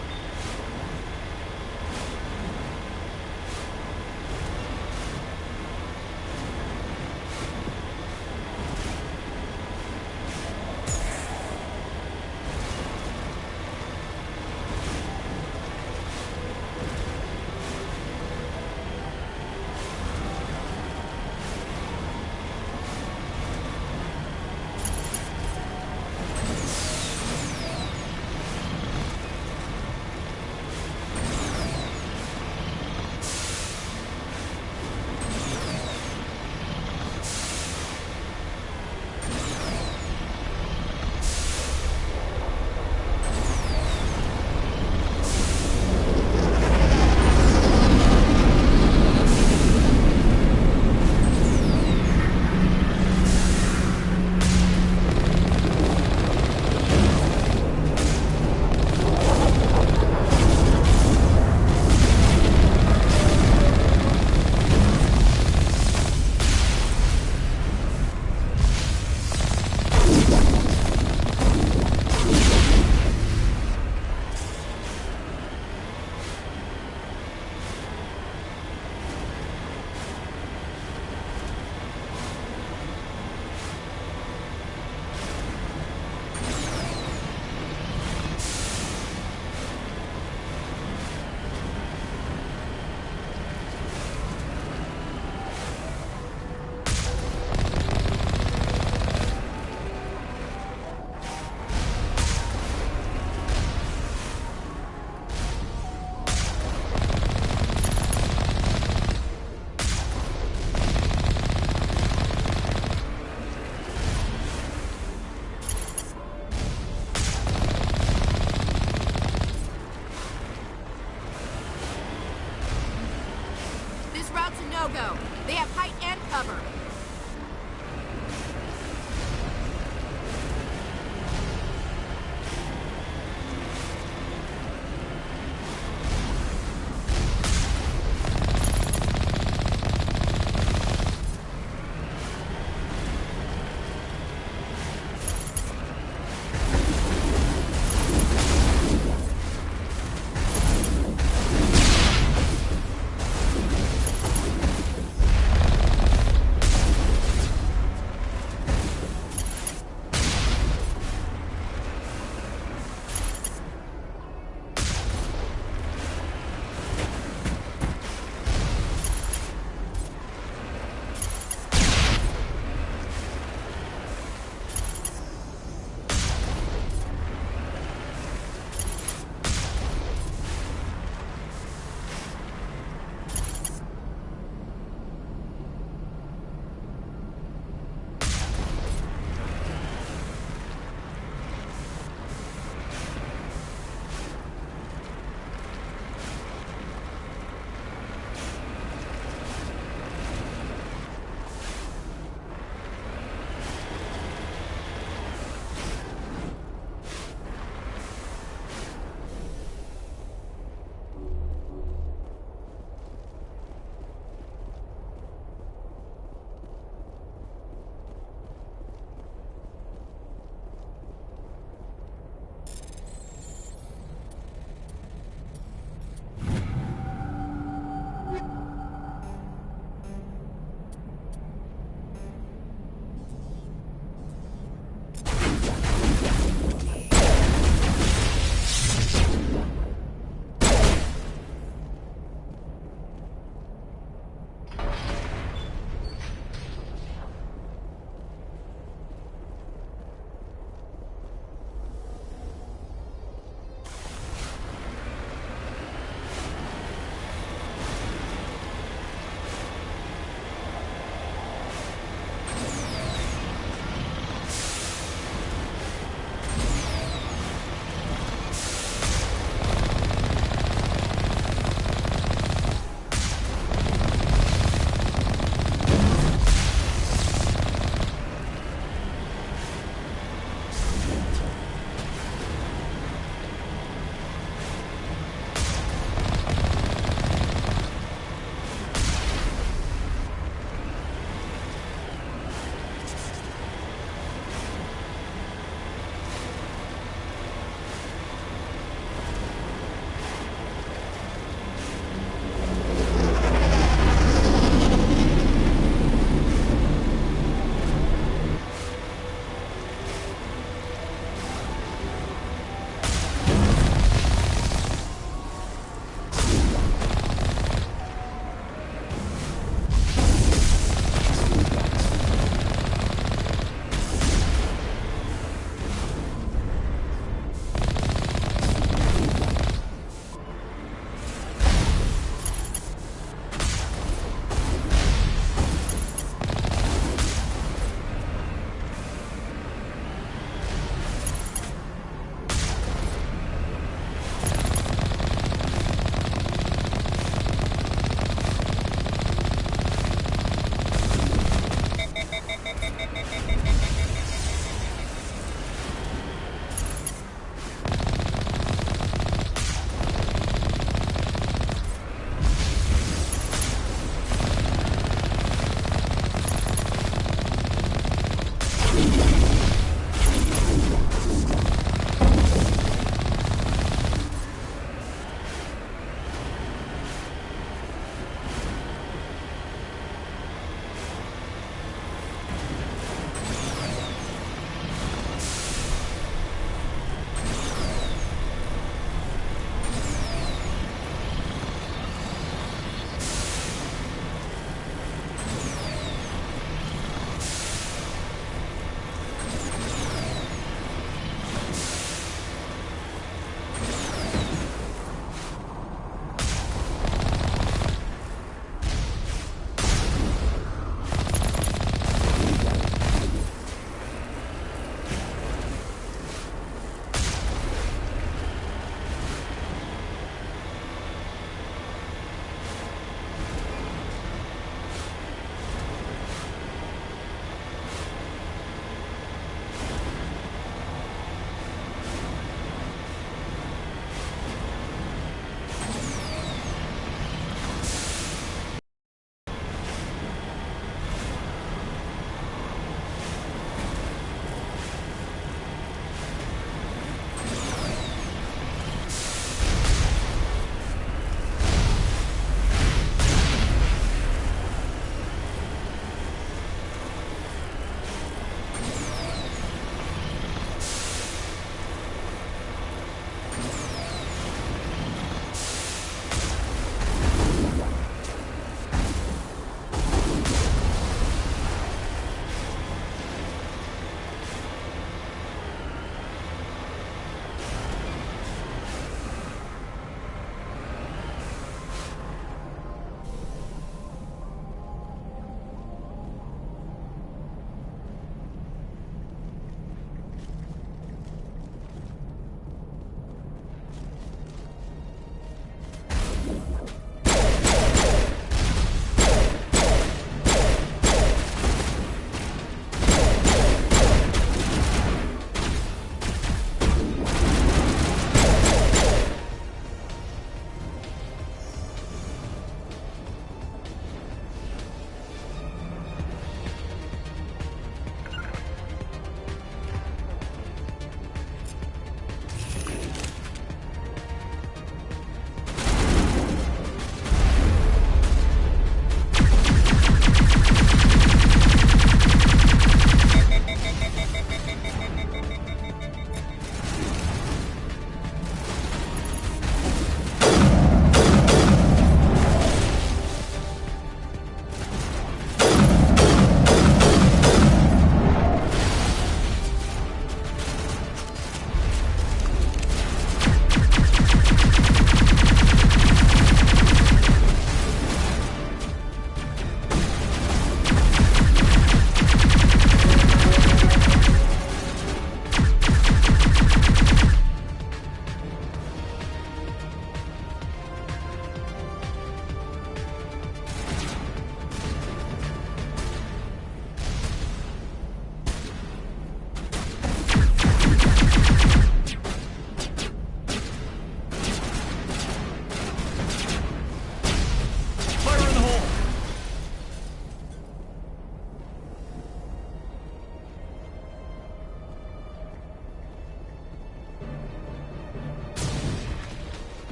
no-go. They have height and cover.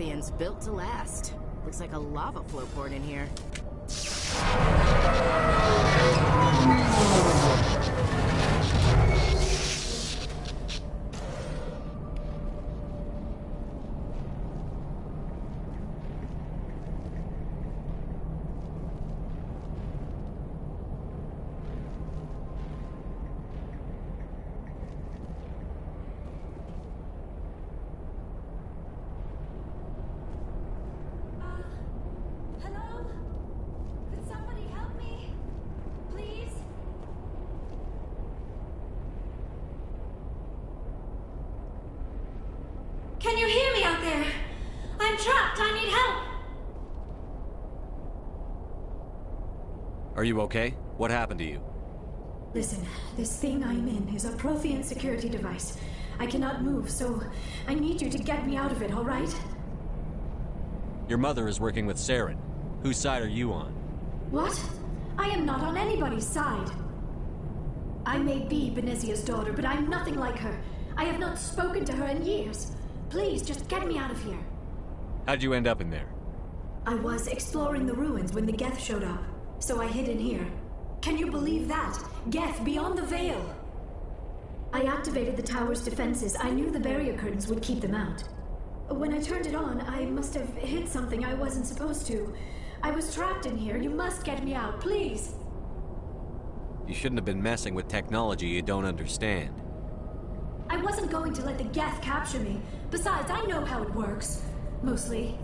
Quarians built to last. Looks like a lava flow port in here. Can you hear me out there? I'm trapped. I need help. Are you okay? What happened to you? Listen, this thing I'm in is a Prothean security device. I cannot move, so I need you to get me out of it, all right? Your mother is working with Saren. Whose side are you on? What? I am not on anybody's side. I may be Benezia's daughter, but I'm nothing like her. I have not spoken to her in years. Please, just get me out of here. How'd you end up in there? I was exploring the ruins when the Geth showed up, so I hid in here. Can you believe that? Geth beyond the Veil! I activated the tower's defenses. I knew the barrier curtains would keep them out. When I turned it on, I must have hit something I wasn't supposed to. I was trapped in here. You must get me out, please! You shouldn't have been messing with technology you don't understand. I wasn't going to let the Geth capture me. Besides, I know how it works. Mostly.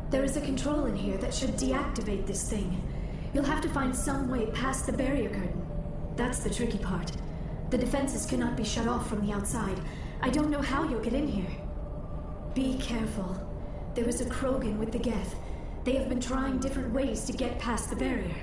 There is a control in here that should deactivate this thing. You'll have to find some way past the barrier curtain. That's the tricky part. The defenses cannot be shut off from the outside. I don't know how you'll get in here. Be careful. There is a Krogan with the Geth. They have been trying different ways to get past the barrier.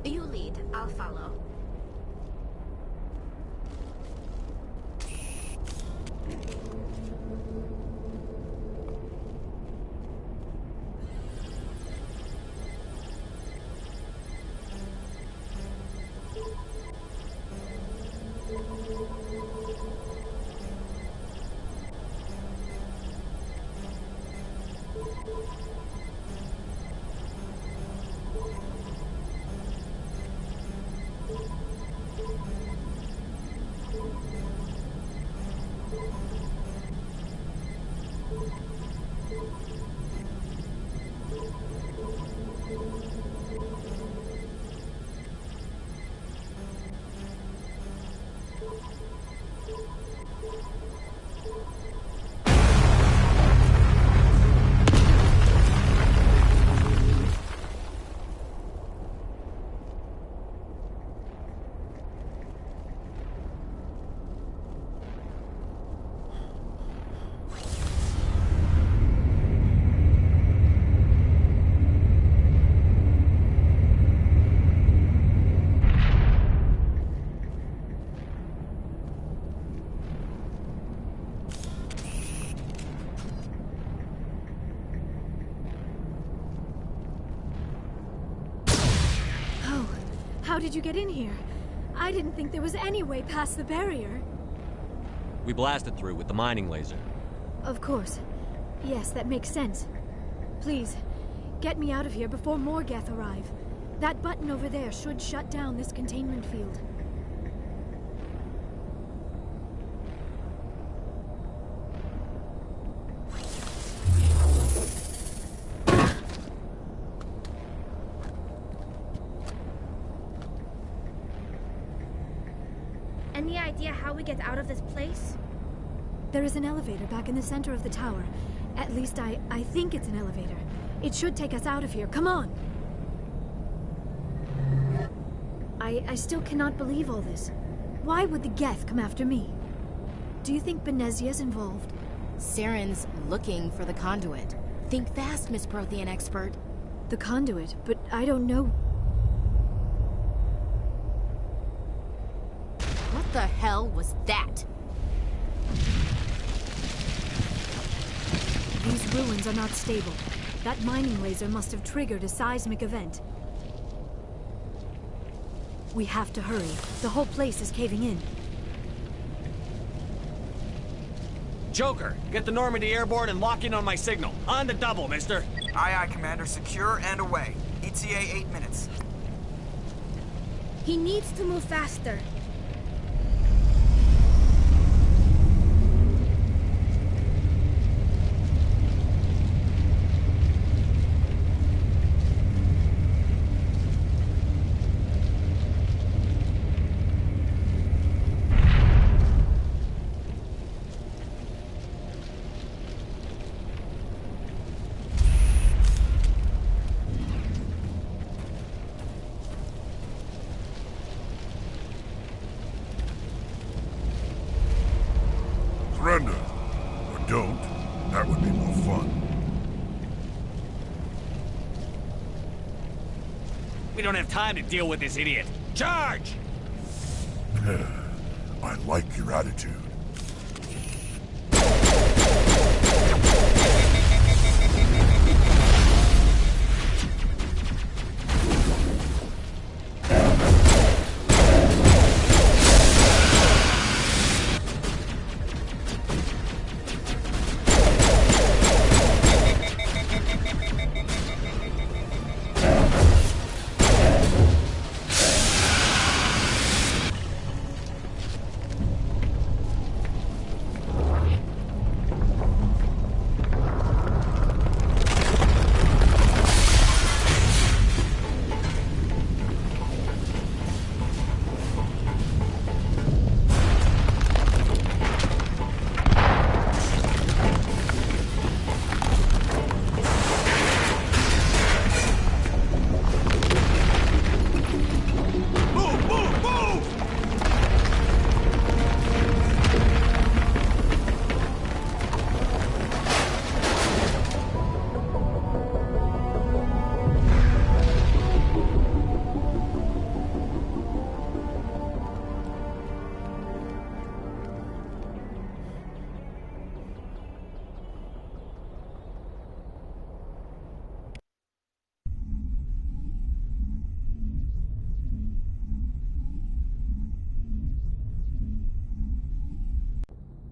You lead, I'll follow. How did you get in here? I didn't think there was any way past the barrier. We blasted through with the mining laser. Of course. Yes, that makes sense. Please, get me out of here before more Geth arrive. That button over there should shut down this containment field. Any idea how we get out of this place? There is an elevator back in the center of the tower. At least I think it's an elevator. It should take us out of here. Come on! I still cannot believe all this. Why would the Geth come after me? Do you think Benezia's involved? Saren's looking for the conduit. Think fast, Miss Prothean expert. The conduit? But I don't know. What the hell was that? These ruins are not stable. That mining laser must have triggered a seismic event. We have to hurry. The whole place is caving in. Joker, get the Normandy airborne and lock in on my signal. On the double, mister. Aye, aye, Commander. Secure and away. ETA 8 minutes. He needs to move faster. Surrender. Or don't. That would be more fun. We don't have time to deal with this idiot. Charge! I like your attitude.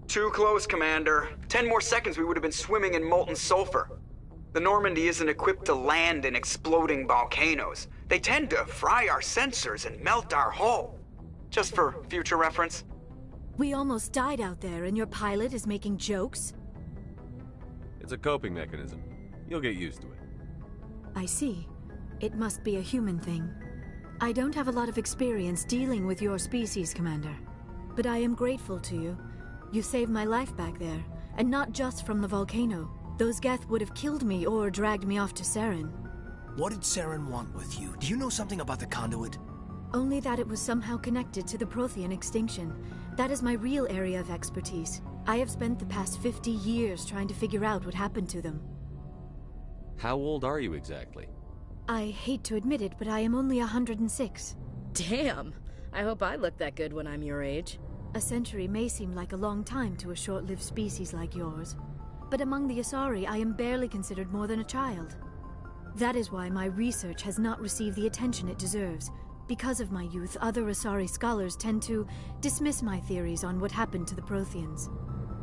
Too close, Commander. 10 more seconds we would have been swimming in molten sulfur. The Normandy isn't equipped to land in exploding volcanoes. They tend to fry our sensors and melt our hull. Just for future reference. We almost died out there, and your pilot is making jokes? It's a coping mechanism. You'll get used to it. I see. It must be a human thing. I don't have a lot of experience dealing with your species, Commander. But I am grateful to you. You saved my life back there, and not just from the volcano. Those Geth would have killed me or dragged me off to Saren. What did Saren want with you? Do you know something about the conduit? Only that it was somehow connected to the Prothean extinction. That is my real area of expertise. I have spent the past 50 years trying to figure out what happened to them. How old are you exactly? I hate to admit it, but I am only 106. Damn! I hope I look that good when I'm your age. A century may seem like a long time to a short-lived species like yours. But among the Asari, I am barely considered more than a child. That is why my research has not received the attention it deserves. Because of my youth, other Asari scholars tend to dismiss my theories on what happened to the Protheans.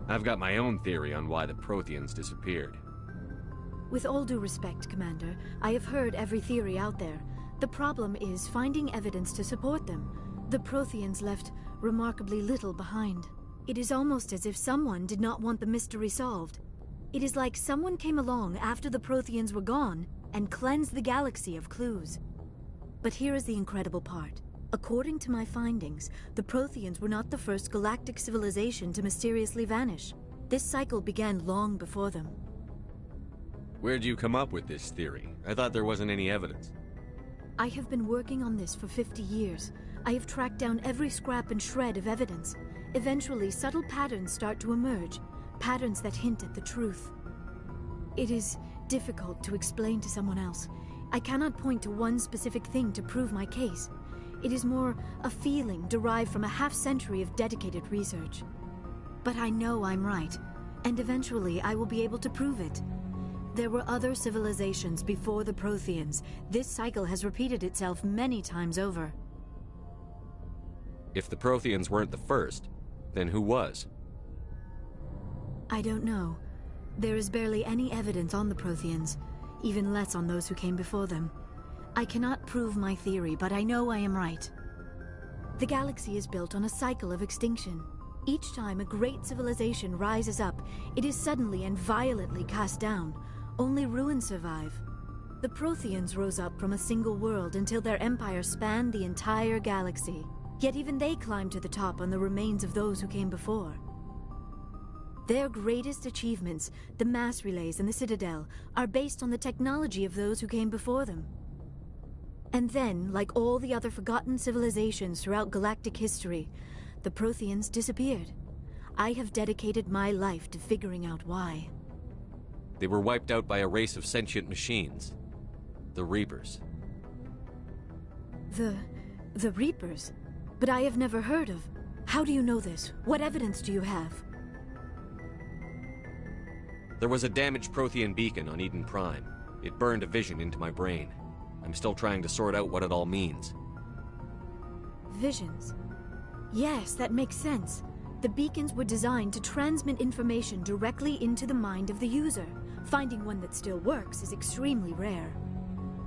I've got my own theory on why the Protheans disappeared. With all due respect, Commander, I have heard every theory out there. The problem is finding evidence to support them. The Protheans left remarkably little behind. It is almost as if someone did not want the mystery solved. It is like someone came along after the Protheans were gone and cleansed the galaxy of clues. But here is the incredible part. According to my findings, the Protheans were not the first galactic civilization to mysteriously vanish. This cycle began long before them. Where'd you come up with this theory? I thought there wasn't any evidence. I have been working on this for 50 years. I have tracked down every scrap and shred of evidence. Eventually, subtle patterns start to emerge, patterns that hint at the truth. It is difficult to explain to someone else. I cannot point to one specific thing to prove my case. It is more a feeling derived from a half-century of dedicated research. But I know I'm right, and eventually I will be able to prove it. There were other civilizations before the Protheans. This cycle has repeated itself many times over. If the Protheans weren't the first, then who was? I don't know. There is barely any evidence on the Protheans, even less on those who came before them. I cannot prove my theory, but I know I am right. The galaxy is built on a cycle of extinction. Each time a great civilization rises up, it is suddenly and violently cast down. Only ruins survive. The Protheans rose up from a single world until their empire spanned the entire galaxy. Yet even they climbed to the top on the remains of those who came before. Their greatest achievements, the mass relays and the Citadel, are based on the technology of those who came before them. And then, like all the other forgotten civilizations throughout galactic history, the Protheans disappeared. I have dedicated my life to figuring out why. They were wiped out by a race of sentient machines. The Reapers. The Reapers? But I have never heard of. How do you know this? What evidence do you have? There was a damaged Prothean beacon on Eden Prime. It burned a vision into my brain. I'm still trying to sort out what it all means. Visions. Yes, that makes sense. The beacons were designed to transmit information directly into the mind of the user. Finding one that still works is extremely rare.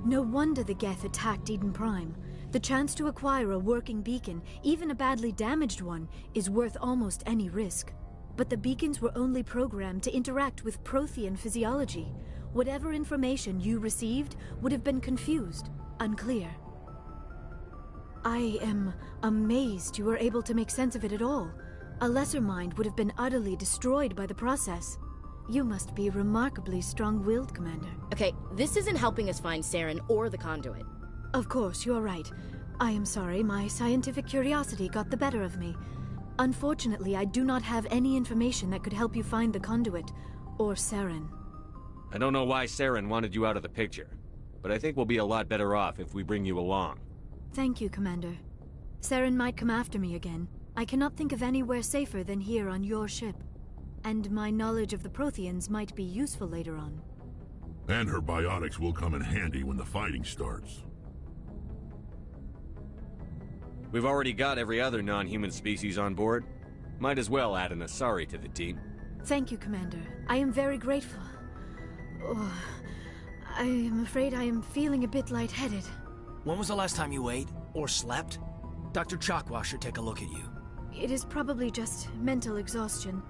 No wonder the Geth attacked Eden Prime. The chance to acquire a working beacon, even a badly damaged one, is worth almost any risk. But the beacons were only programmed to interact with Prothean physiology. Whatever information you received would have been confused, unclear. I am amazed you were able to make sense of it at all. A lesser mind would have been utterly destroyed by the process. You must be remarkably strong-willed, Commander. Okay, this isn't helping us find Saren or the conduit. Of course, you're right. I am sorry, my scientific curiosity got the better of me. Unfortunately, I do not have any information that could help you find the conduit, or Saren. I don't know why Saren wanted you out of the picture, but I think we'll be a lot better off if we bring you along. Thank you, Commander. Saren might come after me again. I cannot think of anywhere safer than here on your ship. And my knowledge of the Protheans might be useful later on. And her biotics will come in handy when the fighting starts. We've already got every other non-human species on board. Might as well add an Asari to the team. Thank you, Commander. I am very grateful. Oh, I am afraid I am feeling a bit lightheaded. When was the last time you ate? Or slept? Dr. Chakwa should take a look at you. It is probably just mental exhaustion,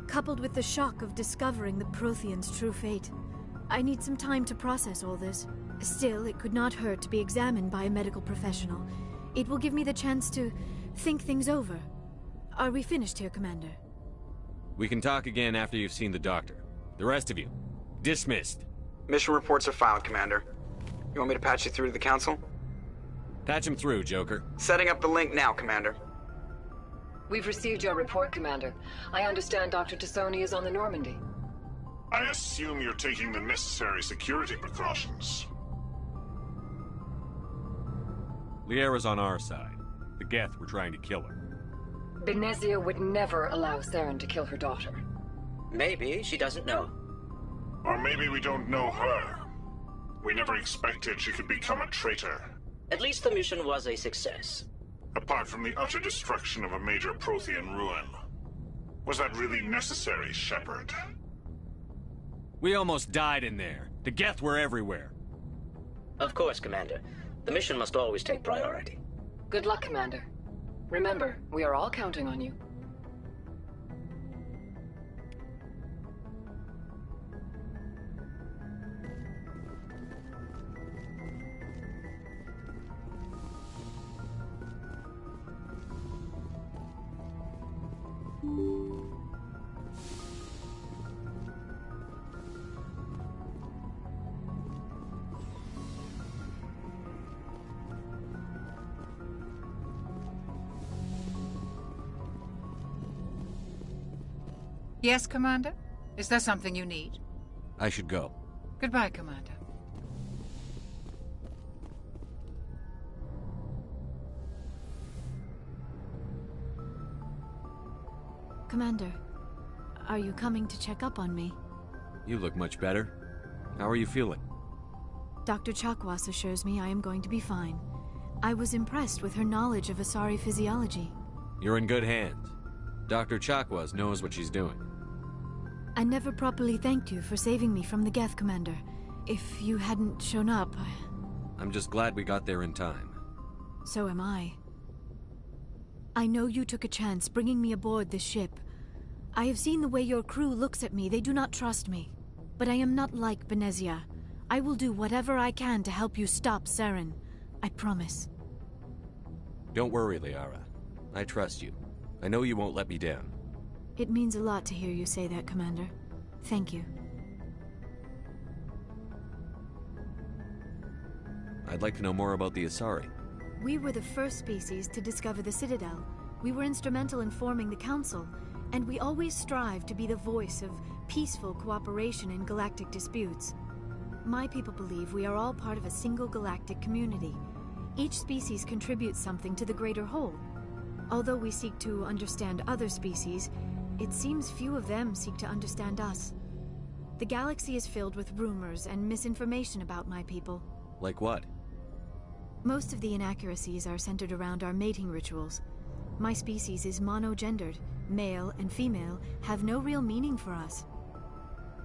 coupled with the shock of discovering the Protheans' true fate. I need some time to process all this. Still, it could not hurt to be examined by a medical professional. It will give me the chance to think things over. Are we finished here, Commander? We can talk again after you've seen the doctor. The rest of you, dismissed. Mission reports are filed, Commander. You want me to patch you through to the Council? Patch him through, Joker. Setting up the link now, Commander. We've received your report, Commander. I understand Dr. Tassoni is on the Normandy. I assume you're taking the necessary security precautions. Liara's on our side. The Geth were trying to kill her. Benezia would never allow Saren to kill her daughter. Maybe she doesn't know. Or maybe we don't know her. We never expected she could become a traitor. At least the mission was a success. Apart from the utter destruction of a major Prothean ruin. Was that really necessary, Shepherd? We almost died in there. The Geth were everywhere. Of course, Commander. The mission must always take priority. Good luck, Commander. Remember, we are all counting on you. Yes, Commander? Is there something you need? I should go. Goodbye, Commander. Commander, are you coming to check up on me? You look much better. How are you feeling? Dr. Chakwas assures me I am going to be fine. I was impressed with her knowledge of Asari physiology. You're in good hands. Dr. Chakwas knows what she's doing. I never properly thanked you for saving me from the Geth, Commander. If you hadn't shown up... I'm just glad we got there in time. So am I. I know you took a chance bringing me aboard this ship. I have seen the way your crew looks at me. They do not trust me. But I am not like Benezia. I will do whatever I can to help you stop Saren. I promise. Don't worry, Liara. I trust you. I know you won't let me down. It means a lot to hear you say that, Commander. Thank you. I'd like to know more about the Asari. We were the first species to discover the Citadel. We were instrumental in forming the Council, and we always strive to be the voice of peaceful cooperation in galactic disputes. My people believe we are all part of a single galactic community. Each species contributes something to the greater whole. Although we seek to understand other species, it seems few of them seek to understand us. The galaxy is filled with rumors and misinformation about my people. Like what? Most of the inaccuracies are centered around our mating rituals. My species is monogendered. Male and female have no real meaning for us.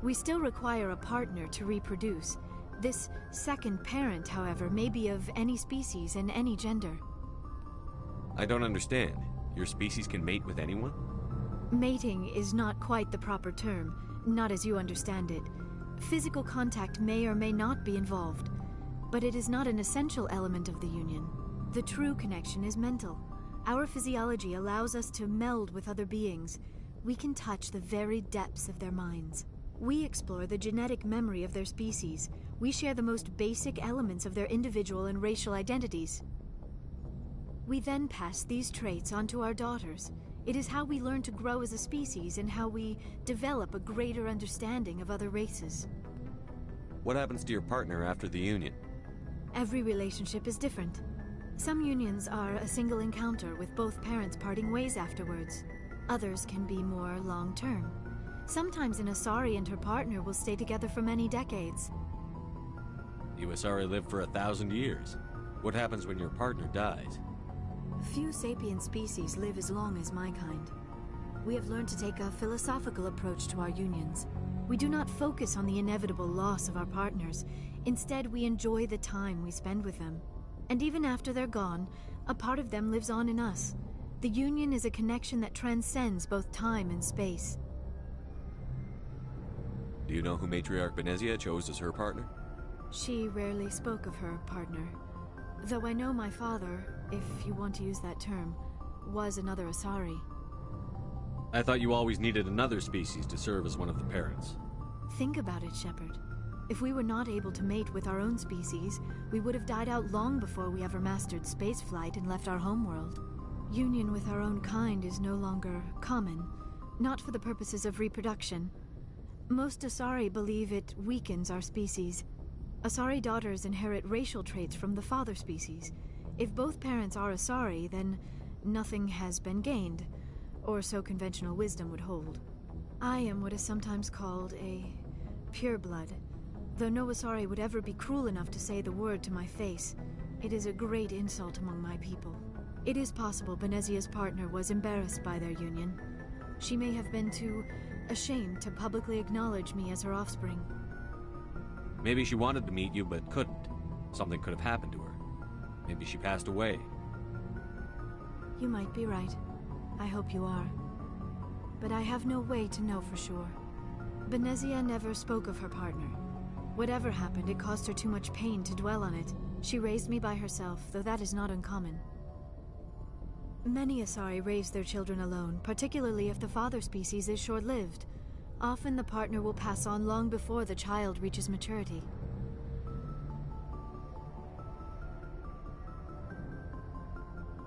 We still require a partner to reproduce. This second parent, however, may be of any species and any gender. I don't understand. Your species can mate with anyone? Mating is not quite the proper term, not as you understand it. Physical contact may or may not be involved, but it is not an essential element of the union. The true connection is mental. Our physiology allows us to meld with other beings. We can touch the very depths of their minds. We explore the genetic memory of their species. We share the most basic elements of their individual and racial identities. We then pass these traits on to our daughters. It is how we learn to grow as a species and how we develop a greater understanding of other races. What happens to your partner after the union? Every relationship is different. Some unions are a single encounter with both parents parting ways afterwards. Others can be more long-term. Sometimes an Asari and her partner will stay together for many decades. You Asari live for 1,000 years. What happens when your partner dies? Few sapient species live as long as my kind. We have learned to take a philosophical approach to our unions. We do not focus on the inevitable loss of our partners. Instead, we enjoy the time we spend with them. And even after they're gone, a part of them lives on in us. The union is a connection that transcends both time and space. Do you know who Matriarch Benezia chose as her partner? She rarely spoke of her partner. Though I know my father, if you want to use that term, was another Asari. I thought you always needed another species to serve as one of the parents. Think about it, Shepherd. If we were not able to mate with our own species, we would have died out long before we ever mastered spaceflight and left our homeworld. Union with our own kind is no longer common, not for the purposes of reproduction. Most Asari believe it weakens our species. Asari daughters inherit racial traits from the father species. If both parents are Asari, then nothing has been gained, or so conventional wisdom would hold. I am what is sometimes called a pureblood, though no Asari would ever be cruel enough to say the word to my face. It is a great insult among my people. It is possible Benezia's partner was embarrassed by their union. She may have been too ashamed to publicly acknowledge me as her offspring. Maybe she wanted to meet you, but couldn't. Something could have happened to her. Maybe she passed away. You might be right. I hope you are. But I have no way to know for sure. Benezia never spoke of her partner. Whatever happened, it caused her too much pain to dwell on it. She raised me by herself, though that is not uncommon. Many Asari raise their children alone, particularly if the father species is short-lived. Often the partner will pass on long before the child reaches maturity.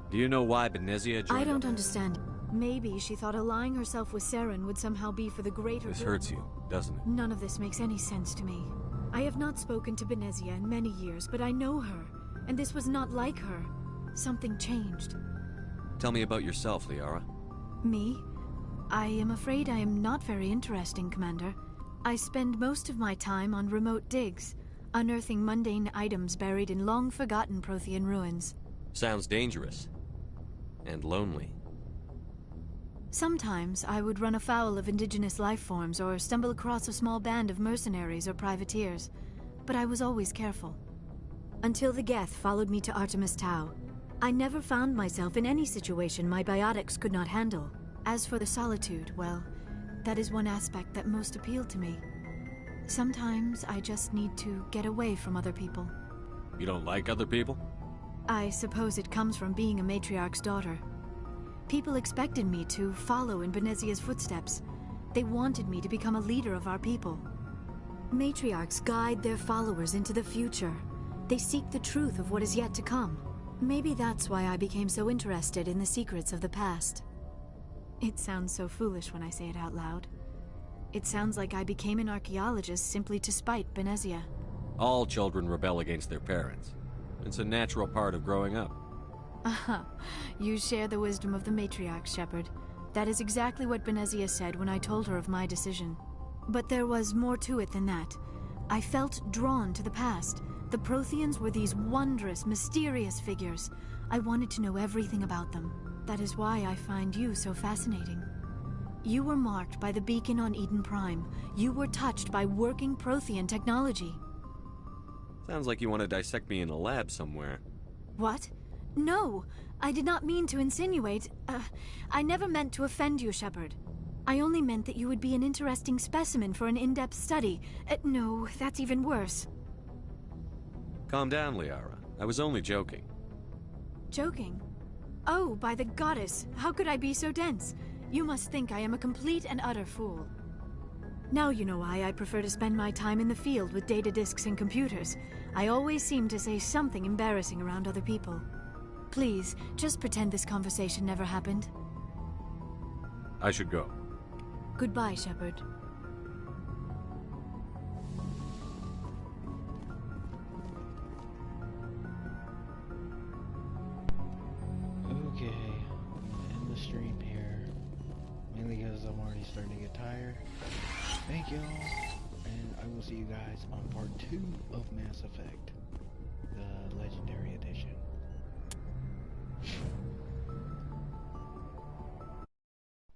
Do you know why Benezia joined I don't understand. Maybe she thought allying herself with Saren would somehow be for the greater good. This hurts you, doesn't it? None of this makes any sense to me. I have not spoken to Benezia in many years, but I know her, and this was not like her. Something changed. Tell me about yourself, Liara. Me? I am afraid I am not very interesting, Commander. I spend most of my time on remote digs, unearthing mundane items buried in long-forgotten Prothean ruins. Sounds dangerous. And lonely. Sometimes I would run afoul of indigenous life forms or stumble across a small band of mercenaries or privateers, but I was always careful. Until the Geth followed me to Artemis Tau, I never found myself in any situation my biotics could not handle. As for the solitude, well, that is one aspect that most appealed to me. Sometimes I just need to get away from other people. You don't like other people? I suppose it comes from being a matriarch's daughter. People expected me to follow in Benezia's footsteps. They wanted me to become a leader of our people. Matriarchs guide their followers into the future. They seek the truth of what is yet to come. Maybe that's why I became so interested in the secrets of the past. It sounds so foolish when I say it out loud. It sounds like I became an archaeologist simply to spite Benezia. All children rebel against their parents. It's a natural part of growing up. Aha, you share the wisdom of the matriarch, Shepherd. That is exactly what Benezia said when I told her of my decision. But there was more to it than that. I felt drawn to the past. The Protheans were these wondrous, mysterious figures. I wanted to know everything about them. That is why I find you so fascinating. You were marked by the beacon on Eden Prime. You were touched by working Prothean technology. Sounds like you want to dissect me in a lab somewhere. What? No, I did not mean to insinuate. I never meant to offend you, Shepherd. I only meant that you would be an interesting specimen for an in-depth study. No, that's even worse. Calm down, Liara. I was only joking. Joking? Oh, by the goddess, how could I be so dense? You must think I am a complete and utter fool. Now you know why I prefer to spend my time in the field with data disks and computers. I always seem to say something embarrassing around other people. Please, just pretend this conversation never happened. I should go. Goodbye, Shepherd. Okay, I'm gonna end the stream here. Mainly because I'm already starting to get tired. Thank y'all, and I will see you guys on part 2 of Mass Effect, the Legend.